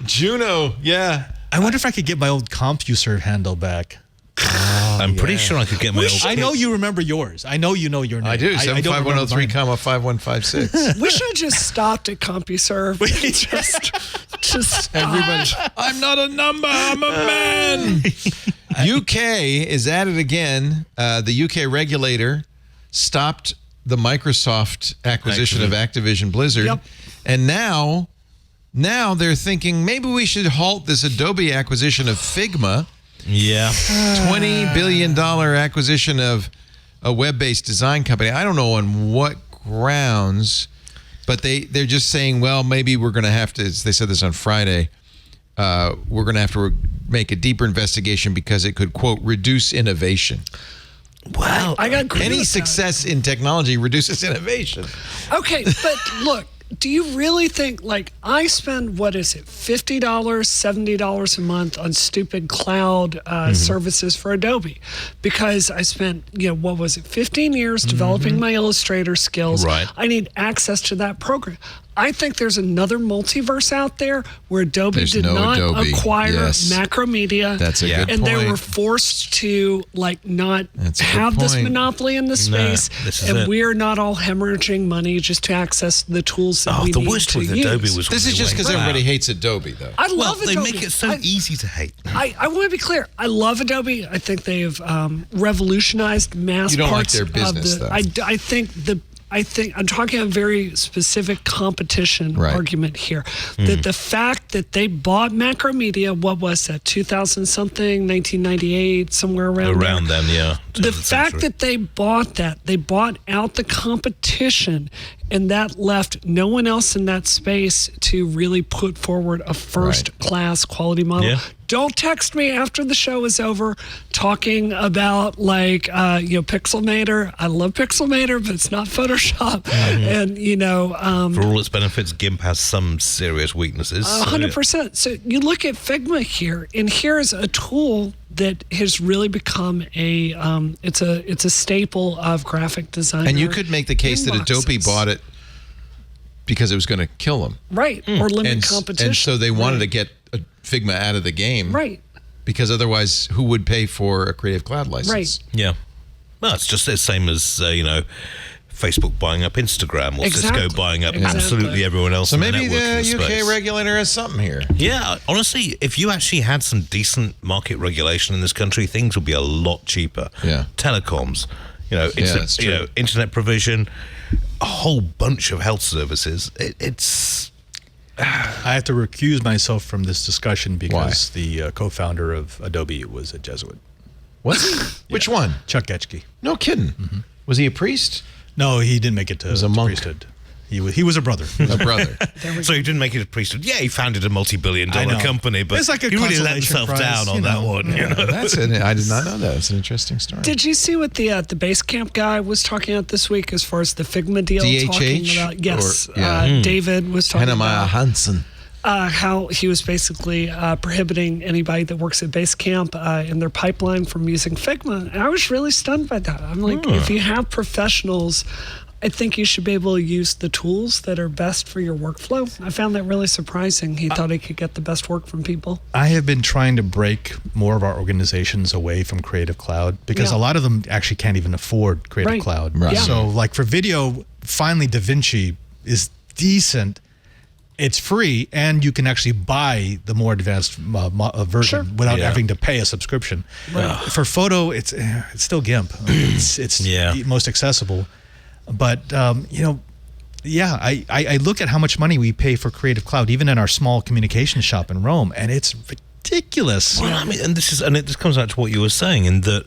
Juno, yeah. I wonder if I could get my old CompuServe handle back. I'm pretty sure I could get my old... I know you remember yours. I know you know your name. I do. I don't remember 75103, mine. 5156. We should have just stopped at CompuServe. just Everybody, I'm not a number. I'm a man. UK is at it again. The UK regulator stopped the Microsoft acquisition of Activision Blizzard, Yep. and now Now they're thinking maybe we should halt this Adobe acquisition of Figma. Yeah. $20 billion acquisition of a web-based design company. I don't know on what grounds, but they're just saying, well, maybe we're going to have to, they said this on Friday, we're going to have to make a deeper investigation because it could, quote, reduce innovation. Well, I got any success in technology reduces innovation. Okay, but look, do you really think, like, I spend, what is it, $50, $70 a month on stupid cloud services for Adobe because I spent, 15 years developing my Illustrator skills. Right. I need access to that program. I think there's another multiverse out there where Adobe did not acquire Macromedia. That's a good point. And they were forced to not have this monopoly in the space. No, we're not all hemorrhaging money just to access the tools that we need to use. The worst with Adobe was this is just because everybody hates Adobe, though. I love Adobe. They make it so easy to hate. I want to be clear. I love Adobe. I think they've revolutionized mass You don't parts like their business, of the. though. I think I'm talking a very specific competition argument here. That the fact that they bought Macromedia, what was that, 2000 something, 1998, somewhere around there. Then, yeah. The fact that they bought that, they bought out the competition, and that left no one else in that space to really put forward a first-class quality model. Yeah. Don't text me after the show is over talking about Pixelmator. I love Pixelmator, but it's not Photoshop. And, for all its benefits, GIMP has some serious weaknesses. 100%. So you look at Figma here, and here's a tool that has really become it's a staple of graphic design. And you could make the case that Adobe bought it because it was going to kill them. Right. Or limit competition. And so they wanted to get Figma out of the game. Right. Because otherwise, who would pay for a Creative Cloud license? Right. Yeah. Well, it's just the same as, Facebook buying up Instagram or Cisco buying up absolutely everyone else. So in maybe the UK space. regulator has something here. Yeah, honestly, if you actually had some decent market regulation in this country, things would be a lot cheaper. Yeah. Telecoms, that's true. internet provision, a whole bunch of health services. It's. I have to recuse myself from this discussion because the co-founder of Adobe was a Jesuit. Was he? Which one? Chuck Geschke. No kidding. Was he a priest? No, he didn't make it to a monk. priesthood. He was a brother. A brother. So he didn't make it a priesthood. Yeah, he founded a multi-billion-dollar company, but it's like he really let himself down on that one. That's it. I did not know that. It's an interesting story. Did you see what the Basecamp guy was talking about this week as far as the Figma deal? DHH? Talking about, yes. Or, David was talking Hanamaya about Hansen. how he was basically prohibiting anybody that works at Basecamp in their pipeline from using Figma. And I was really stunned by that. I'm like, if you have professionals, I think you should be able to use the tools that are best for your workflow. I found that really surprising. He thought he could get the best work from people. I have been trying to break more of our organizations away from Creative Cloud because a lot of them actually can't even afford Creative Cloud. Right. Yeah. So like for video, finally DaVinci is decent. It's free, and you can actually buy the more advanced version without having to pay a subscription. Right. For photo, it's still GIMP. It's most accessible. But, I look at how much money we pay for Creative Cloud, even in our small communication shop in Rome, and it's ridiculous. Well, I mean, and this comes out to what you were saying in that,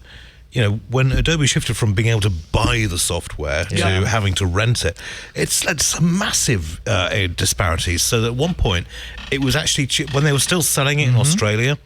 when Adobe shifted from being able to buy the software to having to rent it, it's led to some massive disparities. So that at one point, it was actually when they were still selling it in Australia,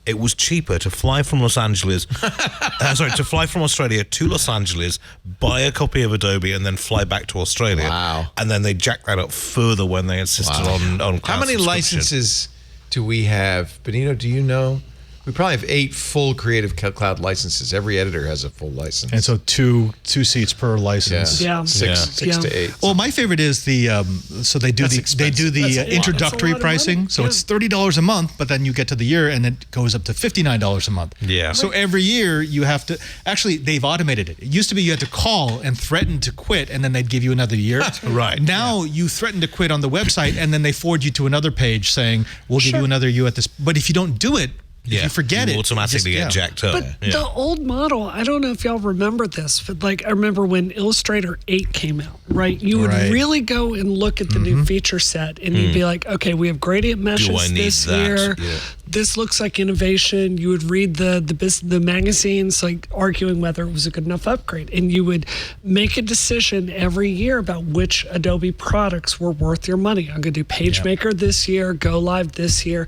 it was cheaper to fly from Los Angeles, to fly from Australia to Los Angeles, buy a copy of Adobe, and then fly back to Australia. Wow. And then they jacked that up further when they insisted on cloud How many licenses do we have? Benito, do you know? We probably have 8 full Creative Cloud licenses. Every editor has a full license. And so two seats per license. Yeah. Six to 8. Well, my favorite is the so they do the introductory pricing. So it's $30 a month, but then you get to the year and it goes up to $59 a month. Yeah. So every year you have to actually they've automated it. It used to be you had to call and threaten to quit, and then they'd give you another year. Right. Now you threaten to quit on the website, and then they forward you to another page saying we'll give you another year at this. But if you don't do it, If you forget it, automatically get jacked up. But the old model, I don't know if y'all remember this, but like I remember when Illustrator 8 came out, right? You would really go and look at the new feature set and you'd be like, okay, we have gradient meshes this year. Yeah. This looks like innovation. You would read the magazines like arguing whether it was a good enough upgrade. And you would make a decision every year about which Adobe products were worth your money. I'm going to do PageMaker this year, Go Live this year.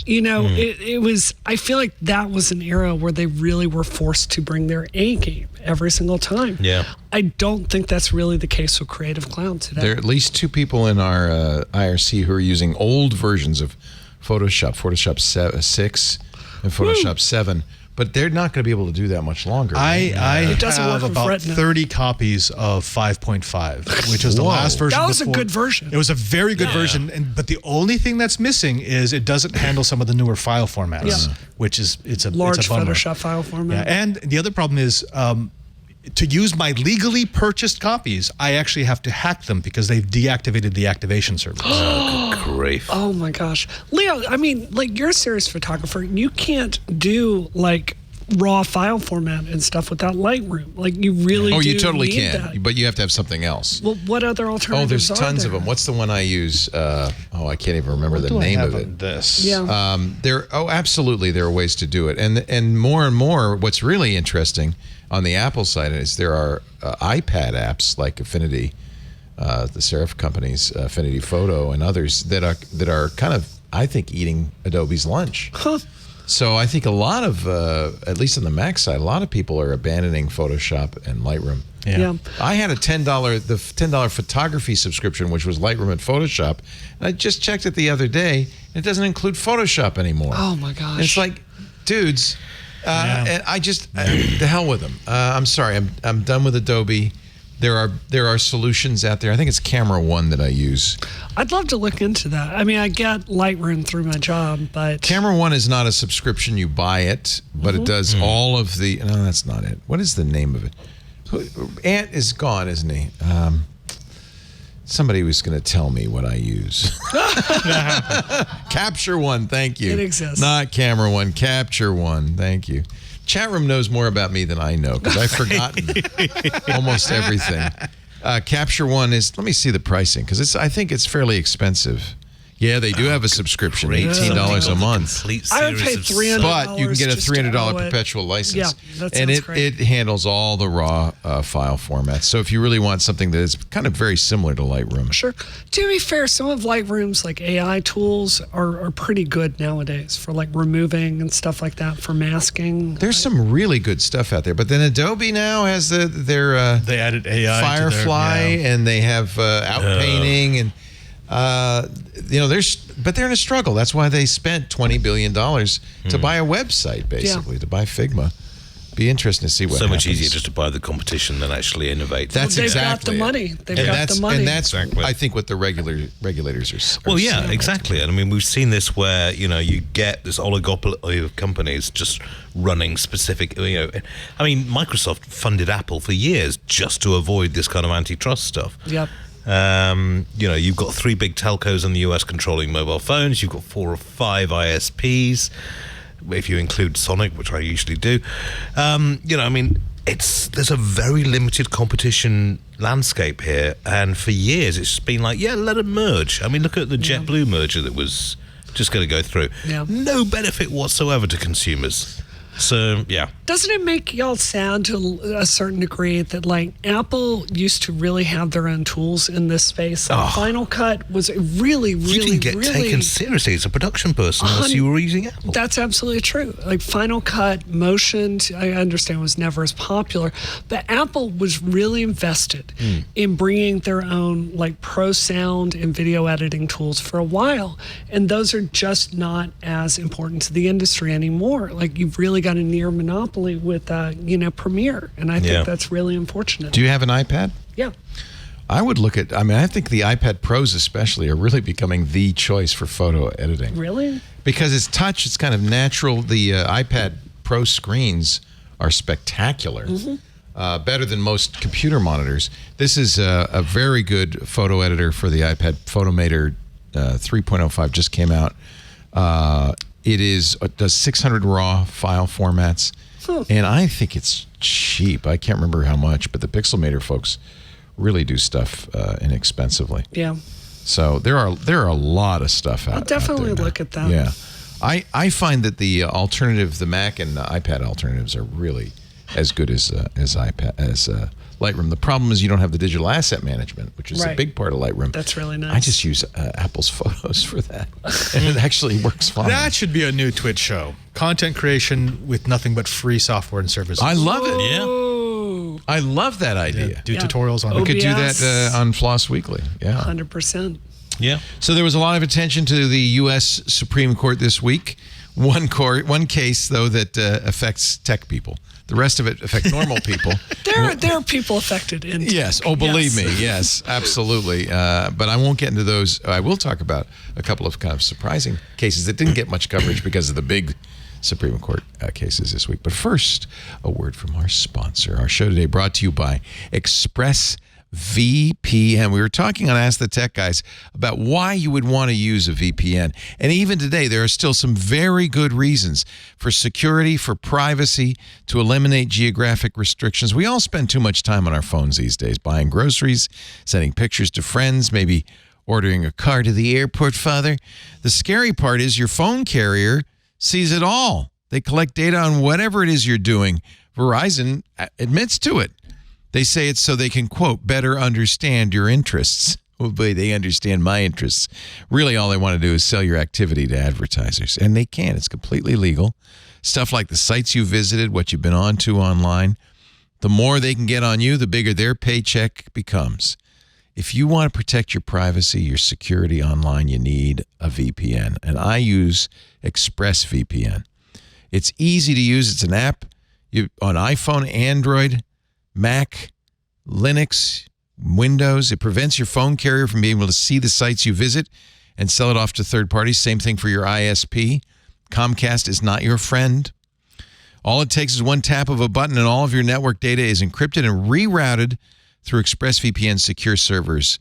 You know, it was, I feel like that was an era where they really were forced to bring their A game every single time. Yeah. I don't think that's really the case with Creative Cloud today. There are at least 2 people in our IRC who are using old versions of Photoshop 6 and Photoshop 7. But they're not going to be able to do that much longer. I have about 30 copies of 5.5, which is the last version. That was a good version. It was a very good version, but the only thing that's missing is it doesn't handle some of the newer file formats, which is it's a large bummer. Photoshop file format. Yeah, and the other problem is to use my legally purchased copies, I actually have to hack them because they've deactivated the activation service. Oh, good grief. Oh my gosh. Leo, I mean, like, you're a serious photographer. You can't do like raw file format and stuff without Lightroom. Like, you really do you totally need can, that. but you have to have something else. Well, what other alternatives there's are tons there? of them. What's the one I use? I can't even remember the name of it. Absolutely, there are ways to do it. And more, what's really interesting on the Apple side is there are iPad apps like Affinity, the Serif company's Affinity Photo and others that are kind of, I think, eating Adobe's lunch. So I think a lot of, at least on the Mac side, a lot of people are abandoning Photoshop and Lightroom. Yeah. I had the $10 photography subscription, which was Lightroom and Photoshop, and I just checked it the other day, and it doesn't include Photoshop anymore. Oh my gosh! And it's like, dudes, and I just the hell with them. I'm sorry, I'm done with Adobe. There are solutions out there. I think it's Camera One that I use. I'd love to look into that. I mean, I get Lightroom through my job, but Camera One is not a subscription. You buy it, but it does all of the. No, that's not it. What is the name of it? Ant is gone, isn't he? Somebody was going to tell me what I use. Capture One, thank you. It exists. Not Camera One, Capture One, thank you. Chat room knows more about me than I know because I've forgotten almost everything. Capture One is, let me see the pricing because I think it's fairly expensive. Yeah, they do have a subscription, $18 a month. I would pay $300. But you can get a $300 perpetual license. Yeah, that sounds and great. it handles all the raw file formats. So if you really want something that is kind of very similar to Lightroom. Sure. To be fair, some of Lightroom's like AI tools are pretty good nowadays for like removing and stuff like that, for masking. There's some really good stuff out there. But then Adobe now has their they added AI Firefly and they have outpainting and but they're in a struggle. That's why they spent $20 billion to buy a website, basically, to buy Figma. Be interesting to see what happens. So much easier just to buy the competition than actually innovate. That's exactly. They've got the money. They've got the money. And that's, I think, what the regulators are. Well, yeah, exactly. And I mean, we've seen this where you get this oligopoly of companies just running specific. I mean, Microsoft funded Apple for years just to avoid this kind of antitrust stuff. Yep. You've got 3 big telcos in the US controlling mobile phones. You've got 4 or 5 ISPs, if you include Sonic, which I usually do. There's a very limited competition landscape here, and for years it's been like, let them merge. I mean, look at the JetBlue merger that was just going to go through. Yeah. No benefit whatsoever to consumers. So, yeah. Doesn't it make y'all sad to a certain degree that, like, Apple used to really have their own tools in this space? Like, Final Cut was really, really, you didn't get taken seriously as a production person unless you were using Apple. That's absolutely true. Like, Final Cut, Motion, I understand, was never as popular. But Apple was really invested in bringing their own, like, pro sound and video editing tools for a while. And those are just not as important to the industry anymore. Like, you've really got a near monopoly with Premiere, and I think that's really unfortunate. Do you have an iPad? Yeah. I would look at, I think the iPad Pros especially are really becoming the choice for photo editing. Really? Because it's touch, it's kind of natural. The iPad Pro screens are spectacular. Better than most computer monitors. This is a very good photo editor for the iPad. Photomator 3.05 just came out. does 600 raw file formats, and I think it's cheap. I can't remember how much, but the Pixelmator folks really do stuff inexpensively. Yeah. So there are a lot of stuff out. I'll definitely out there look at that. Yeah, I find that the alternative, the Mac and the iPad alternatives, are really as good as Lightroom. The problem is you don't have the digital asset management, which is a big part of Lightroom. That's really nice. I just use Apple's Photos for that, and it actually works fine. That should be a new Twitch show. Content creation with nothing but free software and services. I love it. Yeah. I love that idea. Do tutorials on We it. could do that on Floss Weekly. Yeah. 100%. Yeah. So there was a lot of attention to the U.S. Supreme Court this week. One case, though, that affects tech people. The rest of it affects normal people. There are people affected in tech. Yes. Oh, believe me. Yes, absolutely. But I won't get into those. I will talk about a couple of kind of surprising cases that didn't get much coverage because of the big Supreme Court cases this week. But first, a word from our sponsor. Our show today brought to you by ExpressVPN. We were talking on Ask the Tech Guys about why you would want to use a VPN. And even today, there are still some very good reasons for security, for privacy, to eliminate geographic restrictions. We all spend too much time on our phones these days, buying groceries, sending pictures to friends, maybe ordering a car to the airport, Father. The scary part is your phone carrier sees it all. They collect data on whatever it is you're doing. Verizon admits to it. They say it's so they can, quote, better understand your interests. Oh, boy, they understand my interests. Really, all they want to do is sell your activity to advertisers. And they can. It's completely legal. Stuff like the sites you visited, what you've been on to online. The more they can get on you, the bigger their paycheck becomes. If you want to protect your privacy, your security online, you need a VPN. And I use ExpressVPN. It's easy to use. It's an app on iPhone, Android, Mac, Linux, Windows. It prevents your phone carrier from being able to see the sites you visit and sell it off to third parties. Same thing for your ISP. Comcast is not your friend. All it takes is one tap of a button and all of your network data is encrypted and rerouted through ExpressVPN's secure servers.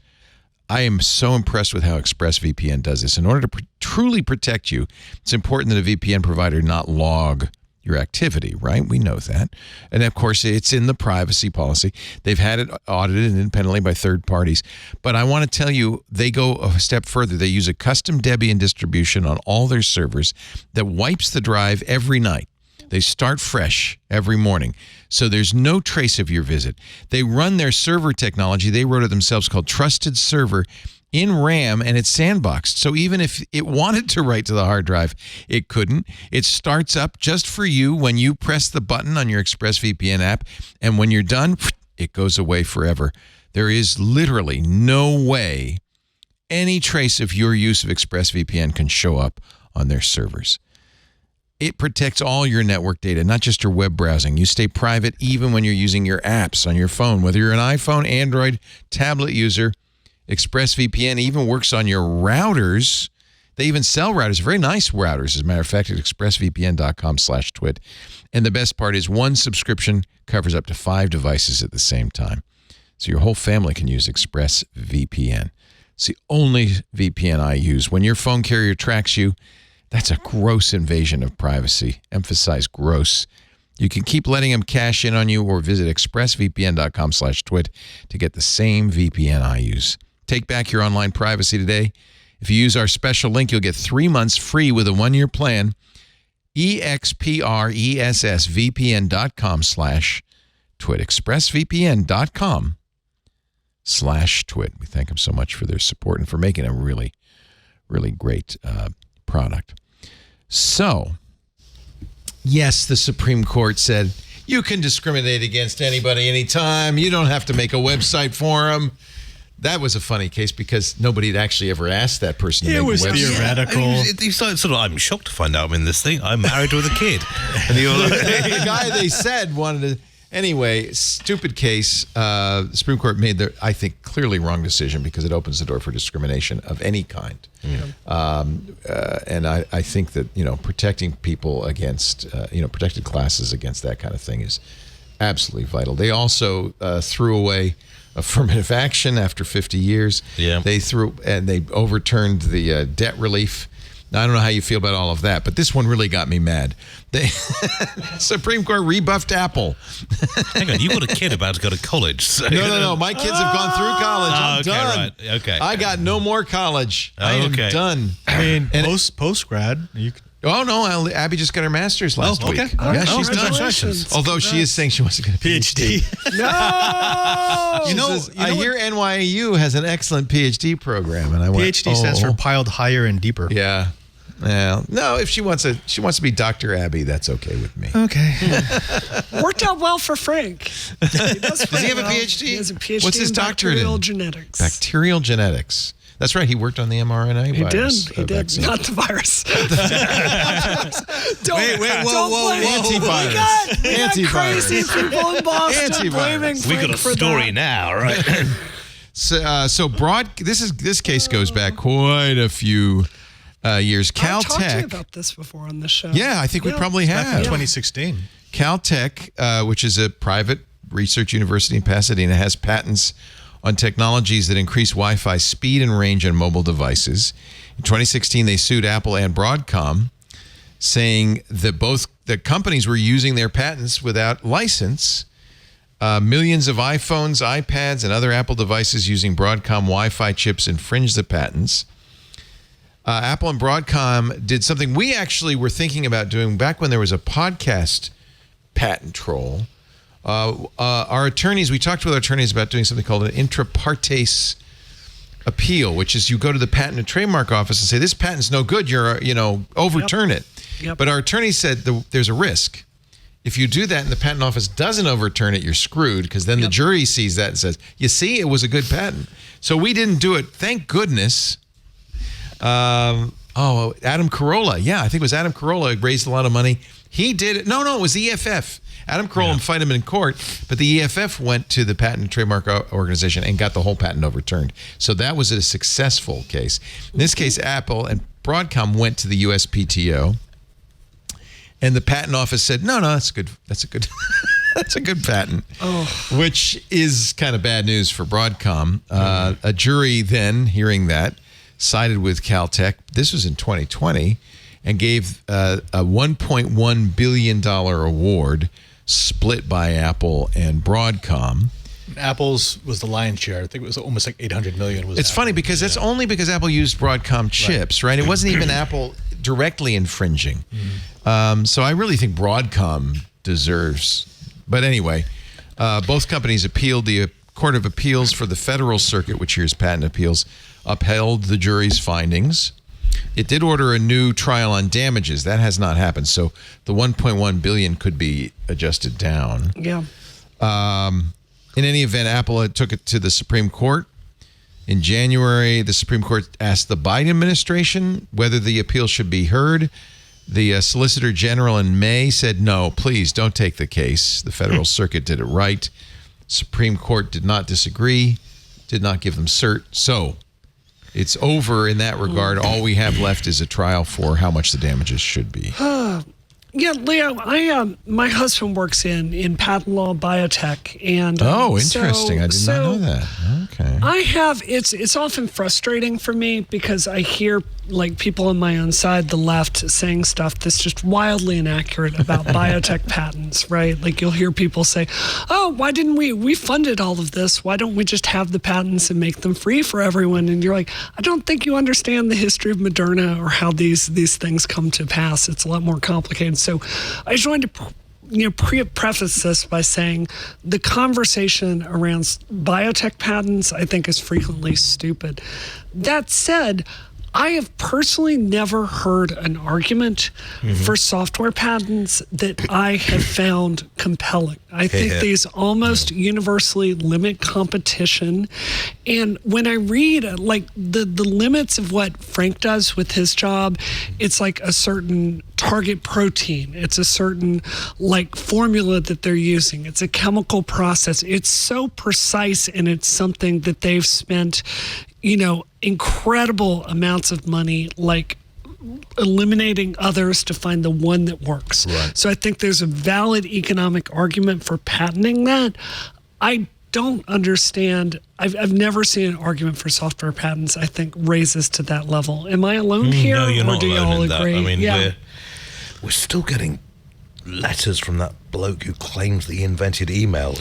I am so impressed with how ExpressVPN does this. In order to truly protect you, it's important that a VPN provider not log your activity, right? We know that. And of course, it's in the privacy policy. They've had it audited independently by third parties. But I want to tell you, they go a step further. They use a custom Debian distribution on all their servers that wipes the drive every night. They start fresh every morning. So there's no trace of your visit. They run their server technology, they wrote it themselves, called Trusted Server, in RAM, and it's sandboxed. So even if it wanted to write to the hard drive, it couldn't. It starts up just for you when you press the button on your ExpressVPN app, and when you're done, it goes away forever. There is literally no way any trace of your use of ExpressVPN can show up on their servers. It protects all your network data, not just your web browsing. You stay private even when you're using your apps on your phone. Whether you're an iPhone, Android, tablet user, ExpressVPN even works on your routers. They even sell routers, very nice routers, as a matter of fact, at expressvpn.com/twit. And the best part is one subscription covers up to 5 devices at the same time. So your whole family can use ExpressVPN. It's the only VPN I use. When your phone carrier tracks you, that's a gross invasion of privacy. Emphasize gross. You can keep letting them cash in on you or visit expressvpn.com/twit to get the same VPN I use. Take back your online privacy today. If you use our special link, you'll get 3 months free with a 1-year plan. expressvpn.com/twit. expressvpn.com/twit. We thank them so much for their support and for making a really, really great product. So, yes, the Supreme Court said you can discriminate against anybody anytime. You don't have to make a website for them. That was a funny case because nobody had actually ever asked that person to make a website. It was theoretical. He's like, sort of, I'm shocked to find out I'm in this thing. I'm married with a kid. And the guy they said wanted to... Anyway, stupid case. The Supreme Court made the, I think, clearly wrong decision because it opens the door for discrimination of any kind. And I think that, protecting people against, protected classes against that kind of thing is absolutely vital. They also threw away affirmative action after 50 years. Yeah. They overturned the debt relief Now, I don't know how you feel about all of that, but this one really got me mad. The Supreme Court rebuffed Apple. Hang on, you got a kid about to go to college. So No. My kids have gone through college. I'm done. Right. Okay. I got no more college. I am done. I mean, post grad, you could. Oh, no. Abby just got her master's last week. Okay. Yeah, she's done. Congratulations. Although she is saying she wants to get a PhD. No! You know, I hear NYU has an excellent PhD program, and I went, PhD stands for piled higher and deeper. Yeah. Well, no, if she wants to be Dr. Abby, that's okay with me. Okay. Worked out well for Frank. Does he have a PhD? He has a PhD What's his in doctorate in? bacterial genetics. Bacterial genetics. That's right. He worked on the mRNA He virus. did. He did. Vaccine. Not the virus. Don't, Wait, don't blame antivirus. We got crazy people in Boston Antivirus. blaming We Frank got a for story that. now, right? This case goes back quite a few years. I've talked to you Caltech. about this before on the show. Yeah, I think we probably Back in have. 2016. Caltech, which is a private research university in Pasadena, has patents on technologies that increase Wi-Fi speed and range on mobile devices. In 2016, they sued Apple and Broadcom, saying that both the companies were using their patents without license. Millions of iPhones, iPads, and other Apple devices using Broadcom Wi-Fi chips infringe the patents. Apple and Broadcom did something we actually were thinking about doing back when there was a podcast patent troll. Our attorneys, we talked with our attorneys about doing something called an intra partes appeal, which is you go to the Patent and Trademark Office and say, this patent's no good, overturn it. Yep. But our attorney said there's a risk. If you do that and the patent office doesn't overturn it, you're screwed, because then the jury sees that and says, you see, it was a good patent. So we didn't do it. Thank goodness. Adam Carolla. Yeah, I think it was Adam Carolla raised a lot of money. He did it. No, it was the EFF. Adam Carolla fight him in court, but the EFF went to the Patent and Trademark Organization and got the whole patent overturned. So that was a successful case. In this case, Apple and Broadcom went to the USPTO, and the patent office said, no, that's good. That's a good that's a good patent, which is kind of bad news for Broadcom. A jury then, hearing that, sided with Caltech. This was in 2020, and gave a $1.1 billion award split by Apple and Broadcom. Apple's was the lion's share. I think it was almost like 800 million. It's funny because that's only because Apple used Broadcom chips, right? It wasn't even Apple directly infringing. So I really think Broadcom deserves. But anyway, both companies appealed. The Court of Appeals for the Federal Circuit, which hears patent appeals, upheld the jury's findings. It did order a new trial on damages. That has not happened. So the $1.1 billion could be adjusted down. Yeah. In any event, Apple took it to the Supreme Court. In January, the Supreme Court asked the Biden administration whether the appeal should be heard. The Solicitor General in May said, no, please don't take the case. The Federal Circuit did it right. Supreme Court did not disagree, did not give them cert. So it's over in that regard. All we have left is a trial for how much the damages should be. Yeah, Leo, my husband works in patent law biotech, and interesting. I did not know that. Okay. It's often frustrating for me because I hear like people on my own side, the left, saying stuff that's just wildly inaccurate about biotech patents, right? Like you'll hear people say, "Oh, why didn't we funded all of this? Why don't we just have the patents and make them free for everyone?" And you're like, I don't think you understand the history of Moderna or how these things come to pass. It's a lot more complicated. So I just wanted to preface this by saying the conversation around biotech patents, I think, is frequently stupid. That said, I have personally never heard an argument for software patents that I have found compelling. I think these almost universally limit competition. And when I read like the limits of what Frank does with his job, it's like a certain target protein. It's a certain like formula that they're using. It's a chemical process. It's so precise, and it's something that they've spent, incredible amounts of money, like eliminating others to find the one that works. Right. So I think there's a valid economic argument for patenting that. I don't understand. I've never seen an argument for software patents, I think, raises to that level. Am I alone here? No, you're or not do you alone all in that. agree? I mean, we're still getting letters from that bloke who claims that he invented email.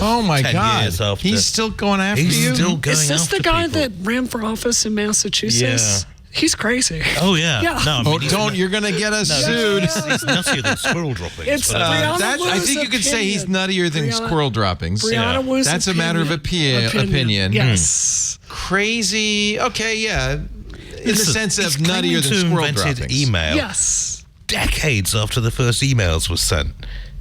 Oh my 10 God! years after. He's still going after you. He's still going Is this after the guy people. that ran for office in Massachusetts? Yeah. He's crazy. Oh yeah. Yeah. No, I mean, You're going to get us sued. He's nuttier than squirrel droppings. It's but, Brianna I think you could say he's nuttier than squirrel droppings. Brianna Wu's That's a matter of opinion. Yes. Crazy. Okay, yeah. In the Listen, sense of he's nuttier claiming than to squirrel invented droppings. email Yes. decades after the first emails were sent.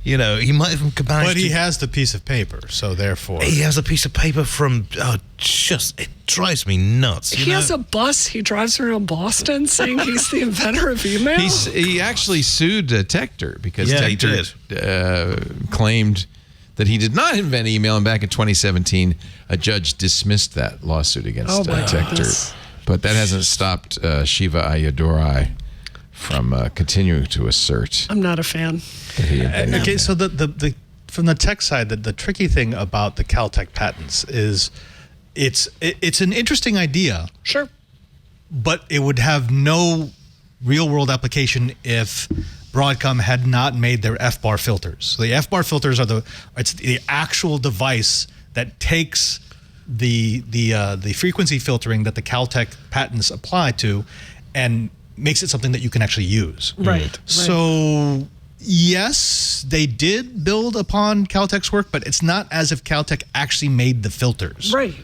He might even manage But he has the piece of paper, so therefore. He has a piece of paper from it drives me nuts. He has a bus. He drives around Boston saying he's the inventor of email. He actually sued Tector because he Tector claimed that he did not invent email, and back in 2017, a judge dismissed that lawsuit against Tector. goodness. But that hasn't stopped Shiva Ayyadurai from continuing to assert I'm not a fan. that he invented Okay, email. so the from the tech side, the tricky thing about the Caltech patents is it's an interesting idea, Sure. but it would have no real world application if Broadcom had not made their FBAR filters. So the FBAR filters are it's the actual device that takes the frequency filtering that the Caltech patents apply to and makes it something that you can actually use. Right. So yes, they did build upon Caltech's work, but it's not as if Caltech actually made the filters. Right.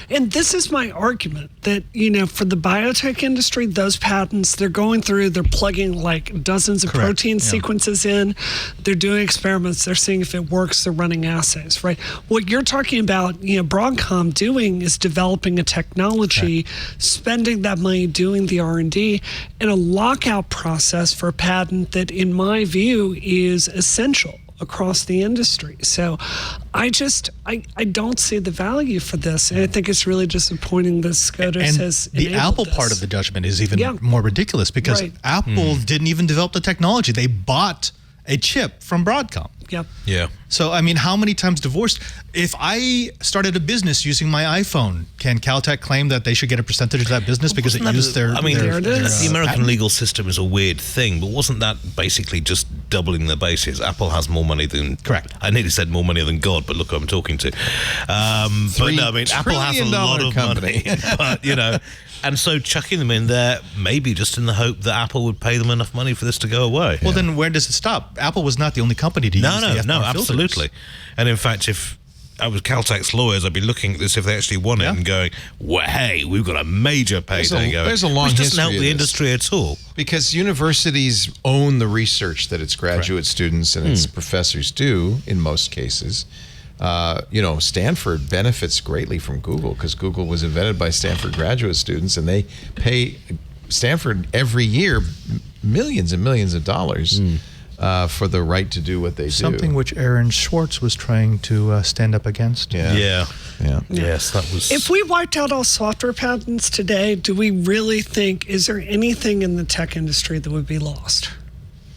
And this is my argument that, for the biotech industry, those patents, they're going through, they're plugging like dozens of Correct. protein Yeah. sequences in. They're doing experiments. They're seeing if it works. They're running assays, right? What you're talking about, Broadcom doing is developing a technology, spending that money doing the R&D, and a lockout process for a patent that, in my view, is essential across the industry. So I don't see the value for this. And I think it's really disappointing that SCOTUS has And the enabled Apple this. part of the judgment is even Yeah. more ridiculous because Right. Apple didn't even develop the technology. They bought a chip from Broadcom. Yep. Yeah. So, I mean, how many times divorced? If I started a business using my iPhone, can Caltech claim that they should get a percentage of that business because it used their... I mean, There it is. the American patent? legal system is a weird thing, but wasn't that basically just doubling their bases? Apple has more money than... Correct. I nearly said more money than God, but look who I'm talking to. But no, I mean, Apple has a lot of company. money. But, and so chucking them in there, maybe just in the hope that Apple would pay them enough money for this to go away. Well, then where does it stop? Apple was not the only company to use the FBAR filters. Absolutely. And in fact, if I was Caltech's lawyers, I'd be looking at this if they actually won it and going, well, hey, we've got a major payday going. there's a long which doesn't history help of the this. industry at all. Because universities own the research that its graduate students and its professors do in most cases. Stanford benefits greatly from Google because Google was invented by Stanford graduate students, and they pay Stanford every year millions and millions of dollars for the right to do what they do. Something which Aaron Schwartz was trying to stand up against. Yeah. Yes, that was... If we wiped out all software patents today, do we really think, is there anything in the tech industry that would be lost?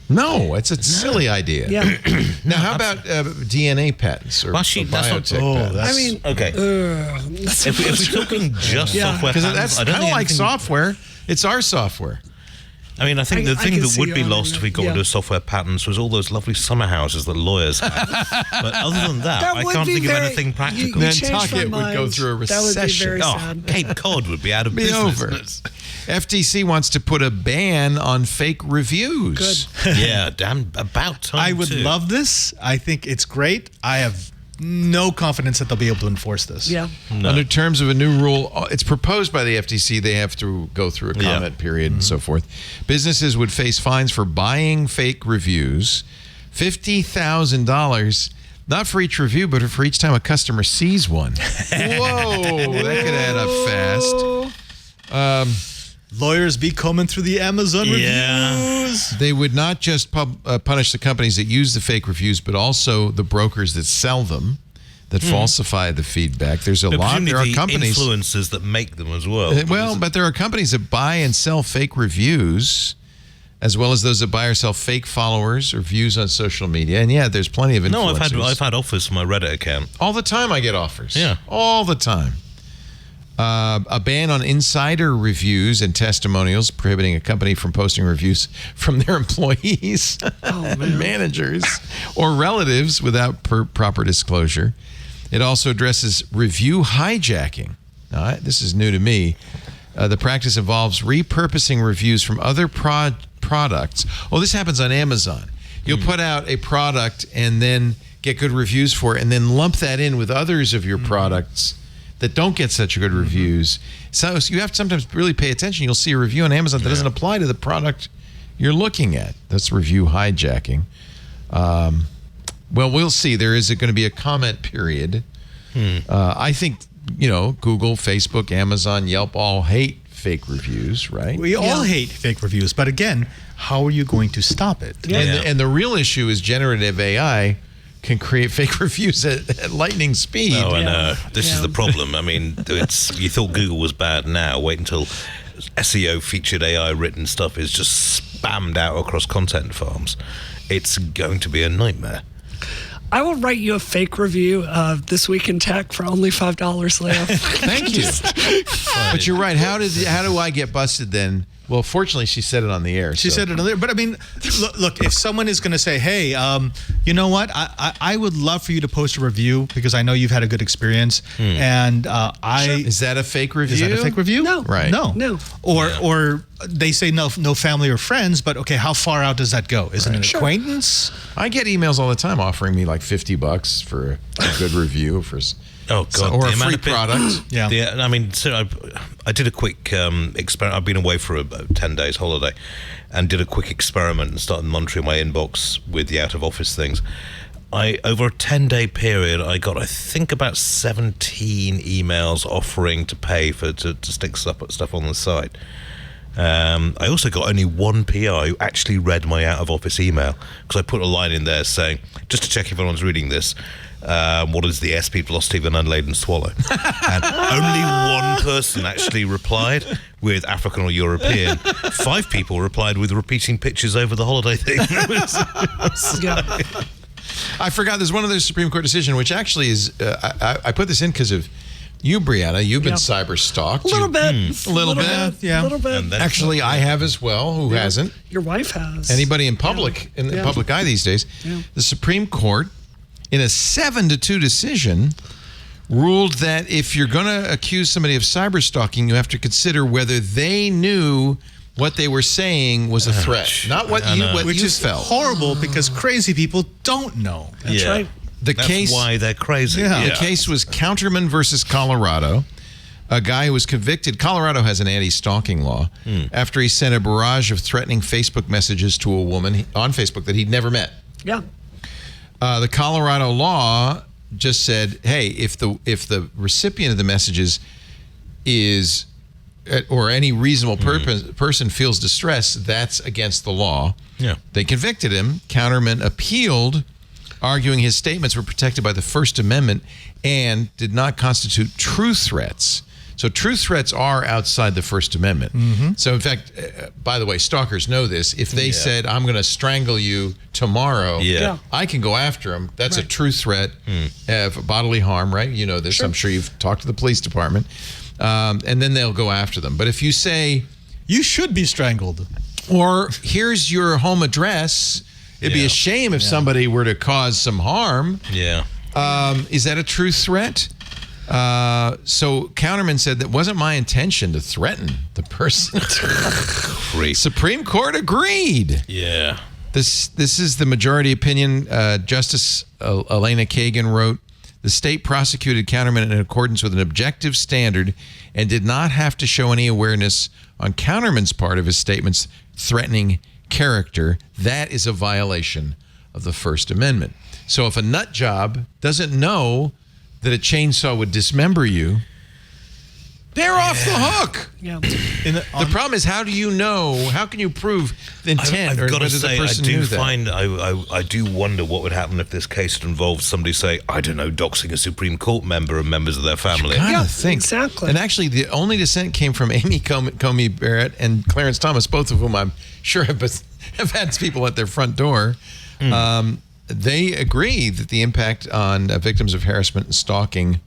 No, it's a silly idea. Yeah. Now, how about DNA patents or, Well, or that's not- biotech Oh, patents? that's... I mean, Okay. that's If we're talking just Yeah. software Because patents, that's I don't kind of think like anything- software. It's our software. I mean, I think the I thing can that see would you be on lost that. if we got rid of software patents was all those lovely summer houses that lawyers have. But other than that, I would can't be think of very- anything practical. You Nantucket changed my would go mind. through a That would be recession. very Oh, sad. Cape Cod would be out of Be business. over. FTC wants to put a ban on fake reviews. Yeah, damn, about time. I would too. love this. I think it's great. I have no confidence that they'll be able to enforce this. Yeah. Under terms of a new rule, it's proposed by the FTC. They have to go through a comment period and so forth. Businesses would face fines for buying fake reviews, $50,000, not for each review, but for each time a customer sees one. Whoa, that could add up fast. Lawyers be combing through the Amazon reviews. They would not just punish the companies that use the fake reviews, but also the brokers that sell them, that falsify the feedback. There's a But lot. presumably There are the companies. influencers that make them as well. Well, but there are companies that buy and sell fake reviews as well as those that buy or sell fake followers or views on social media. And yeah, there's plenty of influencers. No, I've had offers for my Reddit account. All the time I get offers. Yeah. All the time. A ban on insider reviews and testimonials, prohibiting a company from posting reviews from their employees and managers or relatives without proper disclosure. It also addresses review hijacking. Now, this is new to me. The practice involves repurposing reviews from other products. Oh, this happens on Amazon. You'll put out a product and then get good reviews for it, and then lump that in with others of your products that don't get such good reviews. So you have to sometimes really pay attention. You'll see a review on Amazon that doesn't apply to the product you're looking at. That's review hijacking. Well, we'll see. There is going to be a comment period. I think, Google, Facebook, Amazon, Yelp all hate fake reviews, right? We all hate fake reviews. But again, how are you going to stop it? And the real issue is generative AI can create fake reviews at lightning speed. Oh, I know. This is the problem. I mean, you thought Google was bad now. Wait until SEO featured AI written stuff is just spammed out across content farms. It's going to be a nightmare. I will write you a fake review of This Week in Tech for only $5 left. Thank you. But you're right. How do I get busted then? Well, fortunately, she said it on the air. She said it on the air. But I mean, look, if someone is going to say, hey, you know what? I would love for you to post a review because I know you've had a good experience. And Is that a fake review? Is that a fake review? No. Right. No. Or they say no family or friends, but okay, how far out does that go? Is it an acquaintance? I get emails all the time offering me like $50 for a good review for Oh God! or a free product. Yeah. I mean, so I did a quick experiment. I've been away for about 10 days holiday, and did a quick experiment and started monitoring my inbox with the out of office things. Over a 10-day period, I got I think about 17 emails offering to pay to stick stuff on the site. I also got only one PR who actually read my out of office email because I put a line in there saying, just to check if anyone's reading this. What is the SP velocity of an unladen swallow? And only one person actually replied with African or European. 5 people replied with repeating pictures over the holiday thing. I forgot there's one other Supreme Court decision, which actually is, I put this in because of you, Brianna. You've been cyber stalked. A little bit. A little bit. Yeah. A little bit. Actually, I have as well. Who hasn't? Your wife has. Anybody in public, in the public eye these days. Yeah. The Supreme Court, in a 7-2 decision, ruled that if you're going to accuse somebody of cyber stalking, you have to consider whether they knew what they were saying was a threat, not what you felt. Which is horrible because crazy people don't know. That's right. That's why they're crazy. The case was Counterman versus Colorado. A guy who was convicted. Colorado has an anti-stalking law after he sent a barrage of threatening Facebook messages to a woman on Facebook that he'd never met. Yeah. The Colorado law just said, hey, if the recipient of the messages is, or any reasonable person feels distress, that's against the law. Yeah. They convicted him. Counterman appealed, arguing his statements were protected by the First Amendment and did not constitute true threats. So true threats are outside the First Amendment. So in fact, by the way, stalkers know this. If they said, I'm going to strangle you tomorrow, I can go after them. That's a true threat of bodily harm, right? You know this. I'm sure you've talked to the police department. And then they'll go after them. But if you say, you should be strangled, or here's your home address, it'd be a shame if somebody were to cause some harm. Is that a true threat? So Counterman said that wasn't my intention to threaten the person. Supreme Court agreed. Yeah. This is the majority opinion. Justice Elena Kagan wrote, the state prosecuted Counterman in accordance with an objective standard and did not have to show any awareness on Counterman's part of his statements threatening character. That is a violation of the First Amendment. So if a nut job doesn't know that a chainsaw would dismember you, they're off the hook. Yeah. The problem is, how do you know? How can you prove the intent? I've got to whether say, the person knew that? I do wonder what would happen if this case had involved somebody, say, I don't know, doxing a Supreme Court member and members of their family. Kind Yeah, of think. exactly. And actually, the only dissent came from Amy Comey Barrett and Clarence Thomas, both of whom I'm sure have had people at their front door. They agree that the impact on victims of harassment and stalking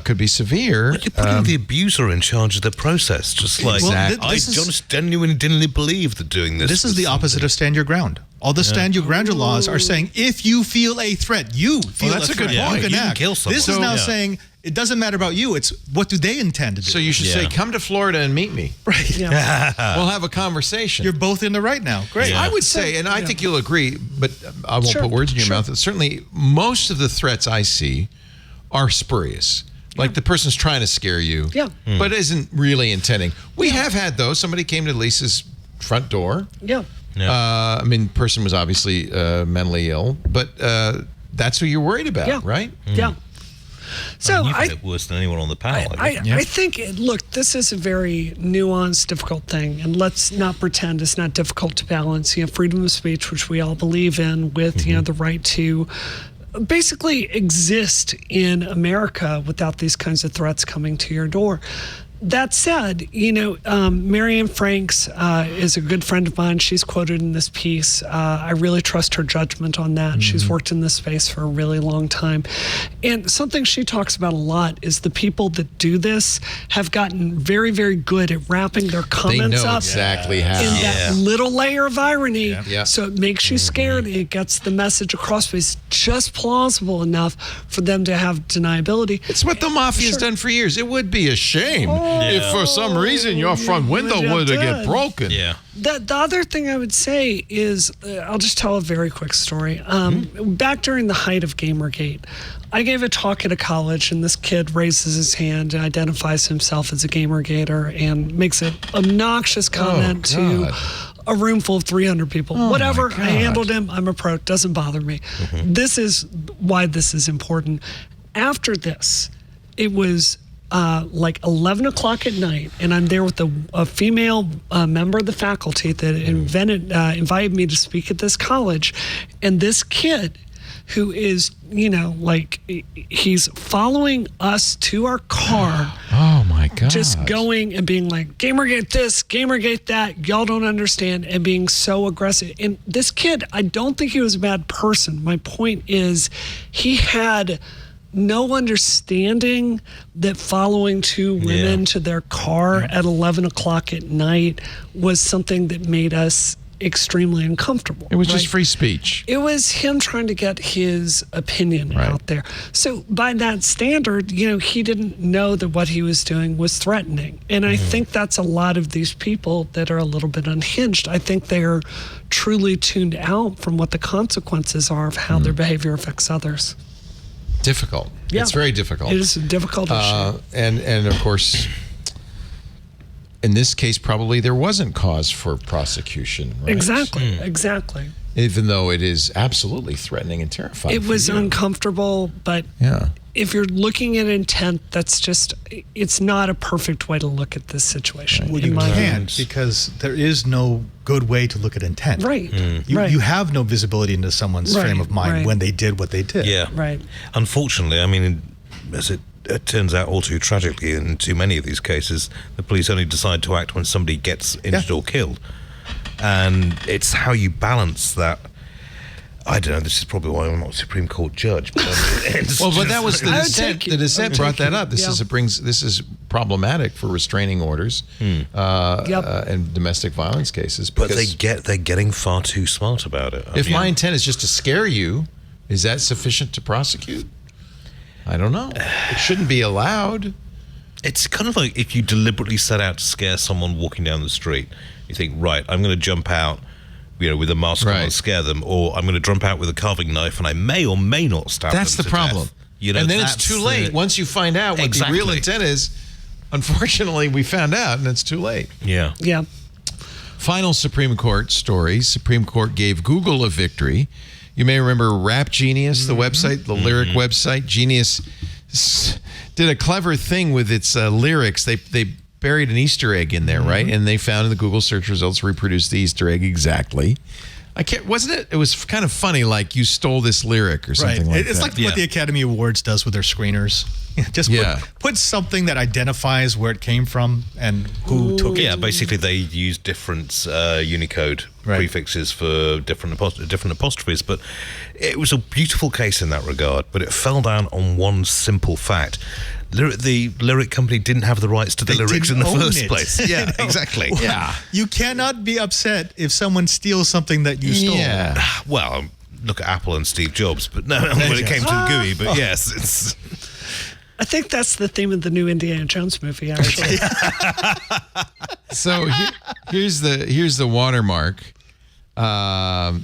could be severe. You're putting the abuser in charge of the process, just like Exactly. I just genuinely believe that doing this. This is the opposite of stand your ground. All the stand your ground laws are saying if you feel a threat, you feel that's a good threat, point. you You can can act. kill someone. This is So- now Yeah. saying it doesn't matter about you. It's what do they intend to do? So you should say, come to Florida and meet me. right. Yeah. We'll have a conversation. You're both in the right now. Great. Yeah. I would say, and I think you'll agree, but I won't Sure, put words in your sure. mouth. Certainly, most of the threats I see are spurious. Like the person's trying to scare you, Yeah. but isn't really intending. We have had those. Somebody came to Lisa's front door. Yeah. I mean, person was obviously mentally ill, but that's who you're worried about, Yeah. right? Yeah. So You've I, had it worse than anyone on the panel. I think, look, this is a very nuanced, difficult thing. And let's not pretend it's not difficult to balance, freedom of speech, which we all believe in, with, the right to basically exist in America without these kinds of threats coming to your door. That said, Marianne Franks is a good friend of mine. She's quoted in this piece. I really trust her judgment on that. She's worked in this space for a really long time. And something she talks about a lot is the people that do this have gotten very, very good at wrapping their They comments know up exactly how. in that little layer of irony. Yeah. So it makes you scared. It gets the message across, but it's just plausible enough for them to have deniability. It's what the mafia's Sure. done for years. It would be a shame if for some reason your front window were to get broken. Yeah. The other thing I would say is, I'll just tell a very quick story. Back during the height of Gamergate, I gave a talk at a college, and this kid raises his hand and identifies himself as a Gamergater and makes an obnoxious comment to a room full of 300 people. Whatever, I handled him. I'm a pro. It doesn't bother me. This is why this is important. After this, it was like 11 o'clock at night, and I'm there with a female member of the faculty that invited me to speak at this college. And this kid, who is, he's following us to our car. Oh my God. Just going and being like, Gamergate this, Gamergate that, y'all don't understand, and being so aggressive. And this kid, I don't think he was a bad person. My point is, he had no understanding that following two women to their car at 11 o'clock at night was something that made us extremely uncomfortable. It was just free speech. It was him trying to get his opinion out there. So by that standard, he didn't know that what he was doing was threatening. And I think that's a lot of these people that are a little bit unhinged. I think they're truly tuned out from what the consequences are of how their behavior affects others. Difficult. Yeah. It's very difficult. It is a difficult issue. And of course, in this case, probably there wasn't cause for prosecution. Right? Exactly. Even though it is absolutely threatening and terrifying. It was uncomfortable, but if you're looking at intent, it's not a perfect way to look at this situation. Well, you can't, because there is no good way to look at intent. Right. You have no visibility into someone's frame of mind right. when they did what they did. Yeah. Right. Unfortunately, I mean, as it turns out all too tragically in too many of these cases, the police only decide to act when somebody gets injured or killed. And it's how you balance that. I don't know, this is probably why I'm not a Supreme Court judge. But but that was the I would dissent. take The it. dissent brought that up. This is problematic for restraining orders and domestic violence cases. But Because they're getting far too smart about it. if my intent is just to scare you, is that sufficient to prosecute? I don't know. It shouldn't be allowed. It's kind of like if you deliberately set out to scare someone walking down the street. You think, right, I'm going to jump out, with a mask on and scare them, or I'm going to jump out with a carving knife and I may or may not stab them. That's the to problem. death. And then it's too late. Once you find out what the real intent is, unfortunately, we found out and it's too late. Yeah. Yeah. Final Supreme Court story. Supreme Court gave Google a victory. You may remember Rap Genius, the website, the lyric website. Genius did a clever thing with its lyrics. They buried an Easter egg in there, right? And they found in the Google search results reproduced the Easter egg exactly. Wasn't it? It was kind of funny, like you stole this lyric or something like that. It's like what the Academy Awards does with their screeners. Just put something that identifies where it came from and who took it. Yeah, basically they use different Unicode prefixes for different apostrophes, but it was a beautiful case in that regard, but it fell down on one simple fact. The lyric company didn't have the rights to the lyrics in the first place. Yeah, exactly. Well, yeah. You cannot be upset if someone steals something that you stole. Yeah. Well, look at Apple and Steve Jobs, but no, when it came to the GUI, but yes, it's... I think that's the theme of the new Indiana Jones movie, actually. So here's the watermark. It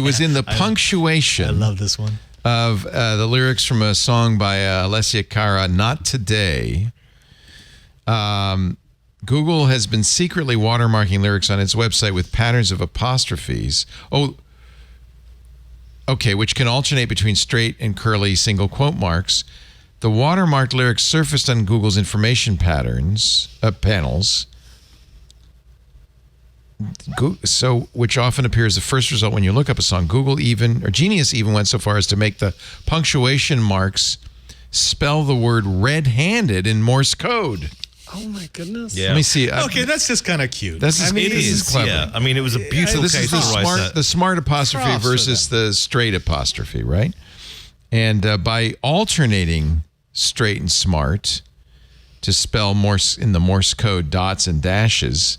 was in the punctuation. I love this one. Of the lyrics from a song by Alessia Cara, Not Today. Google has been secretly watermarking lyrics on its website with patterns of apostrophes. Oh, okay, which can alternate between straight and curly single quote marks. The watermarked lyrics surfaced on Google's information panels. So, which often appears the first result when you look up a song. Genius even went so far as to make the punctuation marks spell the word red-handed in Morse code. Oh my goodness! Yeah. Let me see. Okay, that's just kind of cute. This is clever. Yeah, I mean, it was a beautiful This case. is the smart apostrophe versus the straight apostrophe, right? And by alternating straight and smart to spell Morse in the Morse code dots and dashes,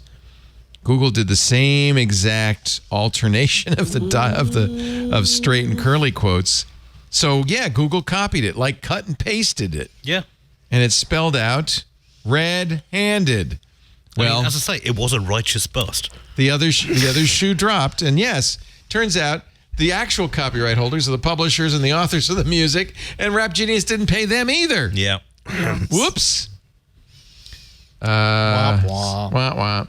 Google did the same exact alternation of of straight and curly quotes. So yeah, Google copied it, like cut and pasted it. Yeah, and it's spelled out red-handed. Well, I mean, as I say, it was a righteous bust. The other shoe dropped, and yes, turns out the actual copyright holders are the publishers and the authors of the music, and Rap Genius didn't pay them either. Yeah. Whoops. Womp womp. Womp womp.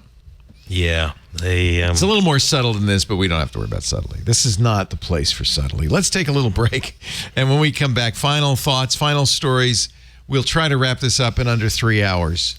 Yeah. It's a little more subtle than this, but we don't have to worry about subtlety. This is not the place for subtlety. Let's take a little break, and when we come back, final thoughts, final stories. We'll try to wrap this up in under 3 hours.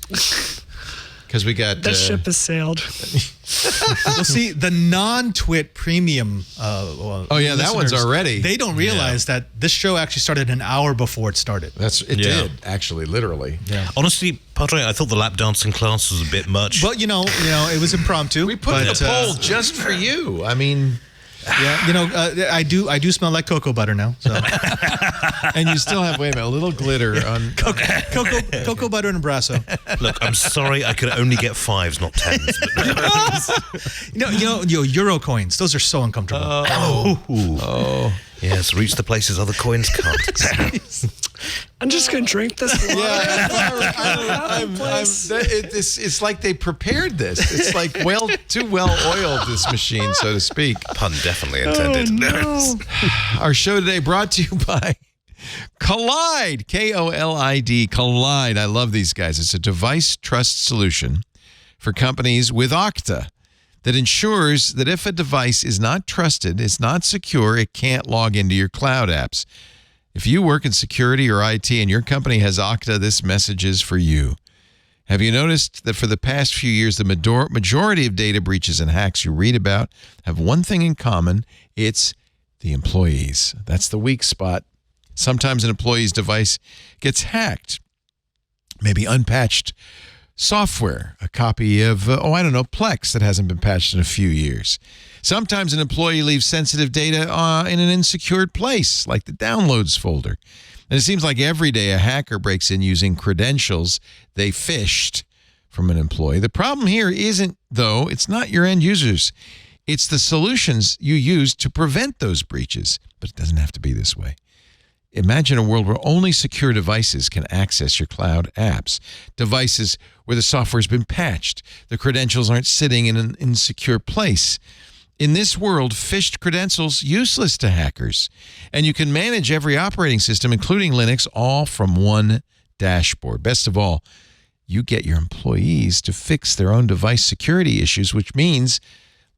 Because we got... That ship has sailed. Well, see, the non-Twit premium... that one's already. They don't realize that this show actually started an hour before it started. It did, actually, literally. Yeah. Honestly, Padre, I thought the lap dancing class was a bit much. But, it was impromptu. We put the poll just for you. I mean... Yeah, I do smell like cocoa butter now. So. And you still have, a little glitter on... Cocoa butter and Abrazo. Look, I'm sorry, I could only get 5s, not 10s. Euro coins, those are so uncomfortable. Oh. Yes, reach the places other coins can't. I'm just going to drink this water. It's like they prepared this. It's like too well oiled, this machine, so to speak. Pun definitely intended. Oh, no. Our show today brought to you by Kolide, K-O-L-I-D, Kolide. I love these guys. It's a device trust solution for companies with Okta that ensures that if a device is not trusted, it's not secure, it can't log into your cloud apps. If you work in security or IT and your company has Okta, this message is for you. Have you noticed that for the past few years, the majority of data breaches and hacks you read about have one thing in common? It's the employees. That's the weak spot. Sometimes an employee's device gets hacked, maybe unpatched software, a copy of, Plex that hasn't been patched in a few years. Sometimes an employee leaves sensitive data in an insecure place, like the downloads folder. And it seems like every day a hacker breaks in using credentials they phished from an employee. The problem here isn't, though, it's not your end users. It's the solutions you use to prevent those breaches. But it doesn't have to be this way. Imagine a world where only secure devices can access your cloud apps. Devices where the software's been patched. The credentials aren't sitting in an insecure place. In this world, phished credentials useless to hackers. And you can manage every operating system, including Linux, all from one dashboard. Best of all, you get your employees to fix their own device security issues, which means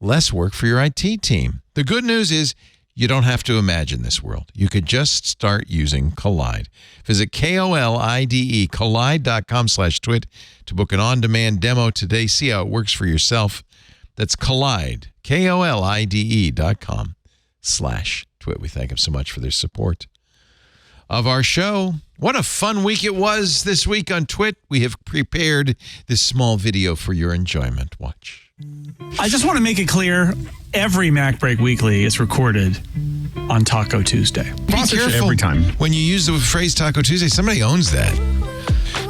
less work for your IT team. The good news is You don't have to imagine this world. You could just start using Collide. Visit KOLIDE, collide.com/twit to book an on-demand demo today. See how it works for yourself. That's Collide, KOLIDE.com/twit. We thank them so much for their support of our show. What a fun week it was this week on Twit. We have prepared this small video for your enjoyment. Watch. I just want to make it clear, every Mac Break Weekly is recorded on Taco Tuesday. Be careful every time. when you use the phrase Taco Tuesday. Somebody owns that.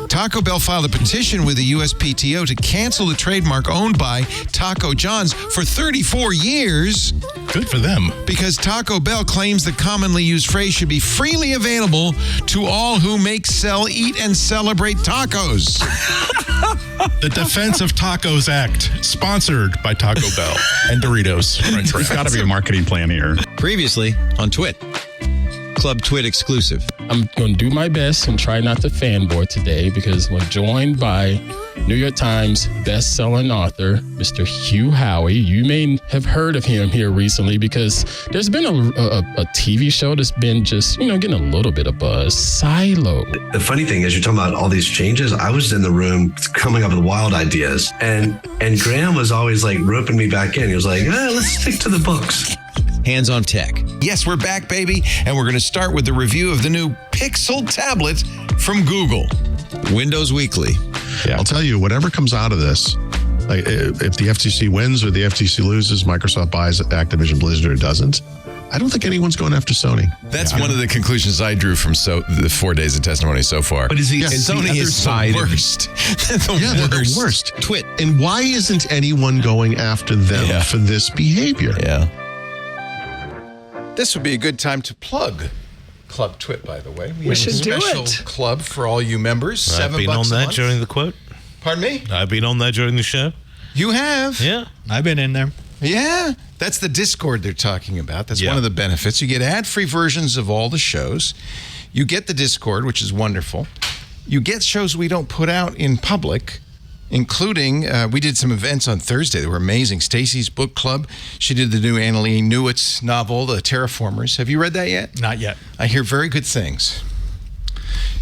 Taco Bell filed a petition with the USPTO to cancel the trademark owned by Taco John's for 34 years. Good for them. Because Taco Bell claims the commonly used phrase should be freely available to all who make, sell, eat, and celebrate tacos. The Defense of Tacos Act, sponsored by Taco Bell and Doritos. There's got to be a marketing plan here. Previously on Twit. Club Twit exclusive. I'm going to do my best and try not to fanboy today because we're joined by New York Times best-selling author, Mr. Hugh Howey. You may have heard of him here recently because there's been a TV show that's been just, getting a little bit of buzz. Silo. The funny thing is, you're talking about all these changes. I was in the room coming up with wild ideas, and Graham was always like roping me back in. He was like, let's stick to the books. Hands on tech. Yes, we're back, baby, and we're going to start with the review of the new Pixel tablet from Google. Windows Weekly. Yeah. I'll tell you, whatever comes out of this, like if the FTC wins or the FTC loses, Microsoft buys Activision Blizzard or doesn't, I don't think anyone's going after Sony. That's one of the conclusions I drew from the 4 days of testimony so far. But Sony is the worst. They're the worst. Twit. And why isn't anyone going after them for this behavior? Yeah. This would be a good time to plug Club Twit, by the way. We should do it. Special club for all you members. I've been on there during the quote. Pardon me? I've been on there during the show. You have? Yeah. I've been in there. Yeah. That's the Discord they're talking about. That's one of the benefits. You get ad-free versions of all the shows. You get the Discord, which is wonderful. You get shows we don't put out in public, including, we did some events on Thursday that were amazing. Stacy's book club. She did the new Annalee Newitt's novel, The Terraformers. Have you read that yet? Not yet. I hear very good things.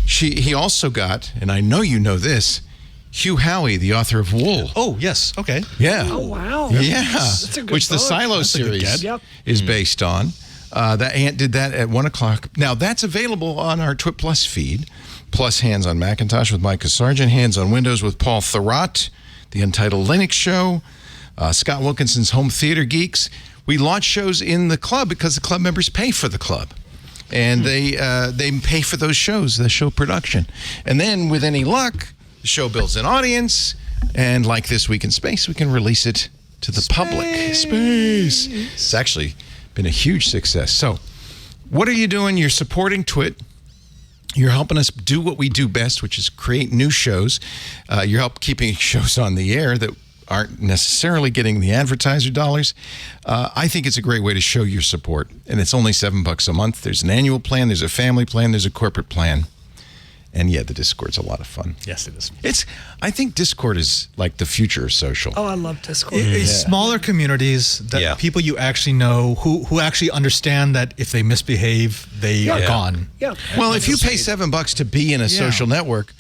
He also got, and I know you know this, Hugh Howey, the author of Wool. Oh, yes. Okay. Yeah. Oh, wow. Yeah. That's a good Which the book. Silo That's a good series get. is based on. That Ant did that at 1 o'clock. Now, that's available on our Twit Plus feed. Plus Hands on Macintosh with Micah Sargent, Hands on Windows with Paul Thurrott, The Untitled Linux Show, Scott Wilkinson's Home Theater Geeks. We launch shows in the club because the club members pay for the club. And they pay for those shows, the show production. And then with any luck, the show builds an audience. And like This Week in Space, we can release it to the public. Space. It's actually been a huge success. So what are you doing? You're supporting Twit. You're helping us do what we do best, which is create new shows. You're helping keeping shows on the air that aren't necessarily getting the advertiser dollars. I think it's a great way to show your support. And it's only $7 a month. There's an annual plan. There's a family plan. There's a corporate plan. And yeah, the Discord's a lot of fun. Yes, it is. I think Discord is like the future of social. Oh, I love Discord. It's smaller communities that people you actually know who actually understand that if they misbehave, they are gone. Yeah. Well, if you pay $7 to be in a social network,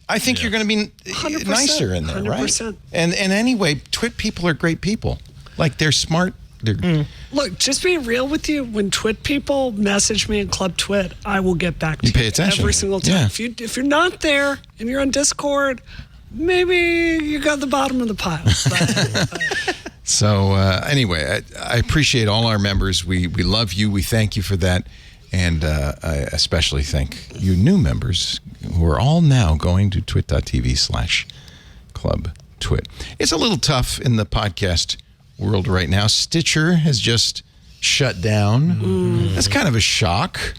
I think you're going to be 100%, nicer in there, 100%. right? And anyway, Twit people are great people. Like they're smart. Look, just being real with you, when Twit people message me in Club Twit, I will get back to you. Pay attention. Every single time. Yeah. If you're not there and you're on Discord, maybe you got the bottom of the pile. But, So anyway, I appreciate all our members. We love you. We thank you for that. And I especially thank you new members who are all now going to twit.tv/Club Twit. It's a little tough in the podcast world right now. Stitcher has just shut down. That's kind of a shock.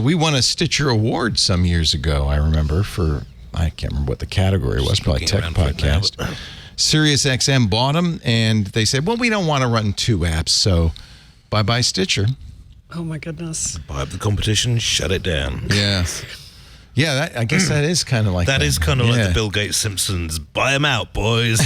We won a Stitcher award some years ago, I remember, I can't remember what the category was, probably Tech Podcast. SiriusXM bought them, and they said, well, we don't want to run 2 apps, so bye-bye Stitcher. oh, my goodness. Buy up the competition, shut it down. Yeah. Yeah, I guess that is kind of like that. That is kind of like the Bill Gates Simpsons. Buy them out, boys.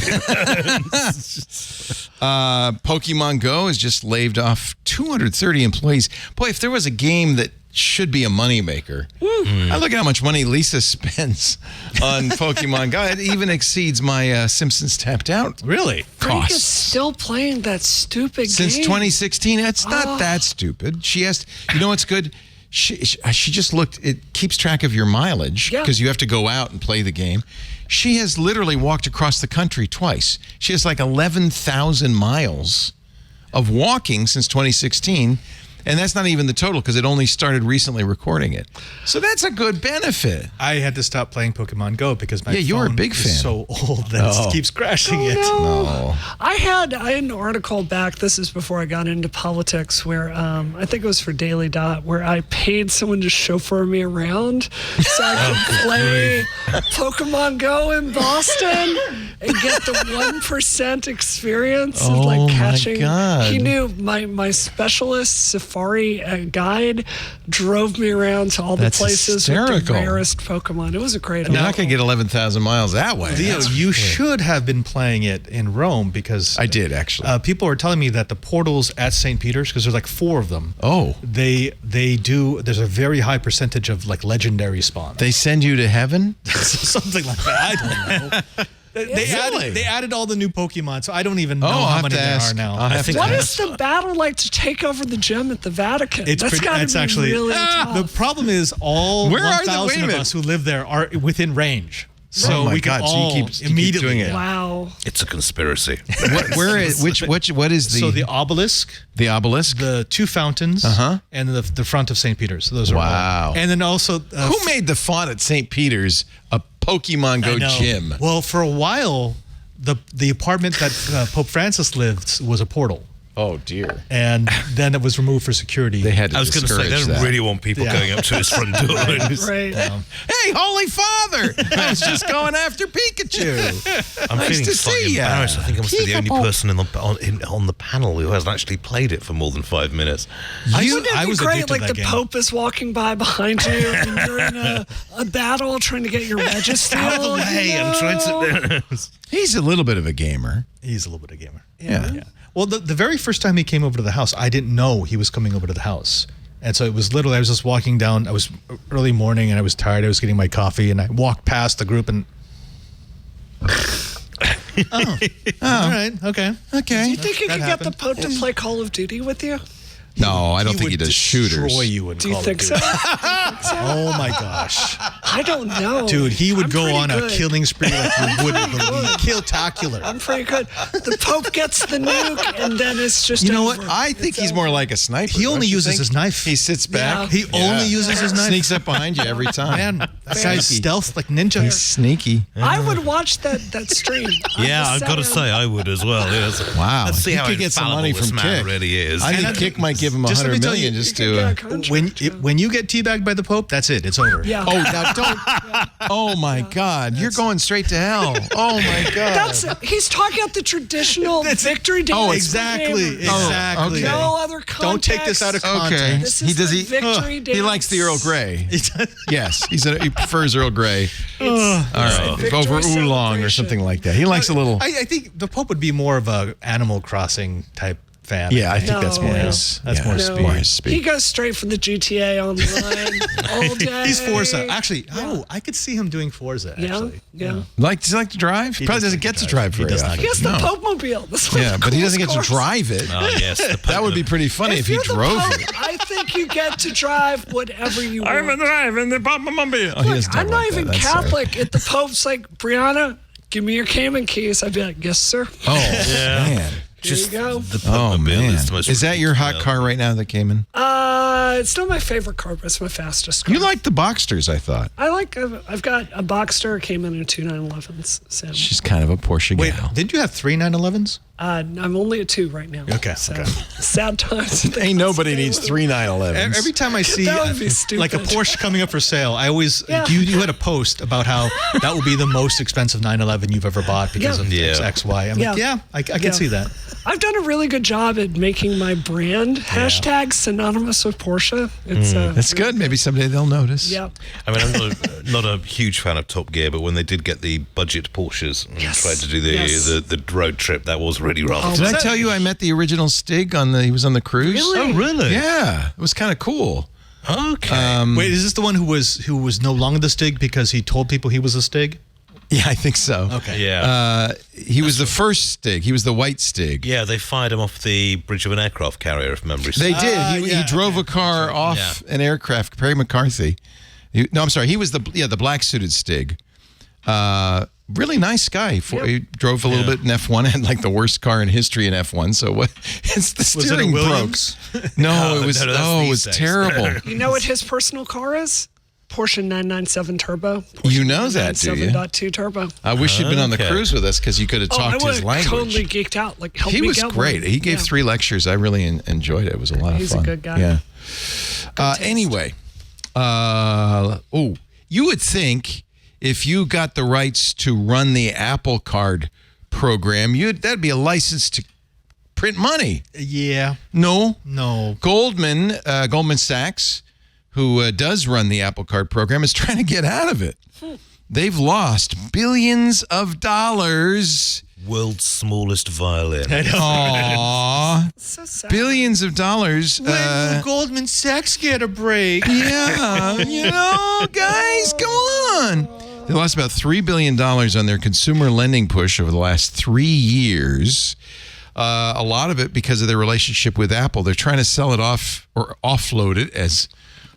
Pokemon Go has just laid off 230 employees. Boy, if there was a game that should be a moneymaker, I look at how much money Lisa spends on Pokemon Go. It even exceeds my Simpsons Tapped Out. Really? Frank is still playing that stupid game. Since 2016, it's not that stupid. She has, you know what's good? She just looked, it keeps track of your mileage because you have to go out and play the game. She has literally walked across the country twice. She has like 11,000 miles of walking since 2016. And that's not even the total because it only started recently recording it. So that's a good benefit. I had to stop playing Pokemon Go because my you're a phone big is fan. so old that it keeps crashing it. No. I had an article back, this is before I got into politics, where I think it was for Daily Dot, where I paid someone to chauffeur me around so I could play Pokemon Go in Boston and get the 1% experience of like catching. My God. He knew my specialist Safari guide drove me around to all the places with the rarest Pokemon. It was a great. You're not going to get 11,000 miles that way. Leo, you should have been playing it in Rome because I did actually. People are telling me that the portals at St. Peter's, because there's like 4 of them. Oh, they do. There's a very high percentage of like legendary spawns. They send you to heaven, something like that. I don't know. They added all the new Pokemon, so I don't even know how many there are now. What is the battle like to take over the gem at the Vatican? That's got to be actually really tough. The problem is all 1,000 of us who live there are within range. So we can all immediately doing it. Wow. It's a conspiracy. What is the... So the obelisk. The obelisk? The 2 fountains. And the front of St. Peter's. So those are all. And then also... who made the font at St. Peter's a Pokemon Go gym? Well, for a while, the apartment that Pope Francis lived was a portal. Oh, dear. And then it was removed for security. They had to I was going to say, they don't really want people going up to his front door. Right. Hey, Holy Father! I was just going after Pikachu. I'm nice feeling to slightly see ya. embarrassed. I think I must be the only person on the panel who hasn't actually played it for more than 5 minutes. Wouldn't it be great, like the Pope is walking by behind you and you're in a battle trying to get your register out of the way. I'm trying to... He's a little bit of a gamer. He's a little bit of a gamer. Yeah. Well, the very first time he came over to the house, I didn't know he was coming over to the house. And so it was literally, I was just walking down, I was early morning and I was tired, I was getting my coffee and I walked past the group and... all right, okay. Do you think you could get the Pope to play Call of Duty with you? No, I don't think he does shooters. Destroy you in Do you Call think of so? Duty. Oh my gosh. I don't know. Dude, he would I'm go pretty on good. a killing spree like you wouldn't believe. Kill-tacular. I'm pretty good. The Pope gets the nuke, and then it's just You know over. what? I think he's more like a sniper. He only don't you uses think? his knife. He sits back. He only uses his knife. Sneaks up behind you every time. Man, that guy's stealth like ninja. He's sneaky. I would watch that stream. Yeah, I've got to say, I would as well. Yes. Wow. Let's see He how could get some infallible money this from man Kick. really is. I think Kick might give him Just let me $100 tell million you, just to... When you get teabagged by the Pope, that's it. It's over. Yeah. Oh, now don't... Oh, my God. You're going straight to hell. Oh, my God. He's talking about the traditional victory dance. Oh, exactly. Exactly. okay. No other context. Don't take this out of context. Okay. This is the victory dance. He likes the Earl Grey. Yes. He prefers Earl Grey. All right. Over oolong or something like that. He likes a little... I think the Pope would be more of a Animal Crossing type fan. Yeah, I think that's more No. his... That's more speed. More his speed. He goes straight for the GTA online all day. He's Forza. Actually, I could see him doing Forza, actually. Yeah. Does he like to drive? He probably doesn't get to drive very often. He has the Pope Mobile. Yeah, but he doesn't get to drive it. Oh, yes. That would be pretty funny if he you're the drove Pope, it. I think you get to drive whatever you want. driving the Pope Mobile. Oh, he doesn't I'm talk not like even that. That's sorry. Catholic. If the Pope's like, Brianna, give me your Cayman keys, I'd be like, yes, sir. Oh, man. Here you go. The Oh, Pope man. is the most Is that your hot car right now that came in? It's not my favorite car, but it's my fastest car. You like the Boxsters, I thought. I've got a Boxster, came in 2 911s. So. She's kind of a Porsche Wait, gal. didn't you have 3 911s? I'm only at 2 right now. Okay. So, sad times. Ain't nobody needs 3 911s. Every time I see That would be stupid. like a Porsche coming up for sale, I always you had a post about how that will be the most expensive 911 you've ever bought because of X, Y. I'm like, I can see that. I've done a really good job at making my brand hashtag synonymous with Porsche. That's good. Maybe someday they'll notice. Yeah. I mean, I'm not a huge fan of Top Gear, but when they did get the budget Porsches and tried to do the road trip, that was really rough. Did I tell you I met the original Stig he was on the cruise? Really? Oh, really? Yeah, it was kind of cool. Okay. Wait, is this the one who was no longer the Stig because he told people he was a Stig? Yeah, I think so. Okay. Yeah. He was the first Stig. He was the white Stig. Yeah, they fired him off the bridge of an aircraft carrier, if memory serves. They did. He drove a car off an aircraft. Perry McCarthy. I'm sorry. He was the black suited Stig. Really nice guy. He drove a little bit in F1. Had like the worst car in history in F1. So it's the steering broke. No, it was. It was terrible. You know what his personal car is? Porsche 997 Turbo. You know that, do you? 7.2 Turbo. I wish you'd been on the cruise with us because you could have talked his language. I totally geeked out. Like, help he me was get great. one. He gave 3 lectures. I really enjoyed it. It was a lot of fun. He's a good guy. Yeah. Anyway, you would think if you got the rights to run the Apple Card program, that'd be a license to print money. Yeah. No. Goldman Sachs, who does run the Apple Card program, is trying to get out of it. They've lost billions of dollars. World's smallest violin. Aww. So sad. Billions of dollars. When will Goldman Sachs get a break? Yeah, guys, come on. They lost about $3 billion on their consumer lending push over the last 3 years. A lot of it because of their relationship with Apple. They're trying to sell it off or offload it, as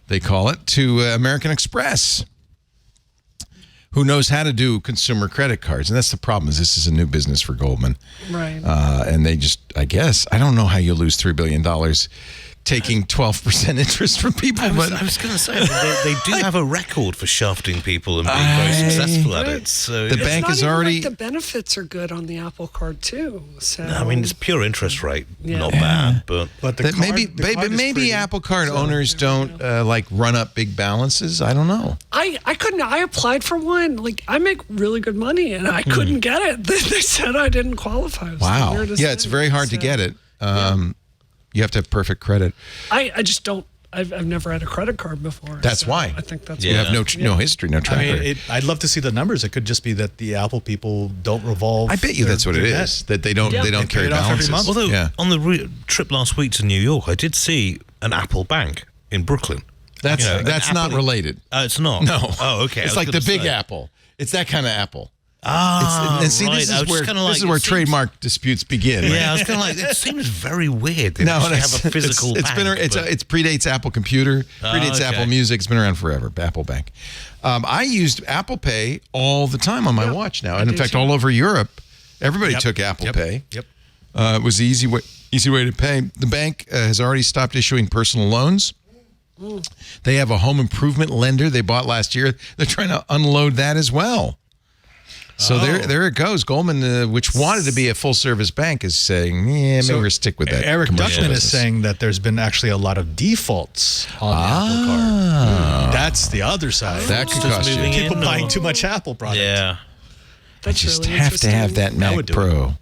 they call it, to American Express, who knows how to do consumer credit cards. And that's the problem, is this is a new business for Goldman. Right. And they just, I guess, I don't know how you lose $3 billion taking 12% interest from people. I was going to say, they do have a record for shafting people and being very successful at it. So the bank is already... the benefits are good on the Apple Card, too. So I mean, it's pure interest rate. Not bad, but maybe Apple Card owners don't run up big balances. I don't know. I couldn't. I applied for one. Like, I make really good money, and I couldn't get it. They said I didn't qualify. Wow. Yeah, it's very hard to get it. You have to have perfect credit. I just don't. I've never had a credit card before. That's why. I think that's you have no history, no track record. I'd love to see the numbers. It could just be that the Apple people don't revolve. I bet you that's what it is. That they don't carry balances. Although on the trip last week to New York, I did see an Apple bank in Brooklyn. That's not related. It's not. No. Oh, okay. It's like the Big Apple. It's that kind of Apple. Right. This is where trademark disputes begin. Yeah, I was kind of like, it seems very weird. They have a physical bank. It predates Apple Computer, predates Apple Music. It's been around forever. Apple Bank. I used Apple Pay all the time on my watch now, and in fact, all over Europe, everybody took Apple Pay. Yep. It was the easy way to pay. The bank has already stopped issuing personal loans. They have a home improvement lender they bought last year. They're trying to unload that as well. So there it goes. Goldman, which wanted to be a full-service bank, is saying, maybe we'll stick with that. Eric Duckman is saying that there's been actually a lot of defaults on the Apple Card. That's the other side. That could cost you. People buying too much Apple products. Yeah. That's just really have to have that Mac Pro.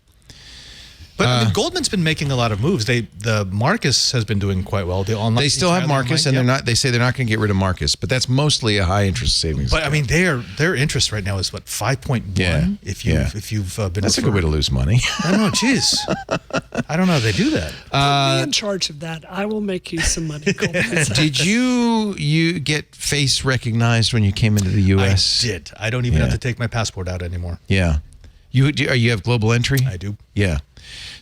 But I mean, Goldman's been making a lot of moves. The Marcus has been doing quite well. They still have Marcus, and they say they're not going to get rid of Marcus, but that's mostly a high interest savings. But I mean, their interest right now is what, 5.1. Yeah. If you've been, that's a good way to lose money. I don't know. Jeez, I don't know how they do that. Put me in charge of that. I will make you some money. Did you get face recognized when you came into the U.S.? I did. I don't even have to take my passport out anymore. Yeah. You have global entry? I do. Yeah.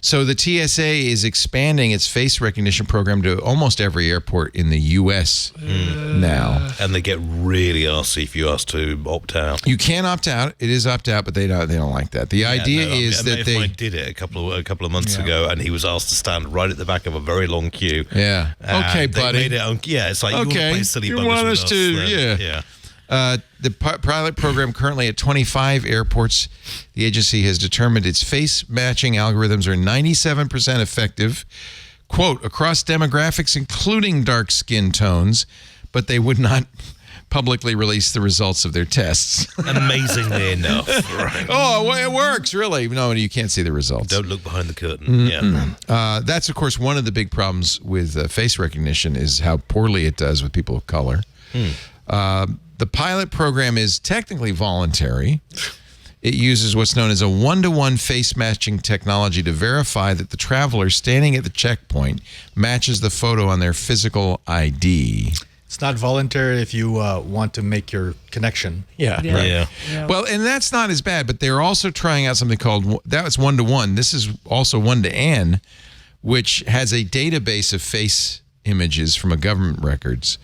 So the TSA is expanding its face recognition program to almost every airport in the U.S. now. And they get really arsy if you ask to opt out. You can opt out. It is opt out, but they don't like that. The idea is that I did it a couple of months ago, and he was asked to stand right at the back of a very long queue. Yeah. Okay, buddy. It's like, you want to play silly buggers with us, yeah. The pilot program currently at 25 airports. The agency has determined its face matching algorithms are 97% effective, quote, across demographics, including dark skin tones, but they would not publicly release the results of their tests. Amazingly enough. Right. Oh, well, it works, really. No, you can't see the results. Don't look behind the curtain. Yeah. That's, of course, one of the big problems with face recognition is how poorly it does with people of color. The pilot program is technically voluntary. It uses what's known as a one-to-one face matching technology to verify that the traveler standing at the checkpoint matches the photo on their physical ID. It's not voluntary if you want to make your connection. Yeah. Well, and that's not as bad, but they're also trying out something called, that was one-to-one. This is also one-to-N, which has a database of face images from a government records.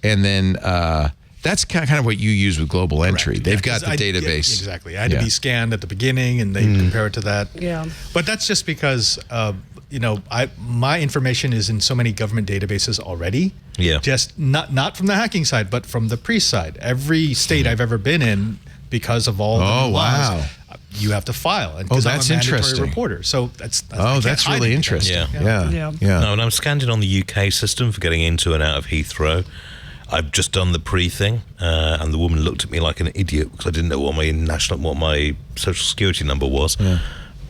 And then that's kind of what you use with global entry. Correct. They've got the database. Exactly. I had to be scanned at the beginning, and they compare it to that. Yeah. But that's just because, my information is in so many government databases already. Yeah. Just not from the hacking side, but from the priest side. Every state I've ever been in, because of all the laws, wow. You have to file. And that's I'm a mandatory interesting. Reporter. So that's that's really interesting. Yeah. No, and I'm scanned in on the UK system for getting into and out of Heathrow. I've just done the pre-thing, and the woman looked at me like an idiot because I didn't know what my social security number was. Yeah.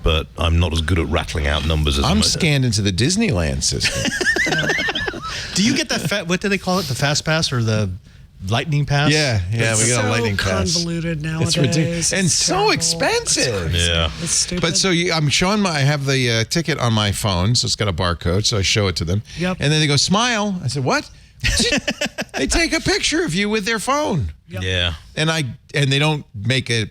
But I'm not as good at rattling out numbers as I'm scanned into the Disneyland system. Do you get that? What do they call it? The fast pass or the lightning pass? Yeah, we got a lightning pass. Convoluted nowadays. It's ridiculous and it's so terrible. expensive. Yeah, it's stupid. But so I'm showing I have the ticket on my phone, so it's got a barcode. So I show it to them. Yep. And then they go, smile. I said, what? They take a picture of you with their phone. Yep. Yeah. And they don't make a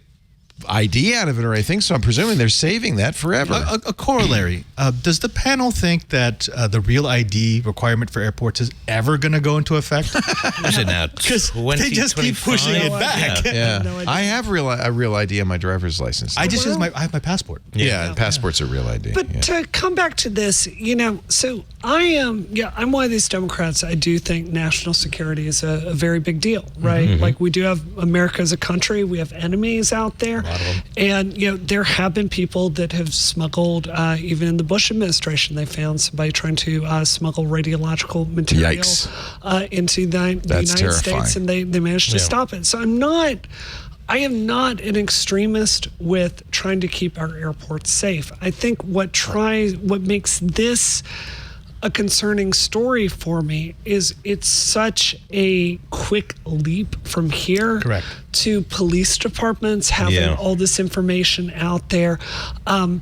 ID out of it or anything, so I'm presuming they're saving that forever. A corollary. Does the panel think that the real ID requirement for airports is ever going to go into effect? Is it now? Because they just keep pushing it back. Yeah. No idea. I have a real ID on my driver's license. I just use I have my passport. Yeah, passport's a real ID. But to come back to this, so I'm one of these Democrats. I do think national security is a very big deal, right? Mm-hmm. Like we do have America as a country. We have enemies out there. And, there have been people that have smuggled, even in the Bush administration, they found somebody trying to smuggle radiological material into the United States, and they managed to stop it. So I am not an extremist with trying to keep our airports safe. I think what makes this a concerning story for me is it's such a quick leap from here to police departments having all this information out there,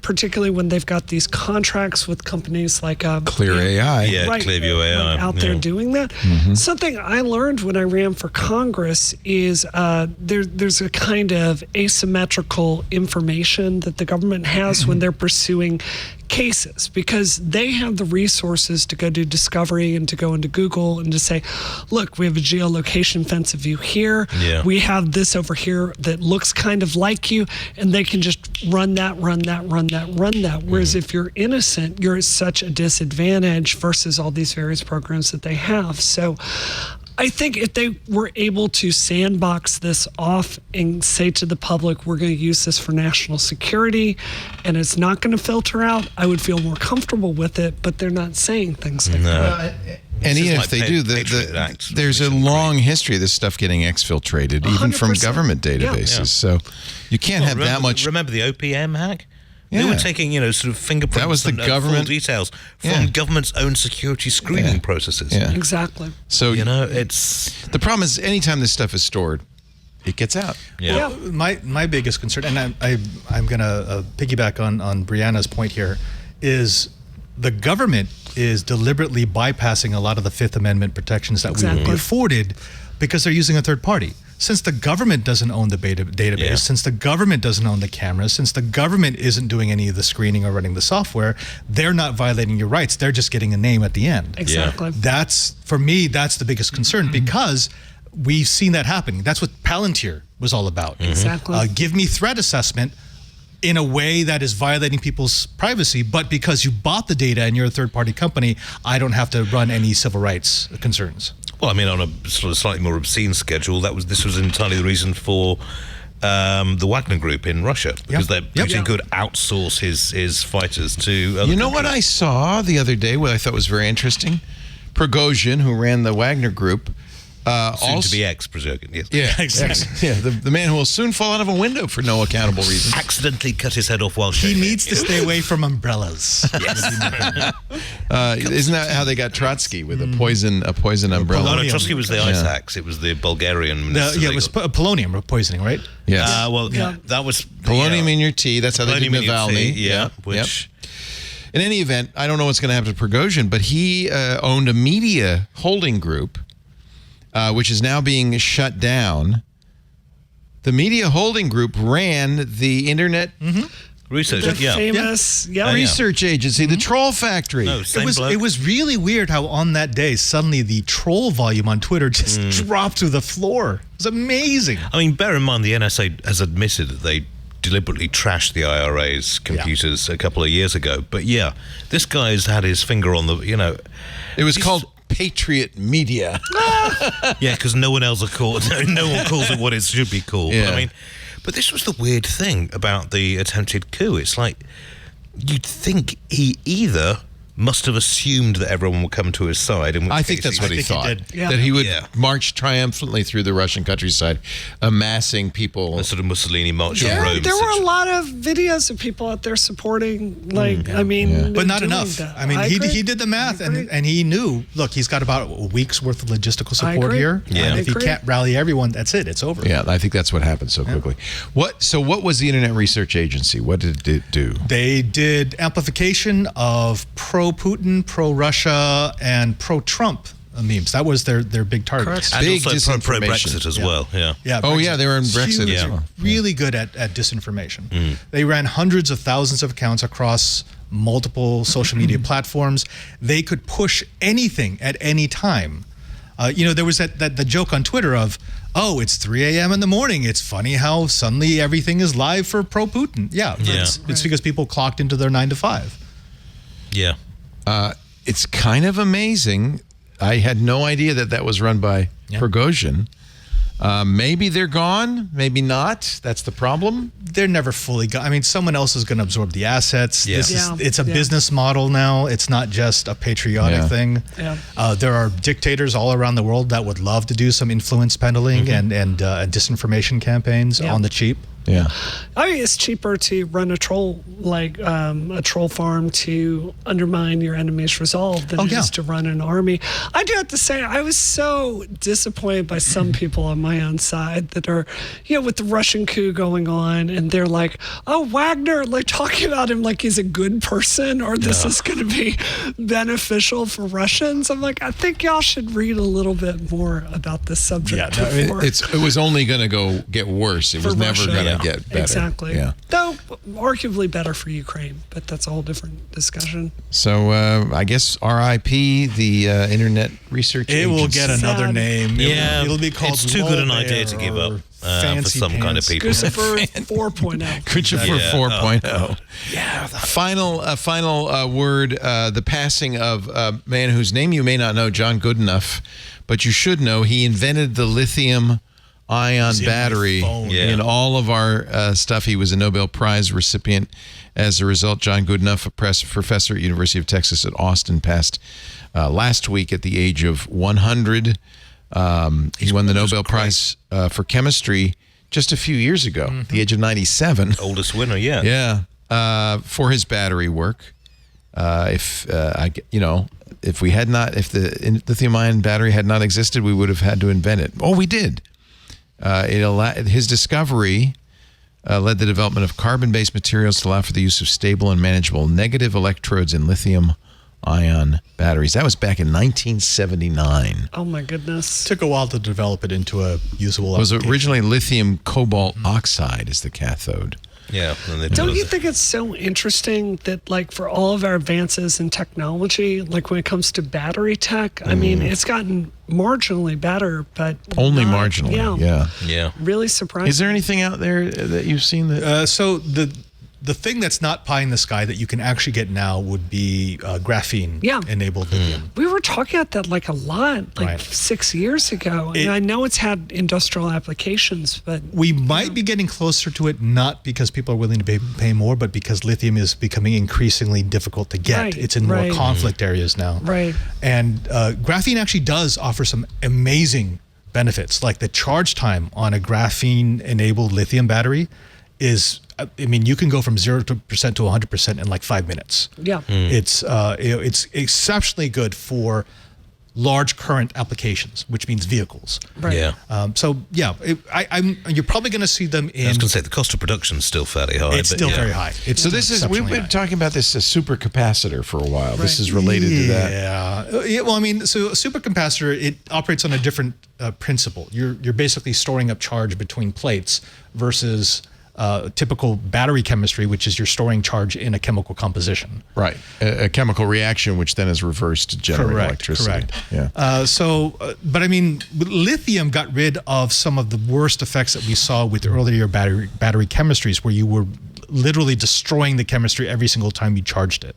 particularly when they've got these contracts with companies like Clear AI. Yeah, Clearview AI. Out there doing that. Something I learned when I ran for Congress is there's a kind of asymmetrical information that the government has when they're pursuing cases, because they have the resources to go do discovery and to go into Google and to say, look, we have a geolocation fence of you here. Yeah. We have this over here that looks kind of like you, and they can just run that. Whereas if you're innocent, you're at such a disadvantage versus all these various programs that they have. So I think if they were able to sandbox this off and say to the public, we're going to use this for national security and it's not going to filter out, I would feel more comfortable with it, but they're not saying things like that. And even if they do, there's a long history of this stuff getting exfiltrated, even from 100%. government databases. Yeah. So you can't have that much. Remember the OPM hack? Yeah. They were taking, sort of fingerprints That was the and government- full details from government's own security screening processes. Yeah. Exactly. So it's the problem is anytime this stuff is stored, it gets out. Yeah. Well, my biggest concern, and I'm going to piggyback on Brianna's point here, is the government is deliberately bypassing a lot of the Fifth Amendment protections that we would be afforded because they're using a third party. Since the government doesn't own the database, since the government doesn't own the cameras, since the government isn't doing any of the screening or running the software, they're not violating your rights. They're just getting a name at the end. Exactly. For me, that's the biggest concern because we've seen that happening. That's what Palantir was all about. Exactly. Give me threat assessment in a way that is violating people's privacy, but because you bought the data and you're a third-party company, I don't have to run any civil rights concerns. Well, I mean, on a sort of slightly more obscene schedule, this was entirely the reason for the Wagner Group in Russia, because Putin could outsource his fighters to other what I saw the other day, what I thought was very interesting? Prigozhin, who ran the Wagner Group, soon to be ex-Prigozhin, yes. Yeah, exactly. the man who will soon fall out of a window for no accountable reason. Accidentally cut his head off while he needs to stay away from umbrellas. Isn't that how they got Trotsky, with a poison umbrella? No, Trotsky was the ice axe. It was the Bulgarian. It was polonium poisoning, right? Yes. That was polonium in your tea. That's how they did Navalny. Which. In any event, I don't know what's going to happen to Prigozhin, but he owned a media holding group, which is now being shut down. The media holding group ran the internet research, famous research agency, the Troll Factory. No, it was really weird how on that day suddenly the troll volume on Twitter just dropped to the floor. It was amazing. I mean, bear in mind the NSA has admitted that they deliberately trashed the IRA's computers a couple of years ago. But this guy's had his finger on the, It was called Patriot Media. Because no one else no one calls it what it should be called. Yeah. But this was the weird thing about the attempted coup. It's like, you'd think he either must have assumed that everyone would come to his side. I think that's what he thought. That he would march triumphantly through the Russian countryside, amassing people. A sort of Mussolini march on Rome. There were a lot of videos of people out there supporting, but not enough. That. I mean, he did the math, and he knew, look, he's got about a week's worth of logistical support here. Yeah. And if he can't rally everyone, that's it. It's over. Yeah, I think that's what happened so quickly. What was the Internet Research Agency? What did it do? They did amplification of pro-Putin, pro-Russia, and pro-Trump memes. That was their big target. And big also pro-Brexit as well. Yeah. Brexit. They were in Brexit as well. Really good at disinformation. They ran hundreds of thousands of accounts across multiple social media platforms. They could push anything at any time. There was the joke on Twitter of, it's 3 a.m. in the morning. It's funny how suddenly everything is live for pro-Putin. It's because people clocked into their 9 to 5. Yeah. It's kind of amazing. I had no idea that was run by Prigozhin. Maybe they're gone, maybe not. That's the problem. They're never fully gone. I mean, someone else is going to absorb the assets. It's a business model now. It's not just a patriotic thing. There are dictators all around the world that would love to do some influence peddling and disinformation campaigns on the cheap. Yeah, I mean, it's cheaper to run a troll farm to undermine your enemy's resolve than it is to run an army. I do have to say, I was so disappointed by some people on my own side that are, with the Russian coup going on, and they're like, "Oh, Wagner," like talking about him like he's a good person, or this is going to be beneficial for Russians. I'm like, I think y'all should read a little bit more about this subject. It was only going to get worse. It was never going to get better. Exactly. Though arguably better for Ukraine, but that's a whole different discussion. So I guess RIP, the Internet Research Agency. It will get another name. It'll be called. It's too good an idea to give up for some kind of people. Christopher 4.0. Christopher 4.0. Final word. The passing of a man whose name you may not know, John Goodenough, but you should know. He invented the lithium-ion battery in all of our stuff. He was a Nobel Prize recipient. As a result, John Goodenough, a professor at University of Texas at Austin, passed last week at the age of 100. He won the Nobel Prize for chemistry just a few years ago, at the age of 97. Oldest winner, for his battery work. If the lithium-ion battery had not existed, we would have had to invent it. Oh, we did. His discovery led the development of carbon-based materials to allow for the use of stable and manageable negative electrodes in lithium-ion batteries. That was back in 1979. Oh my goodness! Took a while to develop it into a usable. It was originally lithium cobalt oxide as the cathode. Yeah. Don't you think it's so interesting that, like, for all of our advances in technology, like when it comes to battery tech, I mean, it's gotten marginally better, but only marginally. Yeah. Yeah. Really surprising. Is there anything out there that you've seen that? So the the thing that's not pie in the sky that you can actually get now would be graphene enabled lithium. We were talking about that like a lot, like 6 years ago. And I know it's had industrial applications, but we might be getting closer to it, not because people are willing to pay more, but because lithium is becoming increasingly difficult to get. It's in more conflict areas now. And graphene actually does offer some amazing benefits, like the charge time on a graphene enabled lithium battery is, I mean, you can go from 0% to 100% in like 5 minutes. It's exceptionally good for large current applications, which means vehicles. You're probably going to see them in. I was going to say the cost of production is still fairly high. It's still very high. So this is, we've been talking about this supercapacitor for a while. This is related to that. Yeah. Well, I mean, so a supercapacitor, it operates on a different principle. You're basically storing up charge between plates versus typical battery chemistry, which is you're storing charge in a chemical composition. Right. A chemical reaction, which then is reversed to generate electricity. Yeah. But I mean, lithium got rid of some of the worst effects that we saw with earlier battery chemistries, where you were literally destroying the chemistry every single time you charged it.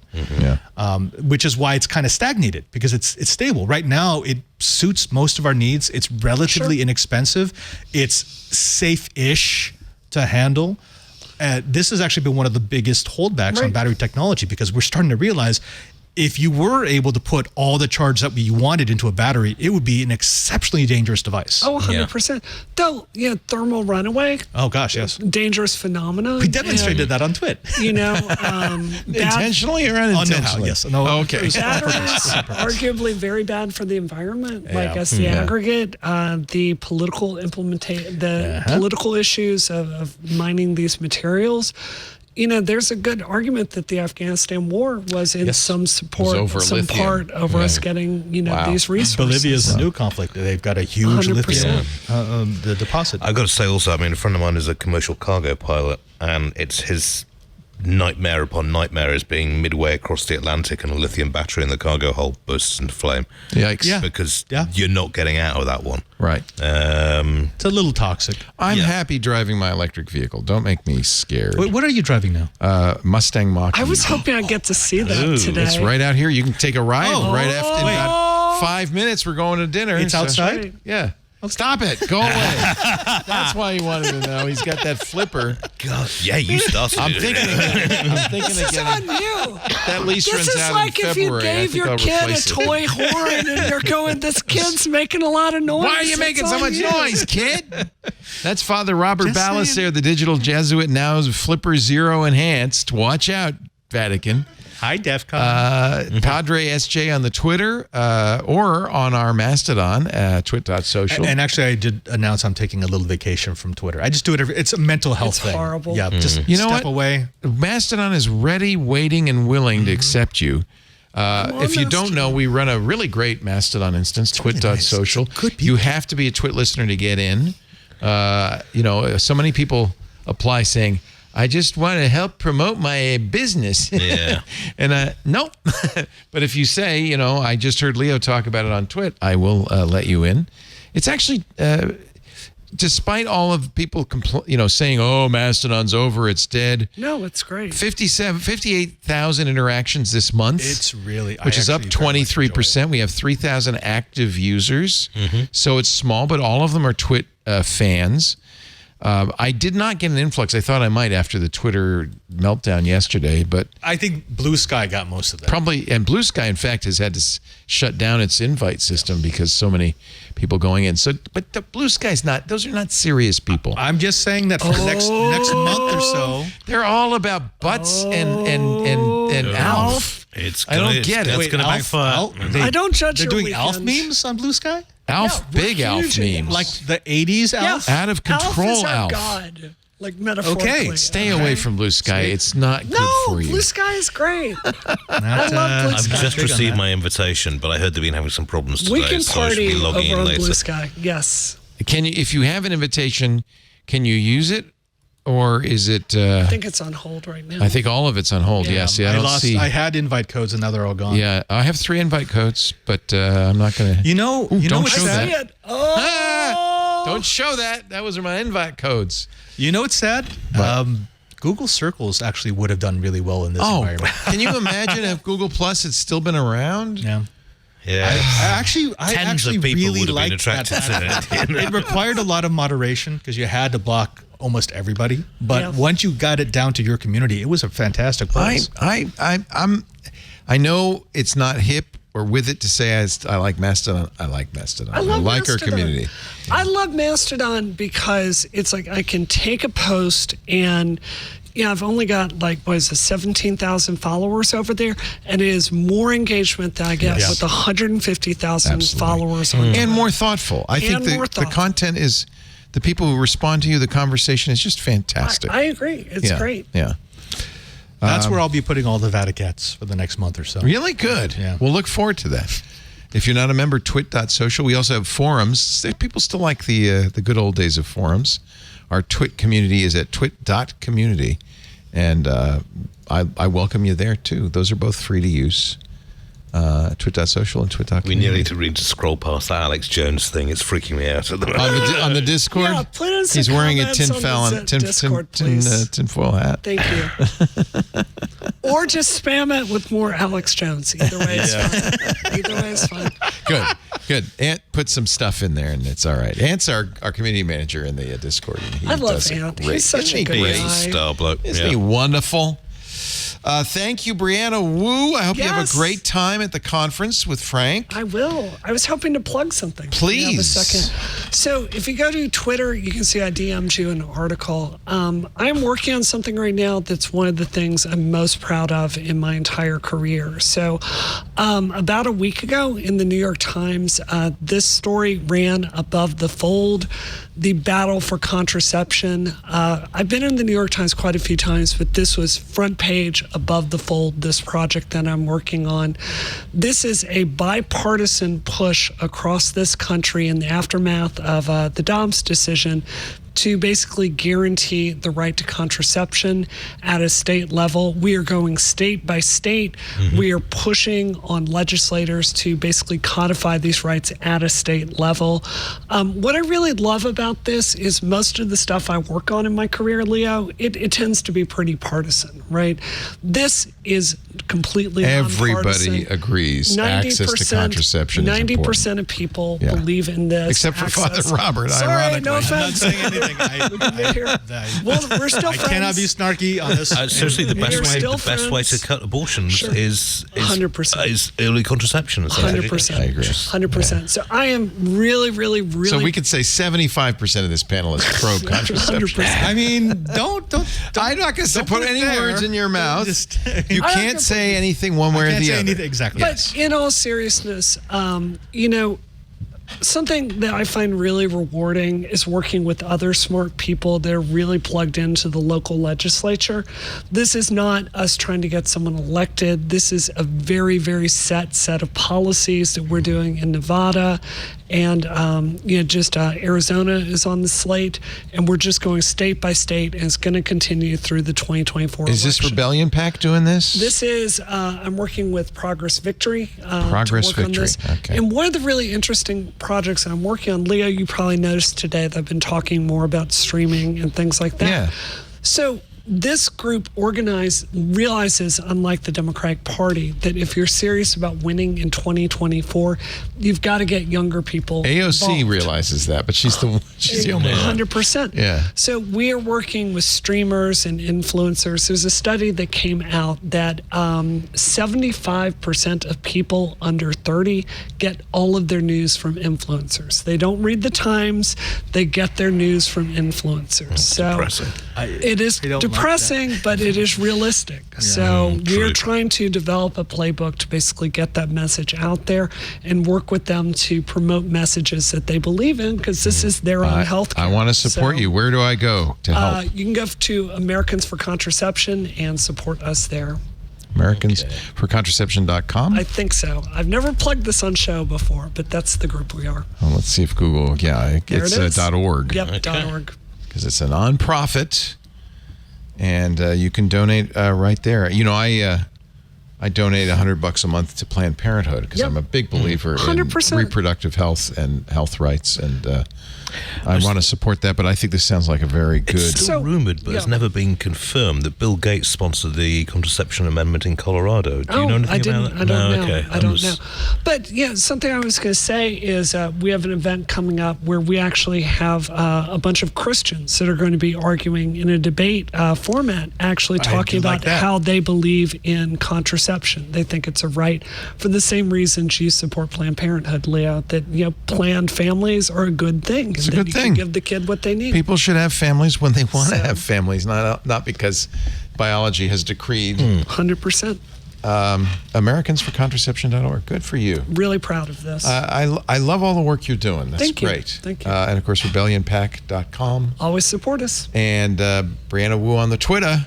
Which is why it's kind of stagnated, because it's stable. Right now, it suits most of our needs. It's relatively inexpensive. It's safe-ish to handle. This has actually been one of the biggest holdbacks on battery technology, because we're starting to realize if you were able to put all the charge that we wanted into a battery, it would be an exceptionally dangerous device. 100%. Though, thermal runaway. Oh gosh, yes. Dangerous phenomena. We demonstrated that on Twit. Intentionally or unintentionally? Yes. No. Okay. Batteries, arguably very bad for the environment. Like as the aggregate, the political political issues of mining these materials. There's a good argument that the Afghanistan war was in some part over us getting, these resources. Bolivia's a new conflict. They've got a huge 100%. Lithium deposit. I've got to say also, I mean, a friend of mine is a commercial cargo pilot, and it's his nightmare upon nightmare is being midway across the Atlantic and a lithium battery in the cargo hold bursts into flame. Yikes. Yeah. Because you're not getting out of that one. Right. It's a little toxic. I'm happy driving my electric vehicle. Don't make me scared. Wait, what are you driving now? Mustang Mach-E. I was hoping I'd get to see that today. It's right out here. You can take a ride right after. In about 5 minutes, we're going to dinner. It's outside? Yeah. Stop it. Go away. That's why he wanted to know. He's got that flipper. God. Yeah, you started I'm thinking again. This is on you. That lease This runs is out like in if you February. gave your kid a toy horn and you're going, this kid's making a lot of noise. Why are you making so much noise, kid? That's Father Robert Just Ballas saying. there, the digital Jesuit, now is Flipper Zero enhanced. Watch out, Vatican. Hi, DEFCON. Padre SJ on the Twitter or on our Mastodon, twit.social. And actually, I did announce I'm taking a little vacation from Twitter. I just do it it's a mental health thing. It's horrible. Yeah, just step away. Mastodon is ready, waiting, and willing to accept you. If you don't know, we run a really great Mastodon instance, twit.social. You have to be a Twit listener to get in. So many people apply saying, I just want to help promote my business. Yeah. And nope. But if you say, I just heard Leo talk about it on Twit, I will let you in. It's actually, despite all of people saying, oh, Mastodon's over, it's dead. No, it's great. 58,000 interactions this month. It's really, which is up 23%. We have 3,000 active users. So it's small, but all of them are Twit fans. I did not get an influx. I thought I might after the Twitter meltdown yesterday, but I think Blue Sky got most of that. Probably, and Blue Sky, in fact, has had to shut down its invite system because so many people going in. So, but the Blue Sky's not; those are not serious people. I'm just saying that for the next month or so, they're all about butts and Alf. I don't get it. It's going to backfire. I don't judge. They're doing Alf memes on Blue Sky. Big Alf memes. Like the 80s Alf? Out of control Alf. Is our Alf. God. Like metaphorically. Okay, stay away from Blue Sky. It's not good for you. Blue Sky is great. I love Blue Sky. I've just received my invitation, but I heard they've been having some problems today. We can so I should be party logging over in on later. Blue Sky. Yes. Can you, if you have an invitation, can you use it? Or is it... I think it's on hold right now. I think all of it's on hold, yes. Yeah, I had invite codes and now they're all gone. Yeah, I have 3 invite codes, but I'm not going to... don't show that. I see it. Oh! Don't show that. That was my invite codes. You know what's sad? Google Circles actually would have done really well in this environment. Can you imagine if Google Plus had still been around? Yeah. Yeah, I actually of people really would have been liked attracted that. to it. It required a lot of moderation because you had to block almost everybody. But once you got it down to your community, it was a fantastic place. I know it's not hip or with it to say I like Mastodon. I like Mastodon. I like Mastodon. our community. I love Mastodon because it's like I can take a post and I've only got 17,000 followers over there, and it is more engagement than I get with 150,000 followers on and more thoughtful. I think the content is, the people who respond to you, the conversation is just fantastic. I agree. It's great. Yeah. That's where I'll be putting all the Vaticats for the next month or so. Really good. Yeah. We'll look forward to that. If you're not a member, twit.social. We also have forums. People still like the good old days of forums. Our Twit community is at twit.community. And I welcome you there, too. Those are both free to use. Twit.social and twit.community. We nearly need to scroll past that Alex Jones thing. It's freaking me out at the moment. On the Discord? Yeah, put in some He's wearing a Discord, please. tinfoil hat. Thank you. Or just spam it with more Alex Jones. Either way is fine. Either way is fine. Good. Ant put some stuff in there, and it's all right. Ant's our community manager in the Discord. And I love Ant. He's such a good guy. He's a star bloke. Isn't he wonderful? Thank you, Brianna Wu. I hope you have a great time at the conference with Frank. I will. I was hoping to plug something. Please. We have a second. So if you go to Twitter, you can see I DM'd you an article. I'm working on something right now that's one of the things I'm most proud of in my entire career. So about a week ago in the New York Times, this story ran above the fold, the battle for contraception. I've been in the New York Times quite a few times, but this was front page above the fold, this project that I'm working on. This is a bipartisan push across this country in the aftermath of the Dobbs decision to basically guarantee the right to contraception at a state level. We are going state by state. Mm-hmm. We are pushing on legislators to basically codify these rights at a state level. What I really love about this is most of the stuff I work on in my career, Leo, it tends to be pretty partisan, right? This is completely everybody agrees 90%, access to contraception 90% of people believe in this. Except for Father Robert, Sorry, ironically. No offense. I'm not saying anything. We're still I friends. cannot be snarky on this. Seriously, the best way to cut abortions is 100%. Is early contraception. 100%. I agree. 100%. So I am really. So we could say 75% of this panel is pro contraception. 100%. I mean, don't. I'm not going to put any words in your mouth. You can't say anything one way or the other. Exactly. But in all seriousness, something that I find really rewarding is working with other smart people that are really plugged into the local legislature. This is not us trying to get someone elected. This is a very, very set of policies that we're doing in Nevada. And, Arizona is on the slate, and we're just going state by state, and it's going to continue through the 2024 Is this Rebellion PAC doing this? This is, I'm working with Progress Victory. Progress to work Victory, on this. okay. And one of the really interesting projects I'm working on, Leo, you probably noticed today that I've been talking more about streaming and things like that. Yeah. So this group realizes, unlike the Democratic Party, that if you're serious about winning in 2024, you've got to get younger people AOC involved. realizes that, but she's the only one. 100%. Yeah. So we are working with streamers and influencers. There's a study that came out that 75% of people under 30 get all of their news from influencers. They don't read the Times. They get their news from influencers. That's depressing. It is depressing, but it is realistic. Yeah. So we're trying to develop a playbook to basically get that message out there and work with them to promote messages that they believe in, because this is their own health care. I want to support you. Where do I go to help? You can go to Americans for Contraception and support us there. AmericansForContraception.com? I think so. I've never plugged this on show before, but that's the group we are. Well, let's see if Google, it's .org. Yep, .org. Because it's a nonprofit, and you can donate right there. I donate $100 a month to Planned Parenthood because I'm a big believer 100%. in reproductive health and health rights, and I want to support that. But I think this sounds like a very good. It's still rumored, but it's never been confirmed that Bill Gates sponsored the contraception amendment in Colorado. Do you know anything about that? I don't know. Okay. I don't know. But yeah, something I was going to say is we have an event coming up where we actually have a bunch of Christians that are going to be arguing in a debate format, actually talking about how they believe in contraception. They think it's a right for the same reasons you support Planned Parenthood, Leo, that planned families are a good thing. It's a good thing. Can give the kid what they need. People should have families when they want to have families, not because biology has decreed. 100%. AmericansForContraception.org. Good for you. Really proud of this. I love all the work you're doing. That's great. Thank you. And of course, RebellionPack.com. Always support us. And Brianna Wu on the Twitter.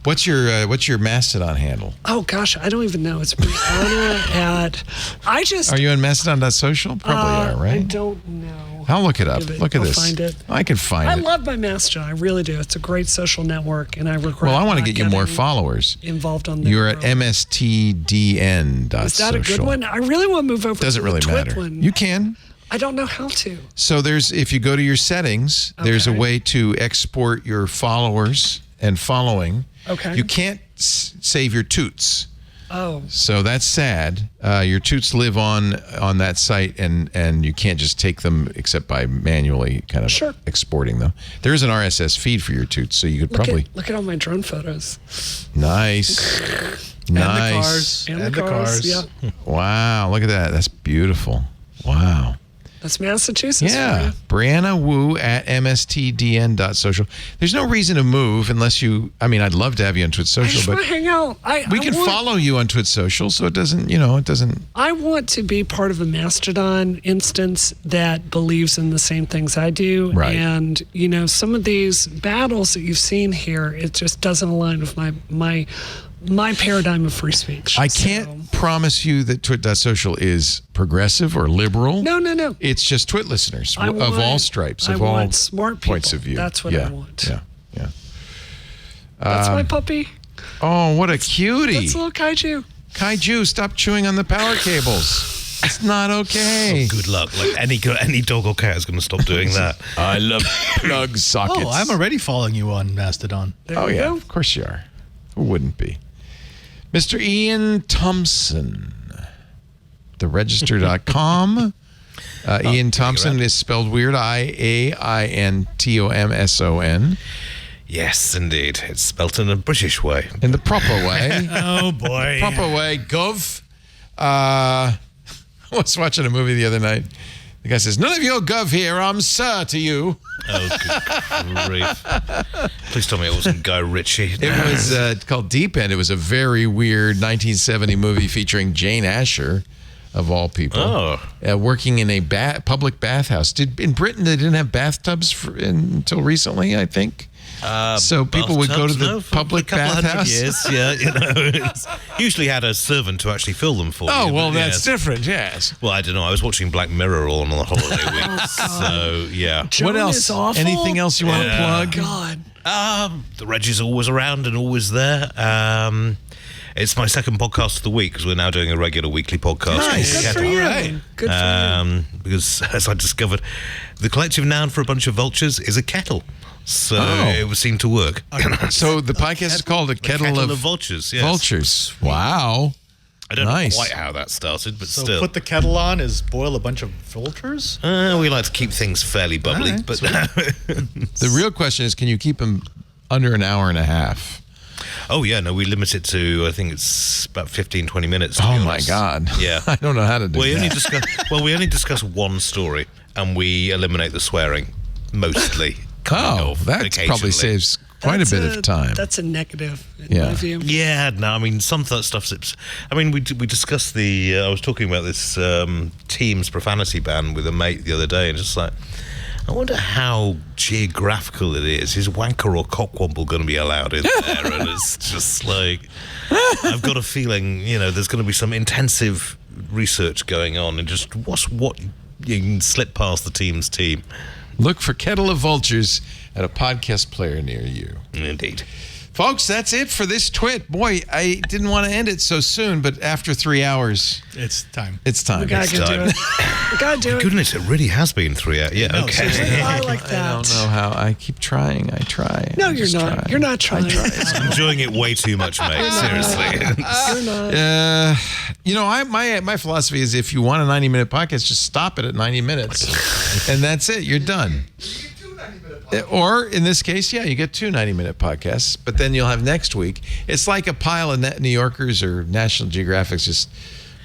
What's your Mastodon handle? Oh gosh, I don't even know. It's Brianna at. Are you on Mastodon.social? Probably are, right? I don't know. I'll look it up. Look at this. Find it. I can find it. I love my Mastodon. I really do. It's a great social network, and I regret. Well, I want to get you more followers. Involved on there. You're at mstdn.social. Is that a good one? I really want to move over. Doesn't to really the Twit matter. One. You can. I don't know how to. So if you go to your settings, there's a way to export your followers and following. Okay. You can't save your toots. Oh. So that's sad. Your toots live on that site, and you can't just take them except by manually kind of exporting them. There is an RSS feed for your toots, so you could look at all my drone photos. Nice. Nice. And the cars. Yeah. Wow, look at that. That's beautiful. Wow. That's Massachusetts. Yeah. Brianna Wu at mstdn.social. There's no reason to move unless I'd love to have you on Twit Social. I just want to hang out. We can follow you on Twit Social, so it doesn't. I want to be part of a Mastodon instance that believes in the same things I do. Right. And, some of these battles that you've seen here, it just doesn't align with my paradigm of free speech. I can't promise you that Twit.social is progressive or liberal. No. It's just Twit listeners of all stripes, of all smart people. Points of view. That's what I want. Yeah. That's my puppy. Oh, what a cutie. That's a little kaiju. Kaiju, stop chewing on the power cables. It's not okay. Oh, good luck. Like any dog or cat is going to stop doing that. I love plug sockets. Oh, I'm already following you on Mastodon. There you go. Of course you are. Who wouldn't be? Mr. Ian Thompson, theregister.com. Ian Thompson is spelled weird. IAINTOMSON. Yes, indeed. It's spelt in a British way. In the proper way. Oh, boy. Proper way. Gov. I was watching a movie the other night. The guy says, "None of your gov here. I'm sir to you." Oh, good grief. Please tell me it wasn't Guy Ritchie. It was called Deep End. It was a very weird 1970 movie featuring Jane Asher, of all people. Oh. Working in a public bathhouse. In Britain, they didn't have bathtubs until recently, I think. So people would go to the public bathhouse. Years, usually had a servant to actually fill them for you. Oh, well, that's different, yes. Well, I don't know. I was watching Black Mirror all on the holiday week. So, yeah. What else? Anything else you want to plug? God. The Reg is always around and always there. It's my second podcast of the week because we're now doing a regular weekly podcast. Nice. Good for you. Right. Good for you. Because, as I discovered, the collective noun for a bunch of vultures is a kettle. So it would seem to work. So the podcast is called A Kettle of Vultures. Yes. Vultures. Wow. I don't know quite how that started, but still. Put the kettle on is boil a bunch of vultures? We like to keep things fairly bubbly. Right, but the real question is, can you keep them under an hour and a half? Oh, yeah. No, we limit it to, I think it's about 15, 20 minutes. Oh, my God. Yeah. I don't know how to do that. We only discuss one story, and we eliminate the swearing, mostly. That probably saves quite a bit of time. That's a negative in my view. Yeah, no, I mean, some of that stuff's... we discussed I was talking about this Teams profanity ban with a mate the other day, and just like, I wonder how geographical it is. Is wanker or cockwomble going to be allowed in there? And it's just like, I've got a feeling, there's going to be some intensive research going on, and just what you can slip past the Teams team. Look for Kettle of Vultures at a podcast player near you. Indeed. Folks, that's it for this twit. Boy, I didn't want to end it so soon, but after 3 hours, it's time. It's time. We gotta do it. We gotta do it. Goodness, it really has been 3 hours. Yeah, No, okay. I like that. I don't know how. I keep trying. I try. No, I you're just not. try. You're not trying. I'm enjoying it way too much, mate. Seriously. You're not. My philosophy is if you want a 90-minute podcast, just stop it at 90 minutes, and that's it. You're done. Or in this case, you get 2 90-minute podcasts, but then you'll have next week. It's like a pile of New Yorkers or National Geographics just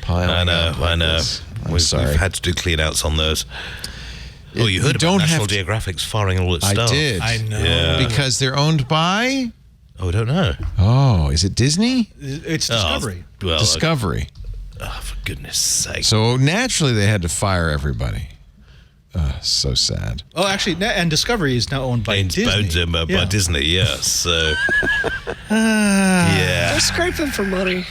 piling up. I know. We've had to do clean outs on those. Oh, you heard about National Geographic's firing all its staff. I did. I know. Yeah. Because they're owned by... Oh, I don't know. Oh, is it Disney? It's Discovery. Well, Discovery. For goodness sake. So naturally they had to fire everybody. So sad. Oh, actually, and Discovery is now owned by Disney. By Disney, yes. So, yeah. They're scraping for money.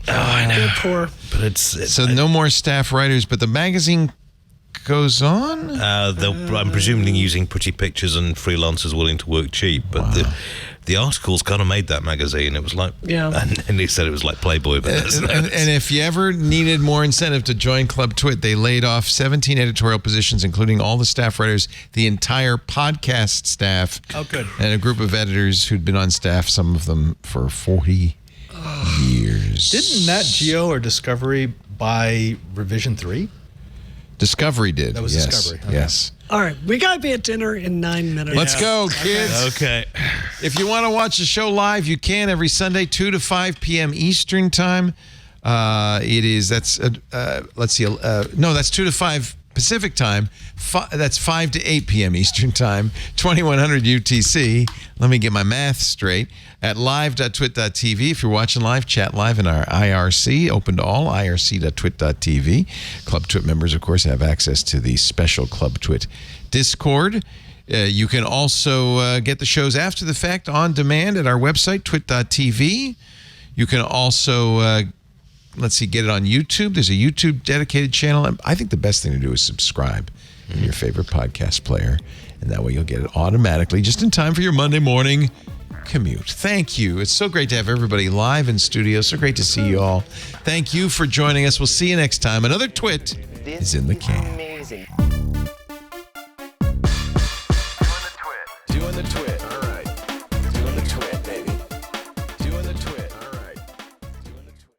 Oh, I know. They're poor. But it's so no more staff writers, but the magazine goes on? I'm presuming using pretty pictures and freelancers willing to work cheap. But the articles kind of made that magazine. It was like, and he said it was like Playboy. But and if you ever needed more incentive to join Club Twit, they laid off 17 editorial positions, including all the staff writers, the entire podcast staff. Oh, good. And a group of editors who'd been on staff, some of them for 40 years. Didn't Nat Geo or Discovery buy Revision 3? Discovery did. That was Discovery. Okay. Yes. All right, we gotta be at dinner in 9 minutes. Let's go, kids. Okay. If you want to watch the show live, you can every Sunday, 2 to 5 p.m. Eastern time. That's 2 to 5 Pacific time. That's 5 to 8 p.m. Eastern time, 2100 UTC. Let me get my math straight. At live.twit.tv. If you're watching live, chat live in our IRC, open to all, irc.twit.tv. Club Twit members, of course, have access to the special Club Twit Discord. You can also get the shows after the fact on demand at our website, twit.tv. You can also, get it on YouTube. There's a YouTube dedicated channel. I think the best thing to do is subscribe in your favorite podcast player, and that way you'll get it automatically just in time for your Monday morning commute. Thank you. It's so great to have everybody live in studio. So great to see you all. Thank you for joining us. We'll see you next time. Another twit is in the can. Amazing.